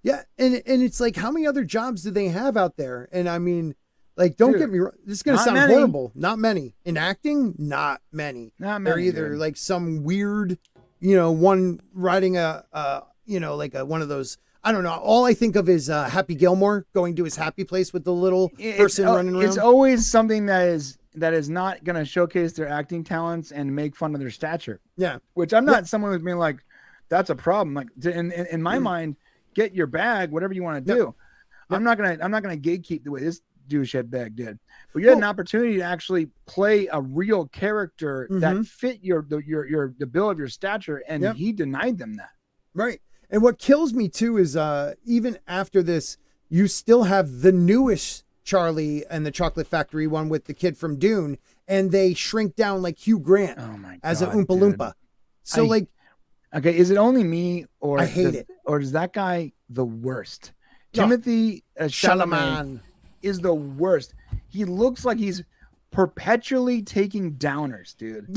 Yeah, and it's like, how many other jobs do they have out there? And I mean, like, don't get me wrong. This is going to sound horrible. Not many. In acting, not many. They're either like some weird, one riding one of those, I don't know. All I think of is Happy Gilmore going to his happy place with the little person running around. It's always something that is not going to showcase their acting talents and make fun of their stature. Yeah. Which I'm not someone who's being like, that's a problem. Like, in my mind, get your bag, whatever you want to do. I'm not gonna gatekeep the way this douchehad bag did. But you had an opportunity to actually play a real character that fit the bill of your stature, and he denied them that. Right. And what kills me too is even after this, you still have the newest Charlie and the Chocolate Factory one with the kid from Dune, and they shrink down like Hugh Grant as an Oompa Loompa. So okay, is it only me, or I hate it, or is that guy the worst? Timothy Chalamet is the worst. He looks like he's perpetually taking downers, dude.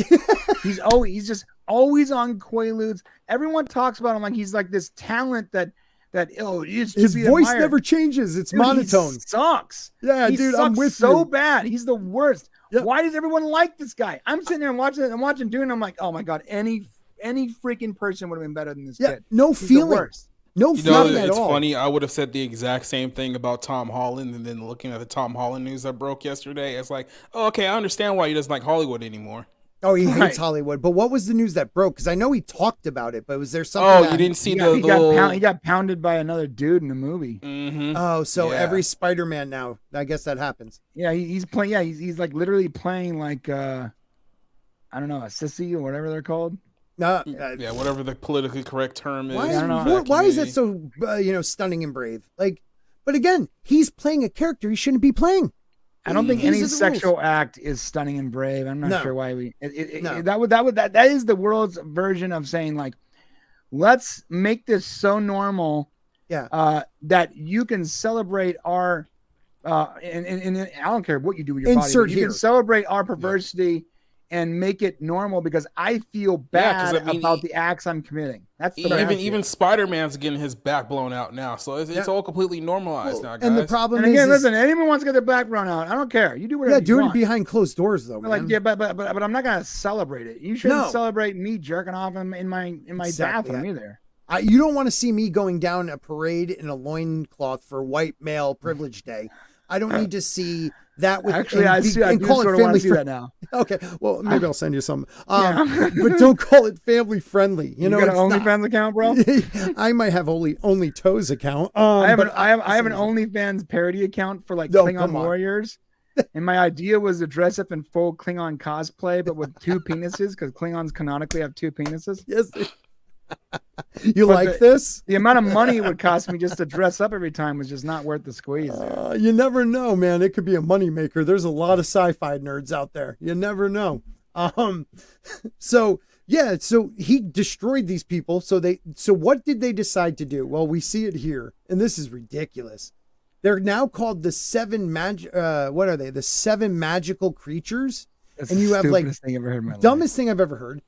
he's just always on Quaaludes. Everyone talks about him like he's like this talent that his voice never changes. It's monotone. He sucks. Yeah, he dude, sucks I'm with so you. bad. He's the worst. Yep. Why does everyone like this guy? I'm sitting there and watching Dune. I'm like, oh my God, any freaking person would have been better than this kid. No He's feeling. No feeling at it's all. funny. I would have said the exact same thing about Tom Holland, and then looking at the Tom Holland news that broke yesterday, it's like, oh, okay, I understand why he doesn't like Hollywood anymore. Oh, he hates Hollywood. But what was the news that broke? Because I know he talked about it, but was there something? Oh, you didn't see he got pounded by another dude in the movie. Mm-hmm. Oh, so every Spider-Man now, I guess that happens. Yeah, he's playing. Yeah, he's like literally playing like I don't know, a sissy or whatever they're called. Whatever the politically correct term is. Why is that so stunning and brave? Like, but again, he's playing a character he shouldn't be playing. I don't think any sexual act is stunning and brave. I'm not sure why that is the world's version of saying, like, let's make this so normal, that you can celebrate our and I don't care what you do with your Insert body. You here. can celebrate our perversity and make it normal because I feel bad about the acts I'm committing. That's the even Spider-Man's getting his back blown out now, so it's all completely normalized now, guys. And the problem and again, is, listen, anyone wants to get their back blown out, I don't care. You do whatever. yeah, you do want. it behind closed doors, though, man. Like, but I'm not gonna celebrate it. You shouldn't celebrate me jerking off in my bathroom either. You don't want to see me going down a parade in a loincloth for White Male Privilege Day. I don't need to see that. With actually, I do sort of want to see that now. Okay, well, maybe I'll send you some. But don't call it family friendly. You know, got an OnlyFans account, bro? I might have only toes account. I have an OnlyFans parody account for like Klingon warriors. And my idea was to dress up in full Klingon cosplay, but with 2 penises, because Klingons canonically have 2 penises. Yes. This? The amount of money it would cost me just to dress up every time was just not worth the squeeze. You never know, man. It could be a moneymaker. There's a lot of sci-fi nerds out there. You never know. So he destroyed these people. So what did they decide to do? Well, we see it here, and this is ridiculous. They're now called the 7 what are they? The 7 magical creatures. That's and you have like thing I've ever heard in my dumbest thing I've ever heard.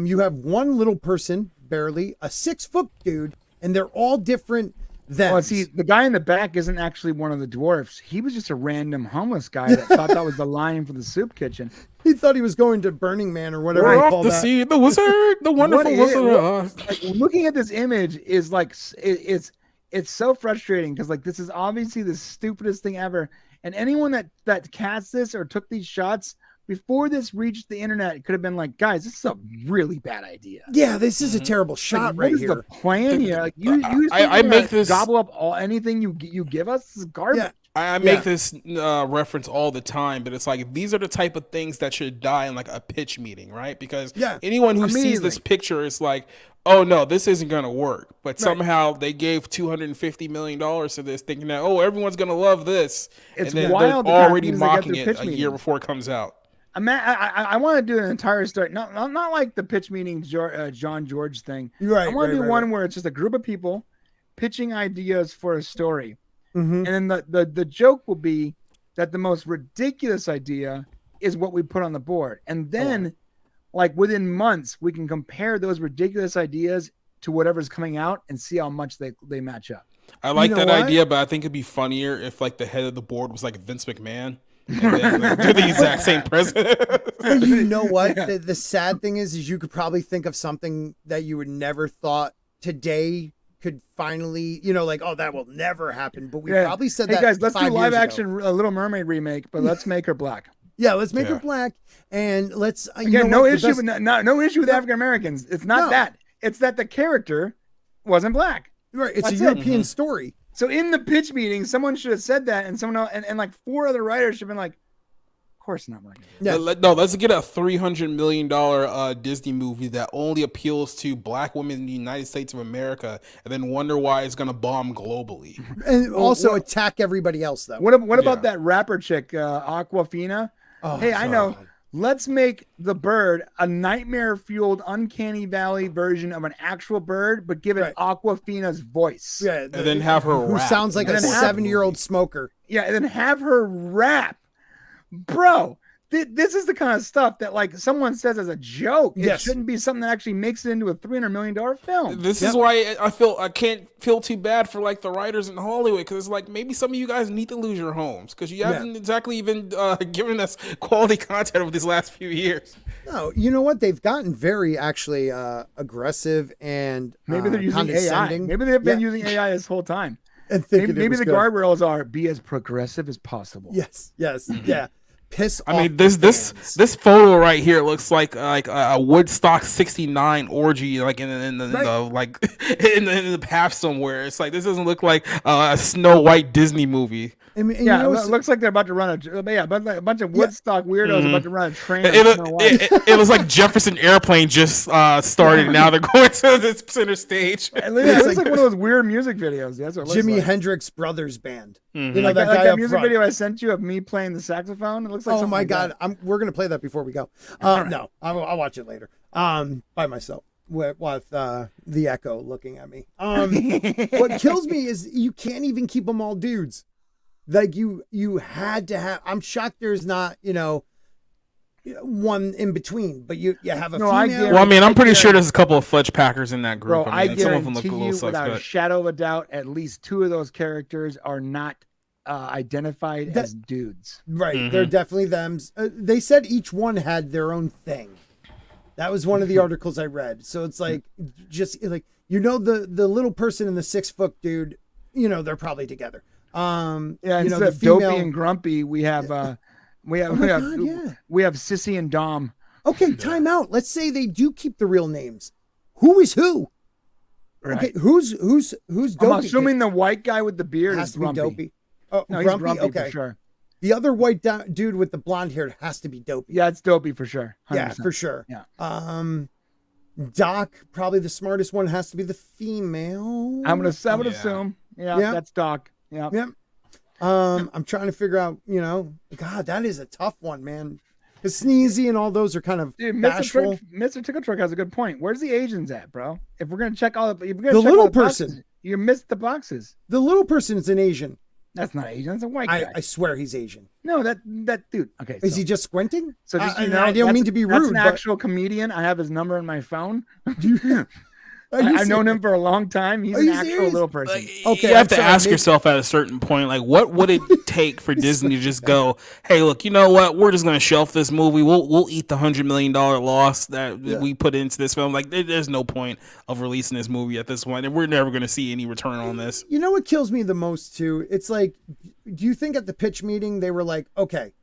You have one little person, barely, a 6-foot dude, and they're all different. Well, see, the guy in the back isn't actually one of the dwarfs. He was just a random homeless guy that thought that was the line for the soup kitchen. He thought he was going to Burning Man or whatever. We're off to see the wizard, the wonderful wizard. Like, looking at this image is like it's so frustrating because like this is obviously the stupidest thing ever. And anyone that cast this or took these shots before this reached the internet, it could have been like, guys, this is a really bad idea. Yeah, this is a terrible shot right here. What is the plan here? Like, I make this gobble up anything you give us. This is garbage. Yeah. I make this reference all the time, but it's like these are the type of things that should die in like a pitch meeting, right? Because anyone who sees this picture is like, oh no, this isn't gonna work. But somehow they gave $250 million to this, thinking that everyone's gonna love this. It's and then wild. They're already mocking it a year before it comes out. I want to do an entire story, not like the pitch meeting John George thing. Right. I want to do one where it's just a group of people pitching ideas for a story, and then the joke will be that the most ridiculous idea is what we put on the board, and then like within months we can compare those ridiculous ideas to whatever's coming out and see how much they match up. I like that idea, but I think it'd be funnier if like the head of the board was like Vince McMahon. And then do the exact same president. You know what? The sad thing is you could probably think of something that you would never thought today could finally, like, oh, that will never happen. But we probably said that. Hey guys, let's do 5 live years action ago. Little Mermaid remake, but let's make her black. Yeah, let's make her black, and let's again, no issue with African Americans. It's not that. It's that the character wasn't black. Right. It's a European story. So in the pitch meeting, someone should have said that, and someone else, and like 4 other writers should have been like, "Of course not." Let's get a $300 million Disney movie that only appeals to black women in the United States of America, and then wonder why it's gonna bomb globally, and also attack everybody else. Though, what about that rapper chick, Aquafina? Oh, hey, God. I know. Let's make the bird a nightmare-fueled, uncanny valley version of an actual bird, but give it Aquafina's voice. Yeah, and then have her who rap. Sounds like a 7-year-old smoker. Yeah, and then have her rap. Bro, this is the kind of stuff that like someone says as a joke. It shouldn't be something that actually makes it into a $300 million film. This is why I can't feel too bad for like the writers in Hollywood, because it's like maybe some of you guys need to lose your homes because you haven't exactly even given us quality content over these last few years. No, you know what? They've gotten very actually aggressive and maybe they're using AI. Maybe they've been using AI this whole time. And maybe the guardrails are be as progressive as possible. Yes, yeah. Piss off. I mean, this photo right here looks like a Woodstock '69 orgy, like in the path somewhere. It's like this doesn't look like a Snow White Disney movie. I mean, it looks like they're about to run a bunch of Woodstock weirdos about to run a train. It was like Jefferson Airplane just started. Now they're going to this center stage. It looks like one of those weird music videos. That's what it looks Jimi like. Hendrix Brothers Band. You know that guy that music video I sent you of me playing the saxophone. It looks like oh my God, we're gonna play that before we go. No, I'll watch it later. By myself with the echo looking at me. What kills me is you can't even keep them all dudes. Like you had to have. I'm shocked there's not one in between, but you have a No, I female. guarantee- Well, I mean, I'm pretty sure guarantee- there's a couple of fudge packers in that Bro, group. I mean, some of them look guarantee a little you, without a suspect. shadow of a doubt, at least 2 of those characters are not identified as dudes. Right, they're definitely them. They said each one had their own thing. That was one of the articles I read. So it's like, just like the little person and the 6-foot dude, they're probably together. Yeah, the instead of female. Dopey and Grumpy, we have we have Sissy and Dom. Okay, time out. Let's say they do keep the real names. Who is who? Right. Okay, who's Dopey? I'm assuming the white guy with the beard has is to be Grumpy. Dopey. Oh, No, he's Grumpy. Grumpy Okay, for sure. the other white dude with the blonde hair has to be Dopey. Yeah, it's Dopey for sure. 100%. Yeah, for sure. Yeah. Doc, probably the smartest one, has to be the female. I would assume. Yeah, Yeah. that's Doc. Yeah. Yep. I'm trying to figure out, God, that is a tough one, man. Because Sneezy and all those are kind of Dude, bashful. Mr. Tickle Truck has a good point. Where's the Asians at, bro? If we're gonna check all the, little person. boxes, you missed the boxes. The little person is an Asian. That's not Asian. That's a white guy. I swear he's Asian. No, that dude. Okay, Is he just squinting? So just I don't that's- mean to be That's rude, an but actual comedian. I have his number in my phone. Are you I've known serious? him for a long time. He's Are an you actual serious? little person. Okay, You have I'm to sorry, ask maybe- yourself at a certain point, like, what would it take for Disney to just go, hey, look, you know what? We're just going to shelf this movie. We'll eat the $100 million loss that we put into this film. Like, there's no point of releasing this movie at this point, and we're never going to see any return on this. You know what kills me the most too? It's like, do you think at the pitch meeting they were like, okay,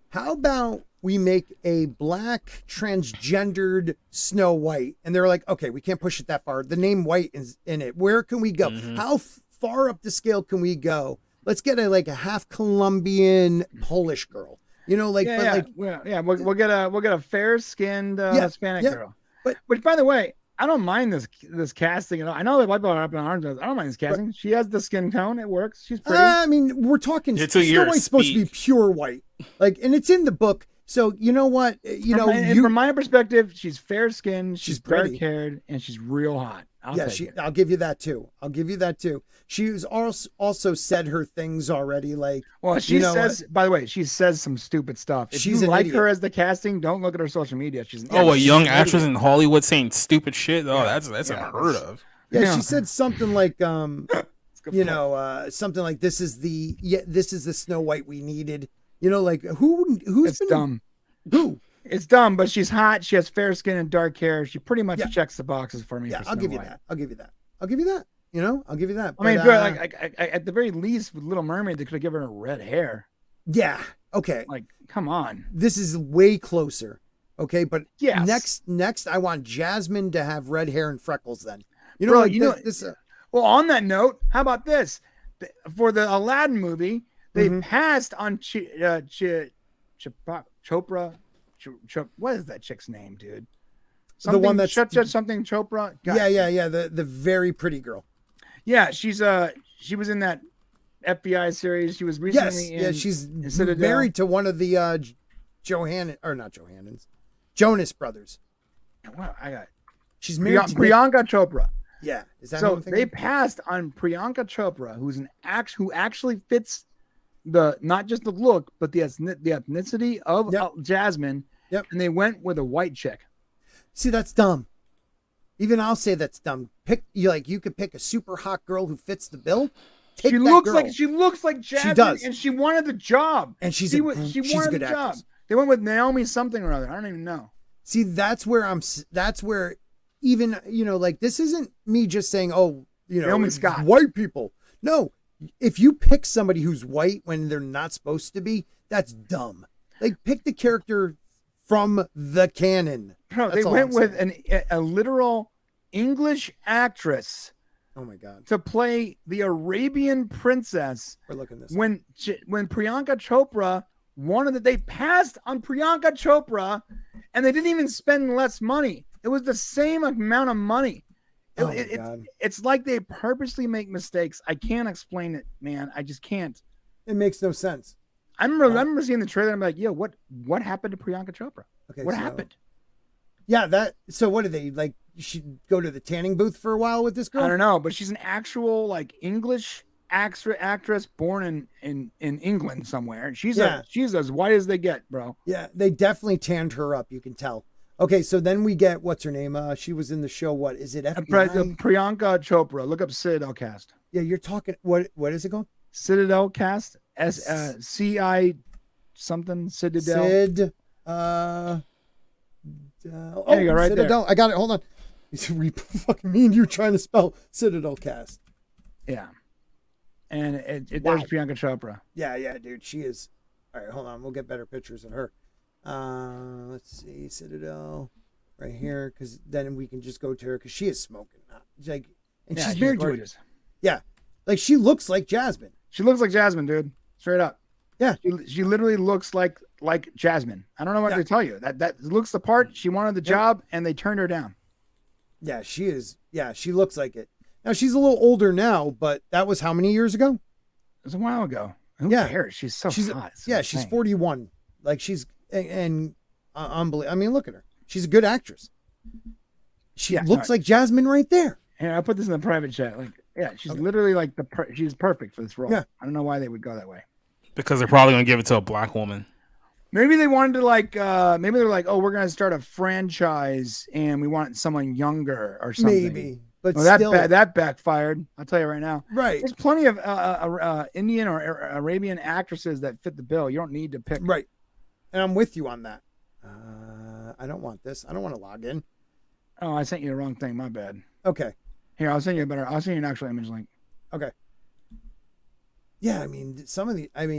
how about we make a black transgendered Snow White? And they're like, okay, we can't push it that far. The name White is in it. Where can we go? How far up the scale can we go? Let's get a half Colombian Polish girl. We'll get a fair skinned Hispanic girl. But which, by the way, I don't mind this casting at all. I know that white people are up in arms. I don't mind this casting. She has the skin tone. It works. She's pretty. I mean, we're talking It's Snow a year White's supposed to be speech. pure white. And it's in the book. So you know what? From my perspective, she's fair skinned, she's pretty. dark haired, and she's real hot. I'll give you that too. She's also said her things already. Like, well, she says. By the way, she says some stupid stuff. If She's you an like idiot. her as the casting, don't look at her social media. She's A young she's an actress idiot. in Hollywood saying stupid shit? Oh, that's unheard of. Yeah, she said something like, good something like, this is the Snow White we needed. Like who's It's been dumb. Who? It's dumb, but she's hot. She has fair skin and dark hair. She pretty much checks the boxes for me. Yeah, for I'll Snow give you White. that. I'll give you that. I'll give you that. I'll give you that. I mean, But, good, at the very least, with Little Mermaid, they could have given her red hair. yeah. Okay. Like, come on. This is way closer. Okay, but Yes. next, I want Jasmine to have red hair and freckles. Then, Bro, this. Well, on that note, how about this? For the Aladdin movie, they passed on Chopra. What is that chick's name, dude? The one that's something Chopra. Yeah. The very pretty girl. Yeah, she was in that FBI series. She was recently in she's Citadel. married to one of the Jonas brothers. Well, She's married to Priyanka Chopra. Yeah, is that So who I'm thinking? they passed on Priyanka Chopra, who actually fits not just the look, but the ethnicity of Jasmine. Yep. And they went with a white chick. See, that's dumb. Even I'll say that's dumb. You could pick a super hot girl who fits the bill. Take She that looks girl. like Jasmine, does. and she wanted the job. And she's she a wanted good the job. actress. They went with Naomi something or other. I don't even know. See, that's where even, this isn't me just saying, Naomi it's Scott. white people. No, if you pick somebody who's white when they're not supposed to be, that's dumb. Like, pick the character from the canon. Bro, That's they all went I'm with saying. a literal English actress Oh my God. to play the Arabian princess. We're looking this. When Priyanka Chopra wanted that, they passed on Priyanka Chopra, and they didn't even spend less money. It was the same amount of money. Oh my God. It's like they purposely make mistakes. I can't explain it, man. I just can't. It makes no sense. I remember seeing the trailer. I'm like, yo, what happened to Priyanka Chopra? Okay, What so- happened? Yeah, so what did they, like, you should go to the tanning booth for a while with this girl? I don't know, but she's an actual English actress born in England somewhere. She's Yeah. she's as white as they get, bro. Yeah, they definitely tanned her up. You can tell. Okay, so then we get what's her name? She was in the show. What is it? FBI? Priyanka Chopra. Look up Citadel Cast. Yeah, you're talking. What is it called? Citadel Cast. CI something. Citadel. Sid. There you go, right Citadel. I got it. Hold on. Fucking me and you trying to spell Citadel Cast. Yeah. And there's Wow. Priyanka Chopra. Yeah, dude. She is. All right, hold on. We'll get better pictures of her. Let's see, Citadel, right here, because then we can just go to her because she is smoking. Like, and Yeah, she's married to gorgeous. Yeah, like she looks like Jasmine. She looks like Jasmine, dude. Straight up. Yeah. She literally looks like Jasmine. I don't know what Yeah. to tell you. That looks the part. She wanted the job and they turned her down. Yeah, she is. Yeah, she looks like it. Now she's a little older now, but that was how many years ago? It was a while ago. Who Yeah. cares? She's so hot. It's Yeah, she's insane. 41. Like she's and unbelievable. I mean, look at her. She's a good actress. She Yeah, looks like Jasmine right there. Here, I put this in the private chat. Like, yeah, she's literally like she's perfect for this role. Yeah. I don't know why they would go that way. Because they're probably gonna give it to a black woman. Maybe they wanted to maybe they're like, oh, we're gonna start a franchise and we want someone younger or something. Maybe, but Well, still, that backfired. I'll tell you right now. right, There's plenty of Indian or Arabian actresses that fit the bill. You don't need to pick. right. And I'm with you on that. I don't want this. I don't want to log in. Oh, I sent you the wrong thing. My bad. Okay. Here, I'll send you an actual image link. Okay. Yeah, I mean,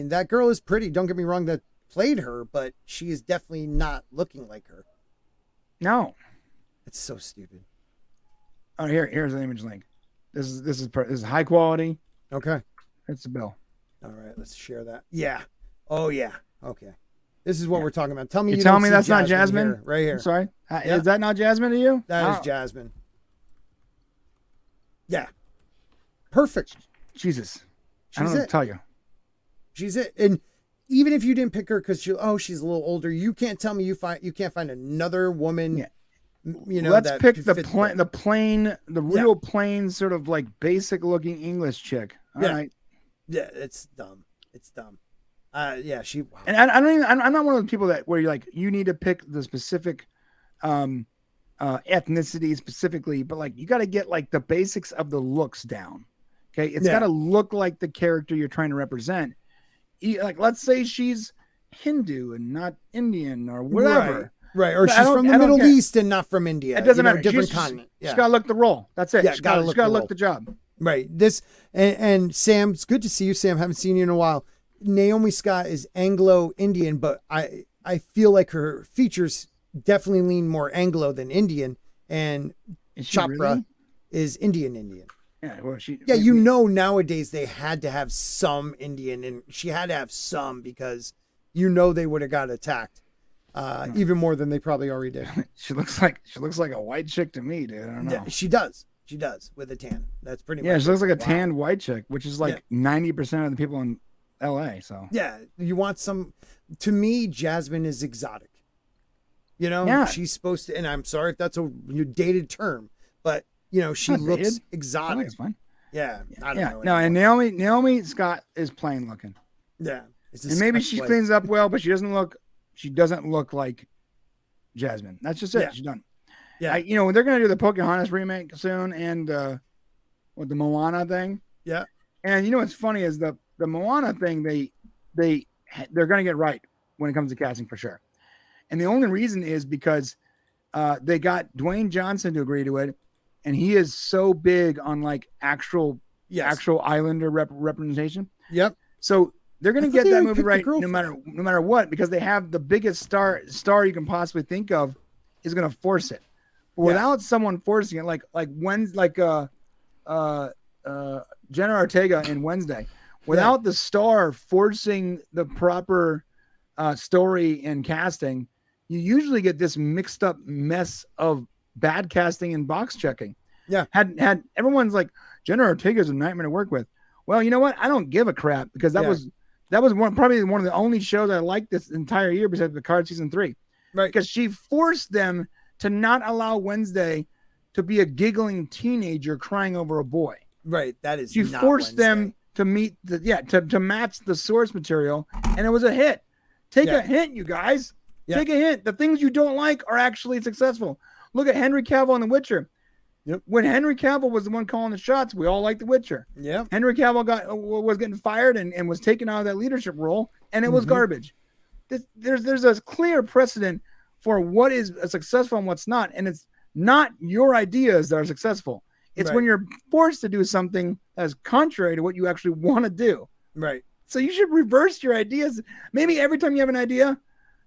that girl is pretty. Don't get me wrong, that played her, but she is definitely not looking like her. No. It's so stupid. Oh, here's an image link. This is high quality. Okay. It's the bill. All right, let's share that. Yeah. Oh yeah. Okay. This is what we're talking about. Tell me You you telling don't me see that's not Jasmine? here, right here. I'm sorry. Yeah. Is that not Jasmine to you? That is Jasmine. Yeah. Perfect. Jesus. I She's don't know what it. to tell you. She's it. And even if you didn't pick her because she's a little older, you can't tell me you can't find another woman. Yeah. You know, Let's that pick could the fit plain, the real plain, sort of like basic looking English chick. All right. Yeah, it's dumb. It's dumb. Yeah, she. Wow. And I'm not one of those people that where you're like, you need to pick the specific ethnicity specifically, but like you got to get like the basics of the looks down. Okay. It's got to look like the character you're trying to represent. Like, let's say she's Hindu and not Indian or whatever. Right. Or But she's from the Middle East and not from India. It doesn't matter. Different continent. She's got to look the role. That's it. Yeah, She's got to look the job. Right. This and Sam, it's good to see you, Sam. Haven't seen you in a while. Naomi Scott is Anglo-Indian, but I feel like her features definitely lean more Anglo than Indian, and Chopra really? is Indian. Yeah, well, Nowadays they had to have some Indian, and she had to have some because they would have got attacked even more than they probably already did. She looks like a white chick to me, dude. I don't know. Yeah, she does with a tan. That's pretty much. Yeah, she looks like a tanned white chick, which is like 90% of the people in LA. So yeah, you want some. To me, Jasmine is exotic. She's supposed to, and I'm sorry if that's a dated term, but she Not looks dated. exotic. It's fine. Yeah, I don't know. No, and Naomi Scott is plain looking. Yeah, And maybe she cleans up well, but she doesn't look like Jasmine. That's just it. Yeah. She's done. Yeah, they're gonna do the Pocahontas remake soon, and the Moana thing. Yeah, and what's funny is the Moana thing they're gonna get right when it comes to casting for sure. And the only reason is because they got Dwayne Johnson to agree to it, and he is so big on like actual Islander representation. Yep. So they're going to get that movie right girl no matter what, because they have the biggest star you can possibly think of is going to force it. But without someone forcing it, like Jenna Ortega in Wednesday, without the star forcing the proper story and casting, you usually get this mixed up mess of bad casting and box checking. Yeah. Had everyone's like, Jenna Ortega is a nightmare to work with. Well, you know what? I don't give a crap because that was probably one of the only shows I liked this entire year besides Picard season 3. Right. Because she forced them to not allow Wednesday to be a giggling teenager crying over a boy. Right. That is. She not forced Wednesday. them to meet to match the source material, and it was a hit. Take a hint, you guys. Take a hint. The things you don't like are actually successful. Look at Henry Cavill on The Witcher. Yep. When Henry Cavill was the one calling the shots, we all liked The Witcher. Yeah. Henry Cavill was getting fired and was taken out of that leadership role, and it was garbage. There's a clear precedent for what is successful and what's not, and it's not your ideas that are successful. It's when you're forced to do something that is contrary to what you actually want to do. Right. So you should reverse your ideas. Maybe every time you have an idea,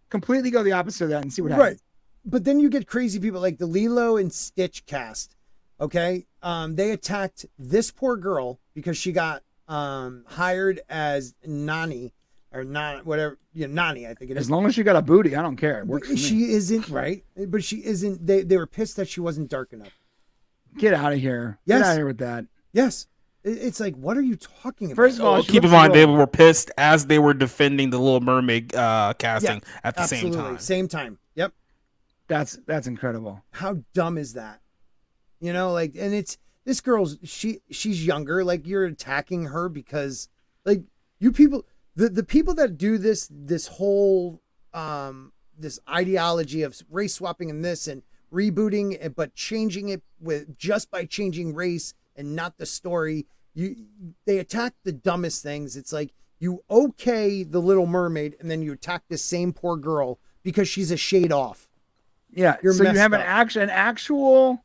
completely go the opposite of that and see what happens. Right. But then you get crazy people like the Lilo and Stitch cast. Okay. They attacked this poor girl because she got hired as Nani or not whatever. Nani, I think it is. As long as she got a booty, I don't care. It works for me. She isn't right, but she isn't. They were pissed that she wasn't dark enough. Get out of here. Yes. Get out of here with that. Yes. It's like, what are you talking about? First of all, keep in mind they were pissed as they were defending the Little Mermaid casting at the same time. Same time. Yep. That's incredible. How dumb is that? Like, and it's this girl's she's younger. Like, you're attacking her because, like, you people, the people that do this whole this ideology of race swapping and this and rebooting it, but changing it with just by changing race and not the story. They attack the dumbest things. It's like you okay the Little Mermaid and then you attack this same poor girl because she's a shade off. Yeah. You're so you have up. an actual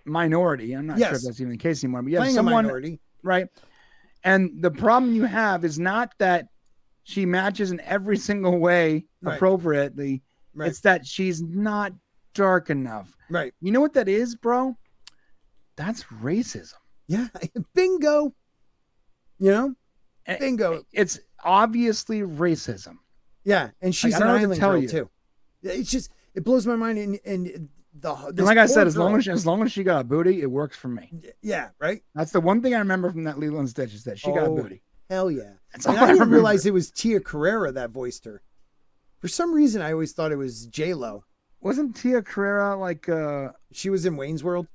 minority. I'm not sure if that's even the case anymore, but you have someone, a minority. Right? And the problem you have is not that she matches in every single way appropriately. Right. It's that she's not dark enough. Right. You know what that is, bro? That's racism. Yeah. Bingo. Bingo. It's obviously racism. Yeah. And she's an island girl too. It's just, it blows my mind. And like I said, as long as she got a booty, it works for me. Yeah. Right. That's the one thing I remember from that Lilo and Stitch is that she got a booty. Hell yeah. That's and all I didn't remember. realize it was Tia Carrera that voiced her. For some reason, I always thought it was J-Lo. Wasn't Tia Carrera like she was in Wayne's World?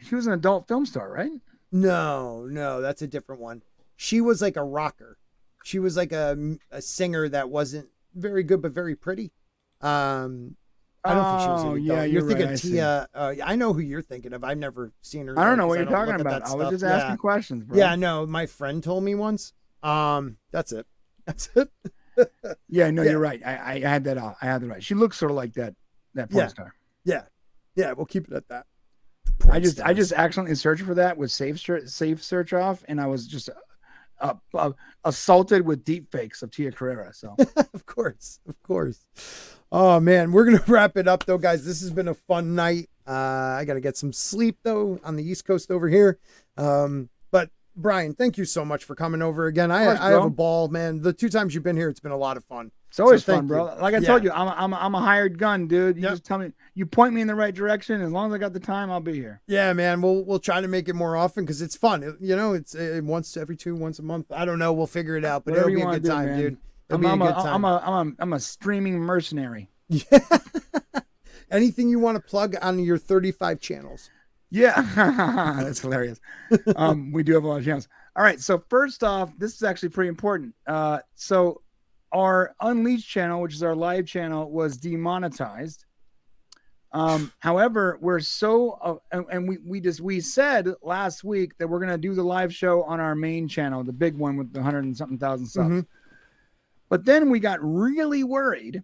She was an adult film star, right? No, that's a different one. She was like a rocker. She was like a singer that wasn't very good but very pretty. I don't think she was an adult. Yeah, you're thinking right, Tia. I know who you're thinking of. I've never seen her. I don't know what you're talking about. I was just asking questions, bro. Yeah, no, my friend told me once. That's it. That's it. Yeah, no, you're right. I had that. I had that right. She looks sort of like that porn star. Yeah. We'll keep it at that. I just accidentally searched for that with safe search off, and I was just assaulted with deep fakes of Tia Carrera. So of course. Oh man, we're gonna wrap it up though, guys. This has been a fun night. I gotta get some sleep though on the East Coast over here. But Brian, thank you so much for coming over again. I have a ball, man. The 2 times you've been here, it's been a lot of fun. It's always fun, bro. Like I told you, I'm a hired gun, dude. You just tell me, you point me in the right direction. As long as I got the time, I'll be here. Yeah, man. We'll try to make it more often because it's fun. It's once every 2, once a month. I don't know. We'll figure it out, but it'll be a good time, dude. It'll be a good time. I'm a streaming mercenary. Yeah. Anything you want to plug on your 35 channels? Yeah, that's hilarious. We do have a lot of channels. All right, so first off, this is actually pretty important. So our Unleashed channel, which is our live channel, was demonetized. However, we're so and we said last week that we're gonna do the live show on our main channel, the big one with the 100 and something thousand subs. Mm-hmm. But then we got really worried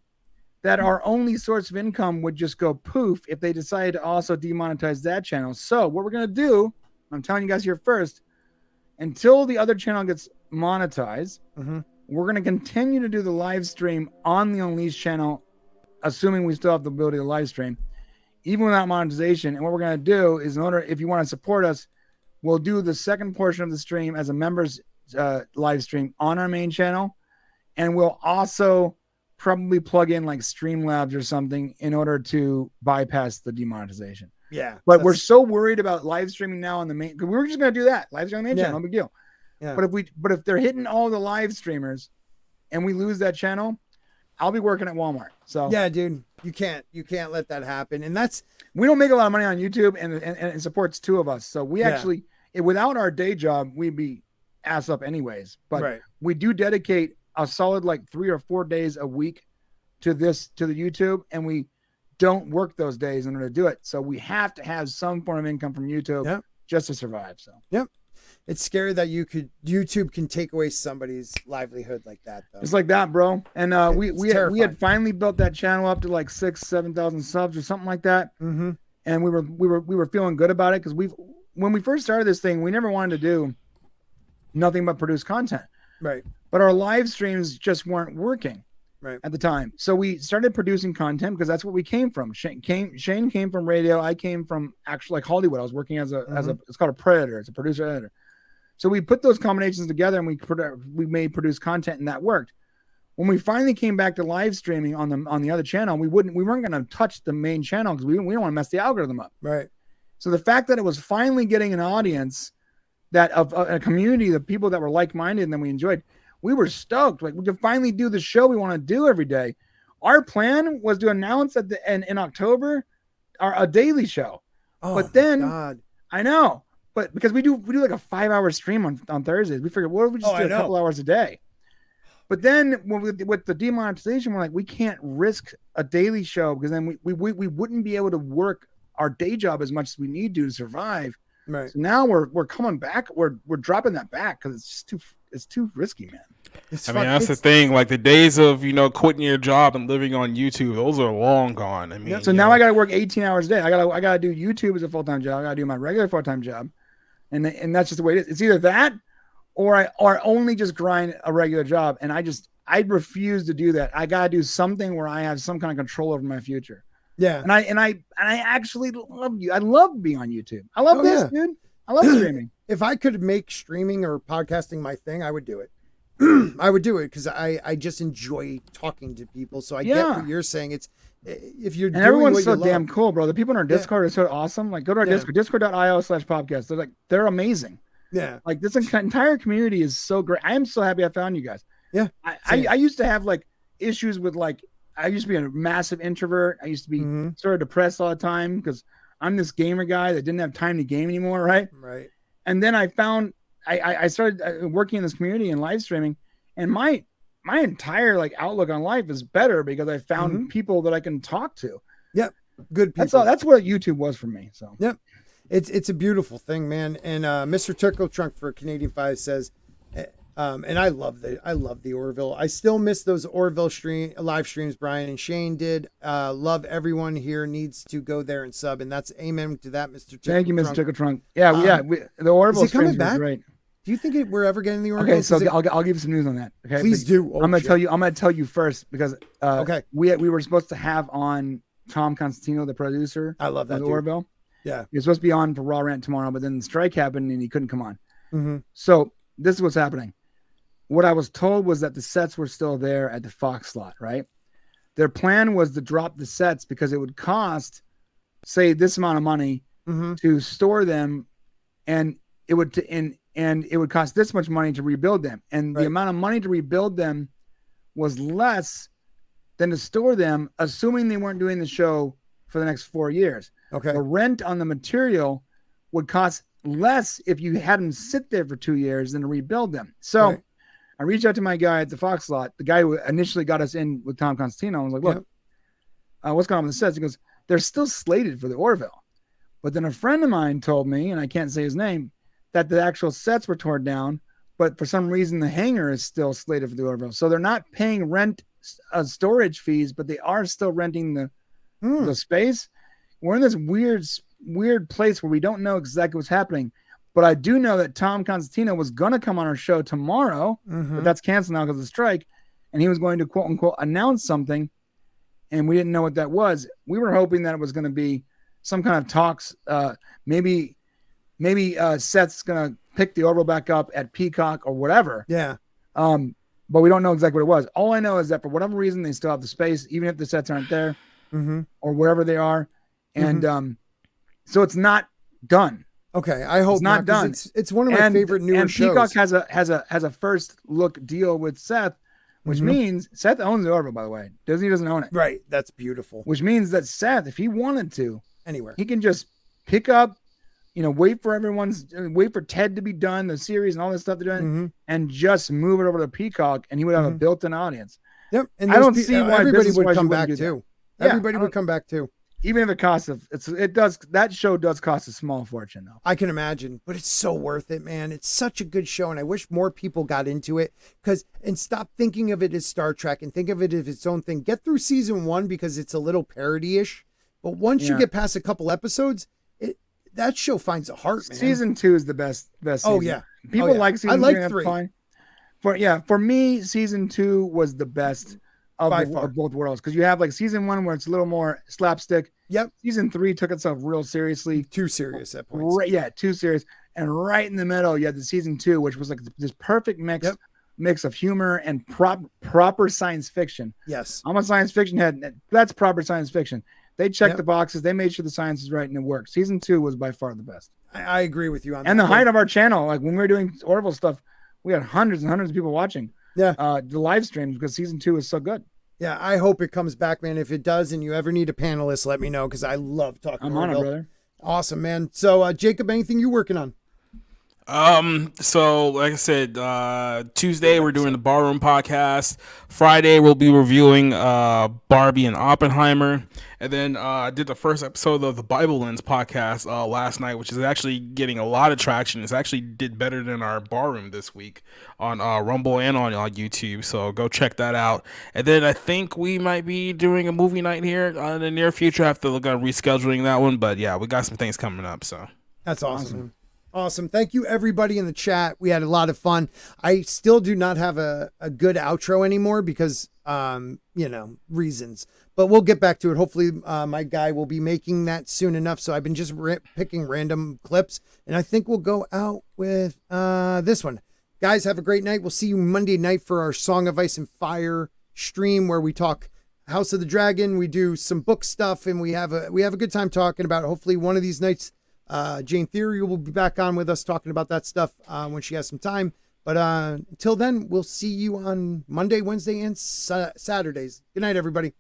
that our only source of income would just go poof if they decided to also demonetize that channel. So what we're going to do, I'm telling you guys here first, until the other channel gets monetized, we're going to continue to do the live stream on the Unleashed channel, assuming we still have the ability to live stream, even without monetization. And what we're going to do is, if you want to support us, we'll do the second portion of the stream as a members live stream on our main channel. And we'll also probably plug in like Streamlabs or something in order to bypass the demonetization. Yeah. But we're so worried about live streaming now on the main, because we were just going to do that. Live streaming on the main channel, no big deal. Yeah. But if they're hitting all the live streamers and we lose that channel, I'll be working at Walmart. So yeah, dude, you can't let that happen. And we don't make a lot of money on YouTube and it supports 2 of us. So we actually, without our day job, we'd be ass up anyways. But Right. we do dedicate a solid like 3 or 4 days a week to the YouTube, and we don't work those days in order to do it. So we have to have some form of income from YouTube just to survive. So It's scary that YouTube can take away somebody's livelihood like that, though. it's like that, bro. And we terrifying. had finally built that channel up to like 6,000-7,000 subs or something like that. Mm-hmm. And we were feeling good about it, because when we first started this thing, we never wanted to do nothing but produce content. Right. But our live streams just weren't working Right. at the time. So we started producing content, because that's what we came from. Shane came from radio. I came from actually like Hollywood. I was working as a it's called a predator. It's a producer editor. So we put those combinations together, and we made produce content, and that worked. When we finally came back to live streaming on the other channel, we weren't going to touch the main channel, because we don't want to mess the algorithm up. Right. So the fact that it was finally getting an audience, that of a community of people that were like-minded and that we enjoyed, we were stoked. Like, we could finally do the show we want to do every day. Our plan was to announce at in October a daily show. Oh, but then God. I know, but because we do like a 5-hour stream on Thursdays, we figured, what if we just do a couple hours a day? But then with the demonetization, we're like, we can't risk a daily show, because then we wouldn't be able to work our day job as much as we need to survive. Right. So now we're coming back. We're dropping that back, because it's too risky, man. That's the thing. Like, the days of quitting your job and living on YouTube, those are long gone. I mean, so now I got to work 18 hours a day. I got to do YouTube as a full-time job. I got to do my regular full-time job, and that's just the way it is. It's either that, or I only just grind a regular job, and I refuse to do that. I got to do something where I have some kind of control over my future. Yeah. And I actually love you. I love being on YouTube. I love this, dude. I love streaming. If I could make streaming or podcasting my thing, I would do it. I would do it, because I just enjoy talking to people. So I get what you're saying. It's if you're doing everyone's what so you damn love. cool, bro. The people in our Discord are so awesome. Like, go to our Discord, discord.io/podcast. They're amazing. Yeah. Like, this entire community is so great. I am so happy I found you guys. Yeah. I used to have like issues with I used to be a massive introvert. I used to be sort of depressed all the time, because I'm this gamer guy that didn't have time to game anymore, right? Right. And then I found I started working in this community and live streaming, and my entire outlook on life is better, because I found people that I can talk to. Yep. Good people. That's what YouTube was for me. So yep. It's a beautiful thing, man. And Mr. Turco Trunk for Canadian 5 says, and I love the Orville. I still miss those Orville live streams Brian and Shane did. Love everyone here needs to go there and sub, and that's amen to that, Mr. Turco. Thank you, Mr. Turco Trunk. Yeah, the Orville is it coming streams back? were great. Do you think we're ever getting the Orville? Okay, so I'll give you some news on that. Okay, please do. I'm gonna tell you first, because okay, we were supposed to have on Tom Constantino, the producer. I love that of dude. Orville. Yeah, he was supposed to be on for Raw Rant tomorrow, but then the strike happened and he couldn't come on. Mm-hmm. So this is what's happening. What I was told was that the sets were still there at the Fox slot, right? Their plan was to drop the sets, because it would cost, say, this amount of money to store them, and it would it would cost this much money to rebuild them, and the amount of money to rebuild them was less than to store them, assuming they weren't doing the show for the next 4 years. Okay. The rent on the material would cost less if you had them sit there for 2 years than to rebuild them. So I reached out to my guy at the Fox slot, the guy who initially got us in with Tom Constantino. I was like, look, what's going on with the sets? He goes, they're still slated for the Orville. But then a friend of mine told me, and I can't say his name, that the actual sets were torn down, but for some reason the hangar is still slated for the Orville. So they're not paying rent storage fees, but they are still renting the space. We're in this weird place where we don't know exactly what's happening. But I do know that Tom Constantino was going to come on our show tomorrow, but that's canceled now because of the strike. And he was going to, quote unquote, announce something. And we didn't know what that was. We were hoping that it was going to be some kind of talks. Maybe Seth's going to pick the Orville back up at Peacock or whatever. Yeah. But we don't know exactly what it was. All I know is that for whatever reason, they still have the space, even if the sets aren't there or wherever they are. And so it's not done. Okay, I hope it's not done. It's one of my favorite newer shows. And Peacock has a first look deal with Seth, which means Seth owns the Orville, by the way. Disney doesn't own it. Right, that's beautiful. Which means that Seth, if he wanted to, anywhere, he can just pick up wait for Ted to be done, the series and all this stuff they're doing, and just move it over to Peacock, and he would have a built-in audience. Yep. And I don't see why everybody would business-wise come you wouldn't back do too. that. Yeah, Everybody would come back too. Even if it costs that show does cost a small fortune though. I can imagine, but it's so worth it, man. It's such a good show, and I wish more people got into it and stop thinking of it as Star Trek and think of it as its own thing. Get through season 1 because it's a little parody-ish, but once you get past a couple episodes, that show finds a heart, man. Season 2 is the best season. Oh yeah, people like season 3. I like 3. Fine. For me, season 2 was the best of both worlds, because you have like season 1 where it's a little more slapstick. Yep. Season 3 took itself real seriously. Too serious at points. Too serious. And right in the middle, you had the season 2, which was like this perfect mix of humor and proper science fiction. Yes. I'm a science fiction head. That's proper science fiction. They checked the boxes. They made sure the science is right and it worked. Season 2 was by far the best. I agree with you on that. And the height of our channel, like when we were doing Orville stuff, we had hundreds and hundreds of people watching. Yeah. The live streams, because season 2 is so good. Yeah, I hope it comes back, man. If it does and you ever need a panelist, let me know, because I love talking. I'm on it, brother. Awesome, man. So, Jacob, anything you working on? So like I said, Tuesday we're doing the Barroom podcast. Friday we'll be reviewing Barbie and Oppenheimer, and then I did the first episode of the Bible Lens podcast last night, which is actually getting a lot of traction. It's actually did better than our Barroom this week on Rumble and on YouTube, so go check that out. And then I think we might be doing a movie night here in the near future. I have to look on rescheduling that one, but yeah, we got some things coming up. So that's awesome. Awesome. Thank you, everybody in the chat. We had a lot of fun. I still do not have a good outro anymore because, reasons. But we'll get back to it. Hopefully, my guy will be making that soon enough. So I've been just picking random clips. And I think we'll go out with this one. Guys, have a great night. We'll see you Monday night for our Song of Ice and Fire stream where we talk House of the Dragon. We do some book stuff, and we have a good time talking about it. Hopefully one of these nights Jane Theory will be back on with us talking about that stuff when she has some time. But until then, we'll see you on Monday, Wednesday, and Saturdays. Good night, everybody.